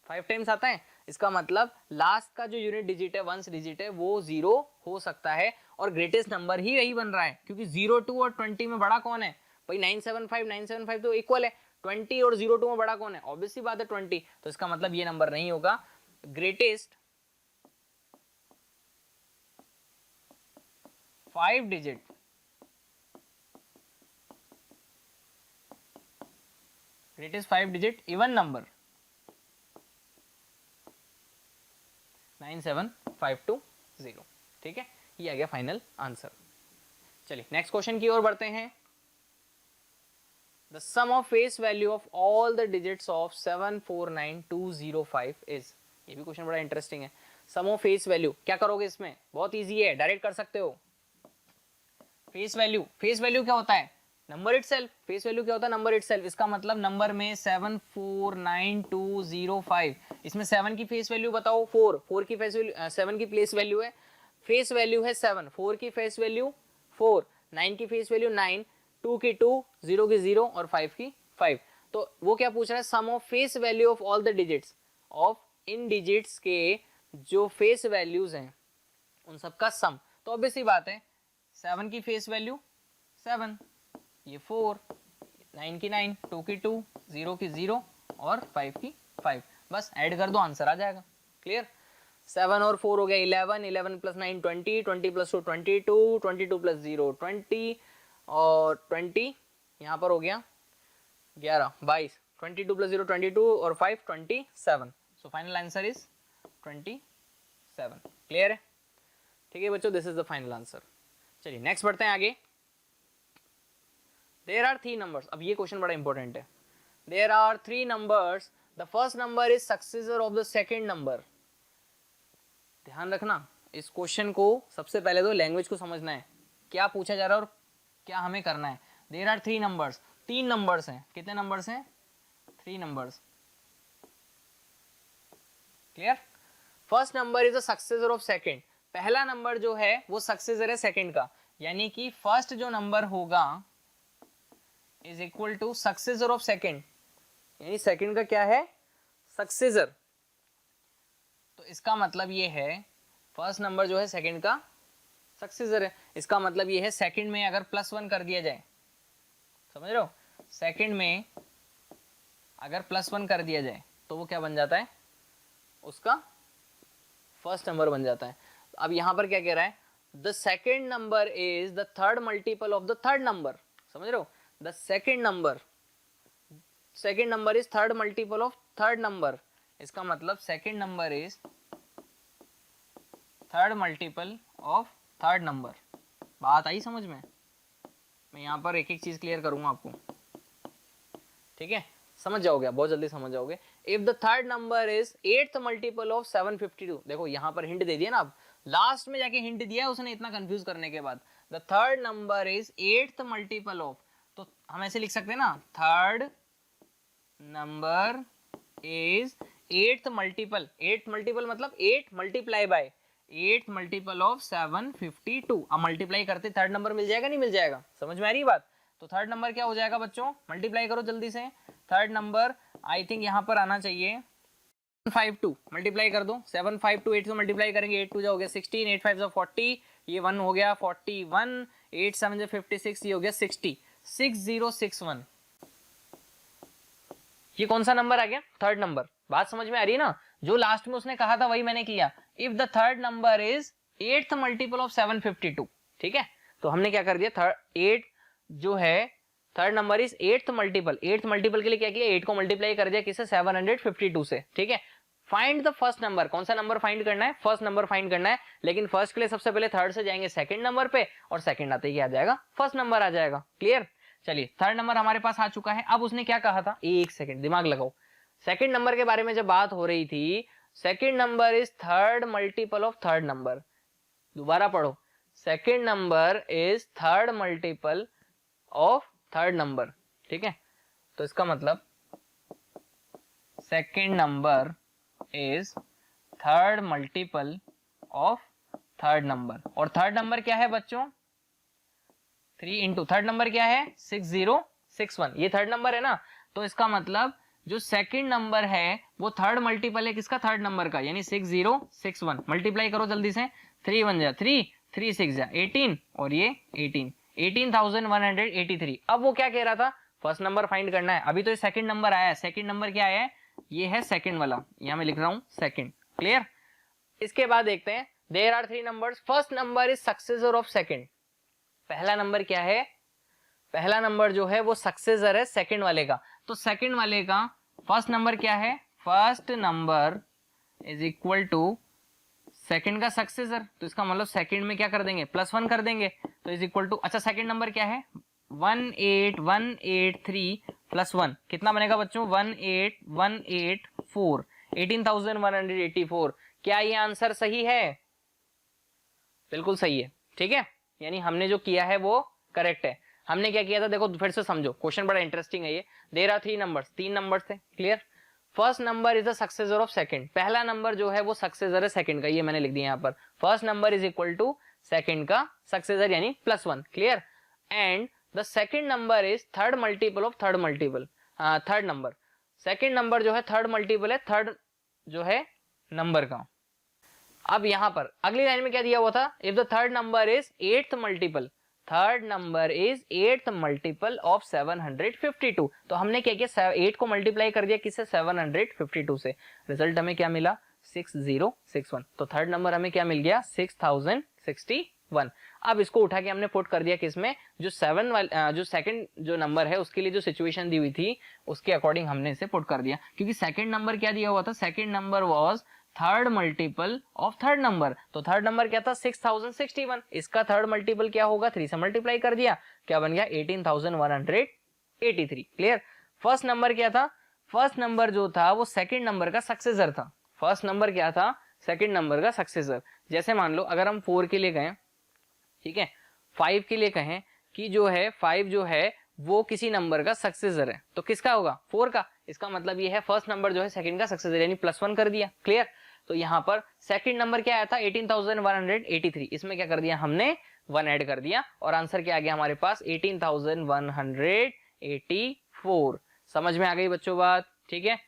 5 टाइम्स आता है. इसका मतलब लास्ट का जो यूनिट डिजिट है, वंस डिजिट है, वो 0 हो सकता है और ग्रेटेस्ट नंबर ही यही बन रहा है, क्योंकि 0 2 और 20 में बड़ा कौन है भाई? 975 तो इक्वल है. 20 और 0 2 में बड़ा कौन है? ऑब्वियसली बात है 20. तो इसका मतलब ये नंबर नहीं होगा. Greatest 5 digit even number 97520. ठीक है, ये आ गया फाइनल आंसर. चलिए नेक्स्ट क्वेश्चन की ओर बढ़ते हैं. The sum of face value of all the digits of 749205 is. ये भी क्वेश्चन बड़ा इंटरेस्टिंग है. सम ऑफ फेस वैल्यू क्या करोगे इसमें? बहुत इजी है, डायरेक्ट कर सकते हो. फेस वैल्यू क्या होता है? Number itself. फेस वैल्यू क्या होता है? Number itself. इसका मतलब नंबर में 749205, इसमें 7 की फेस वैल्यू बताओ. 4 की फेस वैल्यू, 7 की प्लेस वैल्यू है, फेस वैल्यू है 7, 4 की फेस वैल्यू 4, 9 की फेस वैल्यू 9, 2 की 2, 0 की 0 और 5 की 5. तो वो क्या पूछ रहा है? Sum of face value of all the digits, of इन डिजिट्स के जो फेस वैल्यूज हैं उन सबका सम. तो ऑब्वियसली बात है, 7 की फेस वैल्यू 7, ये 4, 9 की 9, 2 की 2, 0 की 0 और 5 की 5. बस ऐड कर दो, आंसर आ जाएगा. क्लियर? 7 और 4 हो गया 11, 11 प्लस 9 20, 20 प्लस 2 22, 22 प्लस 0 20 और 20 यहाँ पर हो गया 11, 22, 22 प्लस 0 22 और 5 27. So final answer is 27. Clear है? ठीक है बच्चों, this is the final answer. चलिए नेक्स्ट बढ़ते हैं आगे. There are 3 numbers. अब ये क्वेश्चन बड़ा इंपॉर्टेंट है. There are 3 numbers. The first number is successor of the second number. ध्यान रखना, इस क्वेश्चन को सबसे पहले तो लैंग्वेज को समझना है, क्या पूछा जा रहा है और क्या हमें करना है. There are 3 numbers. 3 नंबर्स हैं. कितने नंबर्स हैं? 3 numbers. Clear? First number is the successor of second. पहला नंबर जो है वो सक्सेसर है सेकंड का, यानी कि फर्स्ट जो नंबर होगा is equal to successor of second, यानी सेकंड का क्या है? सक्सेसर. तो इसका मतलब ये है फर्स्ट नंबर जो है सेकंड का सक्सेसर है. इसका मतलब ये है सेकंड में अगर +1 कर दिया जाए, समझ रहे हो? सेकंड में अगर +1 कर दिया जाए तो वो क्या बन जाता है? उसका फर्स्ट नंबर बन जाता है. अब यहां पर क्या कह रहा है? The second number is the third multiple of the third number. समझ रहे हो? The second number is third multiple of third number. इसका मतलब second number is third multiple of third number. बात आई समझ में? मैं यहाँ पर एक एक चीज क्लियर करूंगा आपको. ठीक है, समझ जाओगे, बहुत जल्दी समझ जाओगे. If the third number is 8th multiple of 752. देखो यहाँ पर हिंट दे दिया ना, अब लास्ट में जाके हिंट दिया है उसने इतना कंफ्यूज करने के बाद. The third number is 8th multiple of तो हम ऐसे लिख सकते हैं ना, third number is eighth multiple, eighth multiple मतलब 8 multiply by eighth multiple of 752। अब मल्टीप्लाई करते थर्ड नंबर मिल जाएगा, नहीं मिल जाएगा? समझ में आ रही बात? तो थर्ड नंबर क्या हो जाएगा बच्चों, मल्टीप्लाई करो जल्दी से। थर्ड नंबर आई थिंक यहाँ पर आना चाहिए 752, मल्टीप्लाई कर दो। 752 8 से मल्टीप्लाई करेंगे, 8 2 जा हो गया 16, 8 5 जा 40, ये 1 हो गया 41, 8 7 जा 56, ये हो गया 60, 6061। ये कौन सा नंबर आ गया? Third number. बात समझ में आ रही है ना? जो लास्ट में उसने कहा था वही मैंने किया। If the third number is eighth multiple of 752, ठीक है? तो हमने क्या कर दिया, थर्ड 8 जो है third number is eighth multiple, eighth multiple के लिए क्या किया, 8 को मल्टीप्लाई कर दिया किससे, 752 से, ठीक है? फाइंड द फर्स्ट नंबर, कौन सा नंबर फाइंड करना है? फर्स्ट नंबर फाइंड करना है। लेकिन फर्स्ट के लिए सबसे पहले थर्ड से जाएंगे सेकंड नंबर पे, और सेकंड आते ही आ जाएगा फर्स्ट नंबर आ जाएगा। क्लियर? चलिए थर्ड नंबर हमारे पास आ चुका है। अब उसने क्या कहा था, एक सेकंड दिमाग लगाओ। सेकंड नंबर के बारे में जब बात हो रही थी, second number is third multiple of third number. दोबारा पढ़ो, second number is third multiple of third number, ठीक है? तो इसका मतलब second number is third multiple of third number. और थर्ड नंबर क्या है बच्चों, 3 इंटू थर्ड नंबर क्या है, 6061। ये थर्ड नंबर है ना, तो इसका मतलब जो सेकंड नंबर है वो थर्ड मल्टीपल है किसका, थर्ड नंबर का, यानी 6061। मल्टीप्लाई करो जल्दी से, 3 1 जा 3, 3 6 जा 18, और ये 18, 18183। अब वो क्या कह रहा था, फर्स्ट नंबर फाइंड करना है। अभी तो ये सेकंड नंबर आया है, सेकंड नंबर क्या आया है, ये है सेकंड वाला, यहां मैं लिख रहा हूं सेकंड। क्लियर? इसके बाद देखते हैं, there are 3 numbers, first number is successor of second. पहला नंबर क्या है, पहला नंबर जो है वो सक्सेसर है सेकंड वाले का। तो सेकंड वाले का फर्स्ट नंबर क्या है, first number is equal to second का सक्सेसर। तो इसका मतलब सेकंड में क्या कर देंगे, +1 कर देंगे, तो इज इक्वल टू, अच्छा सेकंड नंबर क्या है, 18183 + 1 कितना बनेगा बच्चों, 18184, 18184। क्या ये आंसर सही है? बिल्कुल सही है, ठीक है? यानी हमने जो किया है वो करेक्ट है। हमने क्या किया था, देखो फिर से समझो, क्वेश्चन बड़ा इंटरेस्टिंग है ये। देयर आर 3 नंबर्स, 3 नंबर्स थे। Clear? First number is the successor of second, पहला नंबर जो है वो सक्सेसर है सेकंड का, ये मैंने लिख दिया यहाँ पर। First number is equal to second का सक्सेसर यानी +1। Clear? And the second number is third multiple of third multiple, third number, second number जो है थर्ड मल्टीपल है थर्ड जो है नंबर का। अब यहां पर अगली लाइन में क्या दिया हुआ था, if the third number is eighth multiple, third number is eighth multiple of 752। तो हमने क्या किया, 8 को मल्टीप्लाई कर दिया किससे, 752 से। रिजल्ट हमें क्या मिला, 6061। तो थर्ड नंबर हमें क्या मिल गया, 6061। अब इसको उठा के हमने पुट कर दिया किसमें, जो 7 वाला जो सेकंड जो नंबर है उसके लिए जो सिचुएशन दी हुई थी उसके अकॉर्डिंग हमने इसे पुट कर दिया। क्योंकि सेकंड नंबर क्या दिया हुआ था, second number was third multiple of third number. तो थर्ड नंबर क्या था, 6061। इसका थर्ड मल्टीपल क्या होगा, 3 से मल्टीप्लाई कर दिया, क्या बन गया, 18183। क्लियर? फर्स्ट नंबर क्या था, फर्स्ट नंबर जो था वो सेकंड नंबर का सक्सेसर था। फर्स्ट नंबर क्या था, सेकंड नंबर का सक्सेसर। जैसे मान लो अगर हम 4 के लिए कहें, ठीक है, 5 के लिए कहें कि जो है 5 जो है वो किसी नंबर का सक्सेसर है, तो किसका होगा, 4 का। इसका मतलब ये है फर्स्ट नंबर जो है सेकंड का सक्सेसर, यानी +1 कर दिया। क्लियर? तो यहाँ पर सेकंड नंबर क्या आया था, 18183। इसमें क्या कर दिया हमने, 1 ऐड कर दिया, और आंसर क्या आ गया हमारे पास, 18184। समझ में आ गई बच्चों बात? ठीक है,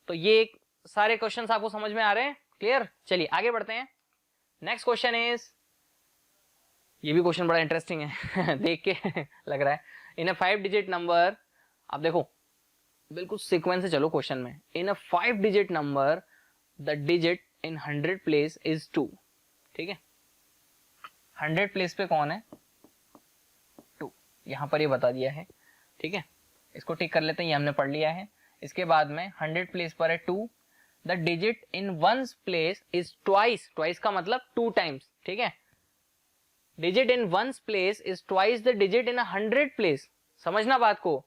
तो ये सारे क्वेश्चंस आपको समझ में आ रहे हैं? क्लियर? चलिए आगे बढ़ते हैं। नेक्स्ट क्वेश्चन इज, ये भी क्वेश्चन बड़ा इंटरेस्टिंग है देख के लग रहा है। इन अ 5 डिजिट नंबर, आप देखो बिल्कुल सीक्वेंस से चलो क्वेश्चन में। इन अ 5 digit number the digit in 100 place is 2। ठीक है, 100 प्लेस पे कौन है, 2, यहां पर ये बता दिया है। ठीक है, इसको टिक कर लेते हैं, ये हमने पढ़ लिया है। इसके बाद में 100 प्लेस पर है 2, the digit in ones place is twice, twice का मतलब 2 टाइम्स। ठीक है, digit in ones place is twice the digit in 100 place. समझना बात को,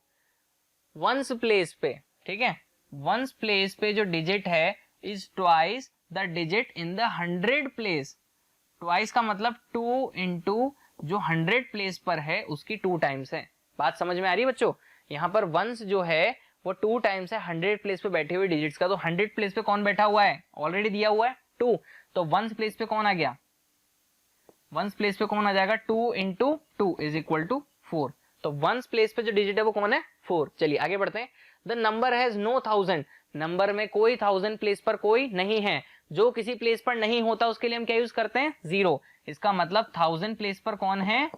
वंस प्लेस पे, ठीक है, वंस प्लेस पे जो डिजिट है is twice the digit in the 100 place. Twice का मतलब 2 इंटू जो 100 प्लेस पर है उसकी 2 टाइम्स है। बात समझ में आ रही है बच्चों? यहाँ पर वंस जो है वो 2 टाइम्स है 100 प्लेस पे बैठे हुए डिजिट्स का। तो 100 प्लेस पे कौन बैठा हुआ है? ऑलरेडी दिया हुआ है 2। तो वंस प्लेस पे कौन आ गया? वंस प्लेस पे कौन आ जाएगा? 2 इंटू 2 इज इक्वल टू 4। तो वंस प्लेस पे जो डिजिट है वो कौन है? 4। चलिए आगे बढ़ते हैं। The number has no 1000, number में कोई 1000 प्लेस पर कोई नहीं है। जो किसी प्लेस पर नहीं होता उसके लिए हम क्या यूज करते हैं? 0। इसका मतलब 1000 प्लेस पर कौन है?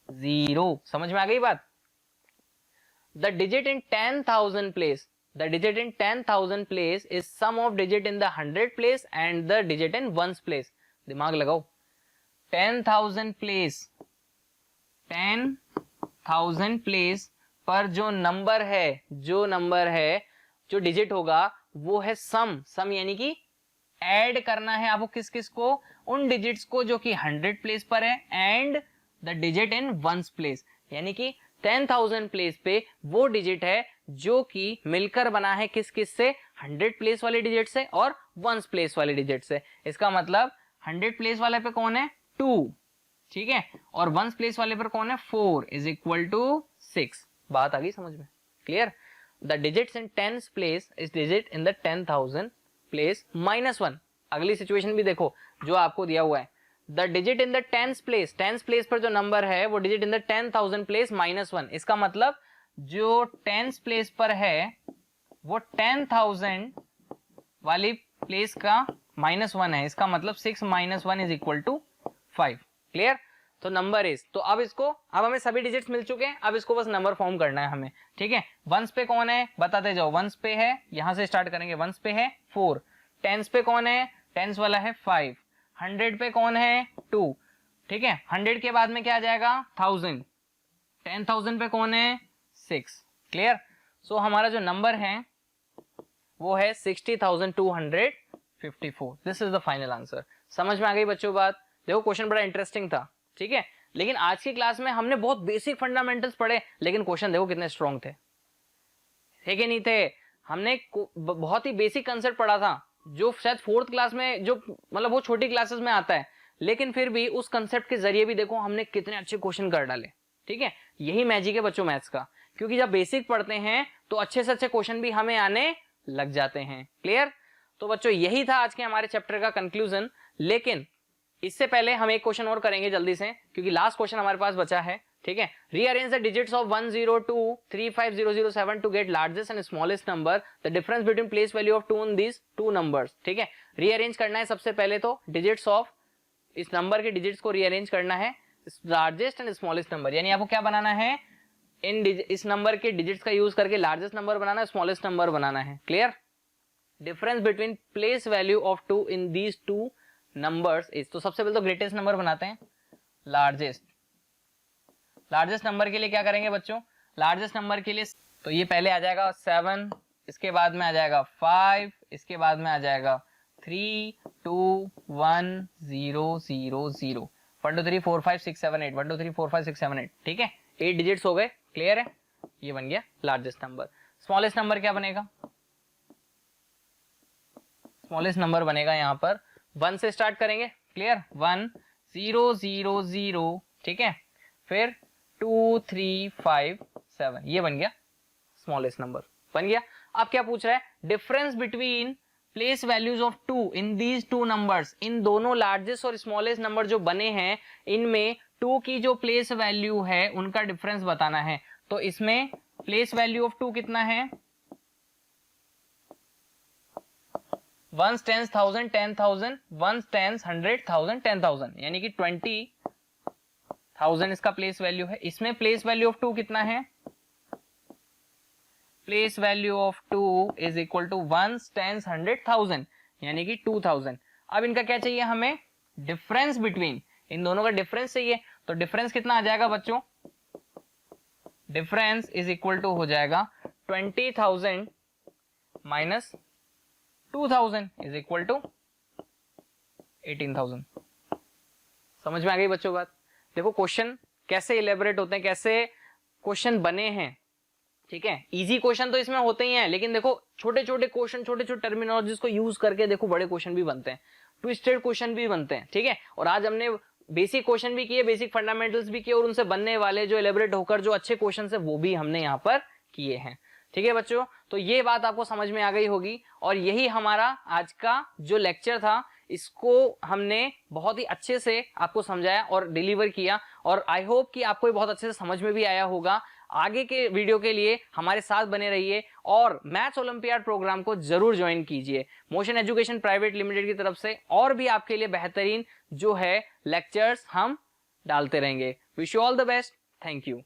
0। समझ में आ गई बात? The digit in 10,000 place, the digit in 10,000 place is sum of digit in the 100 place and the digit in ones place। दिमाग लगाओ। 10,000 place, 10,000 place पर जो नंबर है, जो डिजिट होगा वो है सम यानी कि ऐड करना है आपको किस किस को? उन डिजिट्स को जो कि 100 प्लेस पर है and the digit in ones place, यानी कि 10,000 प्लेस पे वो डिजिट है जो कि मिलकर बना है किस किस से? 100 प्लेस वाले डिजिट से और वंस प्लेस वाले डिजिट से। इसका मतलब 100 प्लेस वाले पे कौन है? 2, ठीक है, और वंस प्लेस वाले पर कौन है? 4 इज इक्वल टू 6। बात आ गई समझ में? Clear? The digits in 10 place is digit in the 10,000 place -1। अगली सिचुएशन भी देखो जो आपको दिया हुआ है। The digit in the 10th place पर जो नंबर है वो डिजिट इन द 10,000 प्लेस -1। इसका मतलब जो 10th प्लेस पर है वो 10,000 वाली प्लेस का -1 है। इसका मतलब 6 - 1 इज इक्वल टू 5। क्लियर? तो नंबर इज, तो अब हमें सभी डिजिट्स मिल चुके हैं, अब इसको बस नंबर फॉर्म करना है हमें, ठीक है। वंस पे कौन है बताते जाओ। वंस पे है, यहां से स्टार्ट करेंगे, वंस पे है 4। टेंस पे कौन है? टेंस वाला है 5। 100 पे कौन है? 2, ठीक है। 100 के बाद में क्या आ जाएगा? 1000। 10,000 पे कौन है? 6। क्लियर? सो हमारा जो नंबर है वो है 60,254। This is the final answer. समझ में आ गई बच्चों बात? देखो क्वेश्चन बड़ा इंटरेस्टिंग था, ठीक है, लेकिन आज की क्लास में हमने बहुत बेसिक फंडामेंटल्स पढ़े, लेकिन क्वेश्चन देखो कितने स्ट्रॉन्ग थे कि नहीं थे? हमने बहुत ही बेसिक कंसेप्ट पढ़ा था जो शायद 4th क्लास में, जो मतलब वो छोटी क्लासेस में आता है, लेकिन फिर भी उस कंसेप्ट के जरिए भी देखो हमने कितने अच्छे क्वेश्चन कर डाले, ठीक है। यही मैजिक है बच्चों मैथ्स का, क्योंकि जब बेसिक पढ़ते हैं तो अच्छे से अच्छे क्वेश्चन भी हमें आने लग जाते हैं। क्लियर? तो बच्चों यही था आज के हमारे चैप्टर का कंक्लूजन, लेकिन इससे पहले हम एक क्वेश्चन और करेंगे जल्दी से, क्योंकि लास्ट क्वेश्चन हमारे पास बचा है, ठीक है। Rearrange the digits of 102350007 to get largest and smallest number, the difference between place value of 2 in these 2 numbers, ठीक है। रीअरेंज करना है सबसे पहले तो डिजिट्स ऑफ, इस नंबर के डिजिट्स को रीअरेंज करना है लार्जेस्ट एंड स्मॉलेस्ट नंबर, यानी आपको क्या बनाना है? इस नंबर के डिजिट्स का यूज करके लार्जेस्ट नंबर बनाना है, स्मॉलेस्ट नंबर बनाना है। Clear? Difference between place value of 2 in these 2 numbers is, तो सबसे पहले तो ग्रेटेस्ट नंबर बनाते हैं, लार्जेस्ट नंबर के लिए क्या करेंगे बच्चों? लार्जेस्ट नंबर के लिए तो ये पहले आ जाएगा 7, इसके बाद में आ जाएगा 5, इसके बाद में आ जाएगा 3 2 1 0 0 0 1 2 3 4 5 6 7 8 1 2 3 4 5 6 7 8, ठीक है। 8 डिजिट्स हो गए। क्लियर है? ये बन गया लार्जेस्ट नंबर। स्मॉलेस्ट नंबर क्या बनेगा? स्मॉलेस्ट नंबर बनेगा यहाँ पर 1 से स्टार्ट करेंगे। क्लियर? 1 0 0 0, ठीक है, फिर 2 3 5 7, ये बन गया स्मॉलेस्ट नंबर, बन गया। अब क्या पूछ रहा है? Difference between place values of 2 in these 2 numbers, इन दोनों लार्जेस्ट और स्मॉलेस्ट नंबर जो बने हैं इनमें 2 की जो प्लेस वैल्यू है उनका डिफरेंस बताना है। तो इसमें प्लेस वैल्यू ऑफ 2 कितना है? 1 10 1000 10,000, 1 10 100 1000 10,000, यानी कि 20,000 इसका प्लेस वैल्यू है। इसमें प्लेस वैल्यू ऑफ 2 कितना है? Place value of 2 is equal to 1 10 100 1000, यानी कि 2000। अब इनका क्या चाहिए हमें? डिफरेंस बिटवीन, इन दोनों का डिफरेंस चाहिए। तो डिफरेंस कितना आ जाएगा बच्चों? डिफरेंस इज इक्वल टू हो जाएगा 20,000 माइनस 2000 इज इक्वल टू 18,000। समझ में आ गई बच्चों बात? देखो क्वेश्चन कैसे इलेबोरेट होते हैं, कैसे क्वेश्चन बने हैं, ठीक है। इजी क्वेश्चन तो इसमें होते ही हैं, लेकिन देखो छोटे छोटे क्वेश्चन, छोटे छोटे टर्मिनोलॉजीज को यूज करके देखो बड़े क्वेश्चन भी बनते हैं, ट्विस्टेड क्वेश्चन भी बनते हैं, ठीक है। और आज हमने बेसिक क्वेश्चन भी किए, बेसिक फंडामेंटल्स भी किए और उनसे बनने वाले जो एलेबोरेट होकर जो अच्छे क्वेश्चन है वो भी हमने यहाँ पर किए हैं। ठीक है बच्चों, तो ये बात आपको समझ में आ गई होगी और यही हमारा आज का जो लेक्चर था, इसको हमने बहुत ही अच्छे से आपको समझाया और डिलीवर किया और आई होप कि आपको ये बहुत अच्छे से समझ में भी आया होगा। आगे के वीडियो के लिए हमारे साथ बने रहिए और मैथ्स ओलंपियाड प्रोग्राम को जरूर ज्वाइन कीजिए। मोशन एजुकेशन प्राइवेट लिमिटेड की तरफ से और भी आपके लिए बेहतरीन जो है लेक्चर्स हम डालते रहेंगे। Wish you all the best, thank you.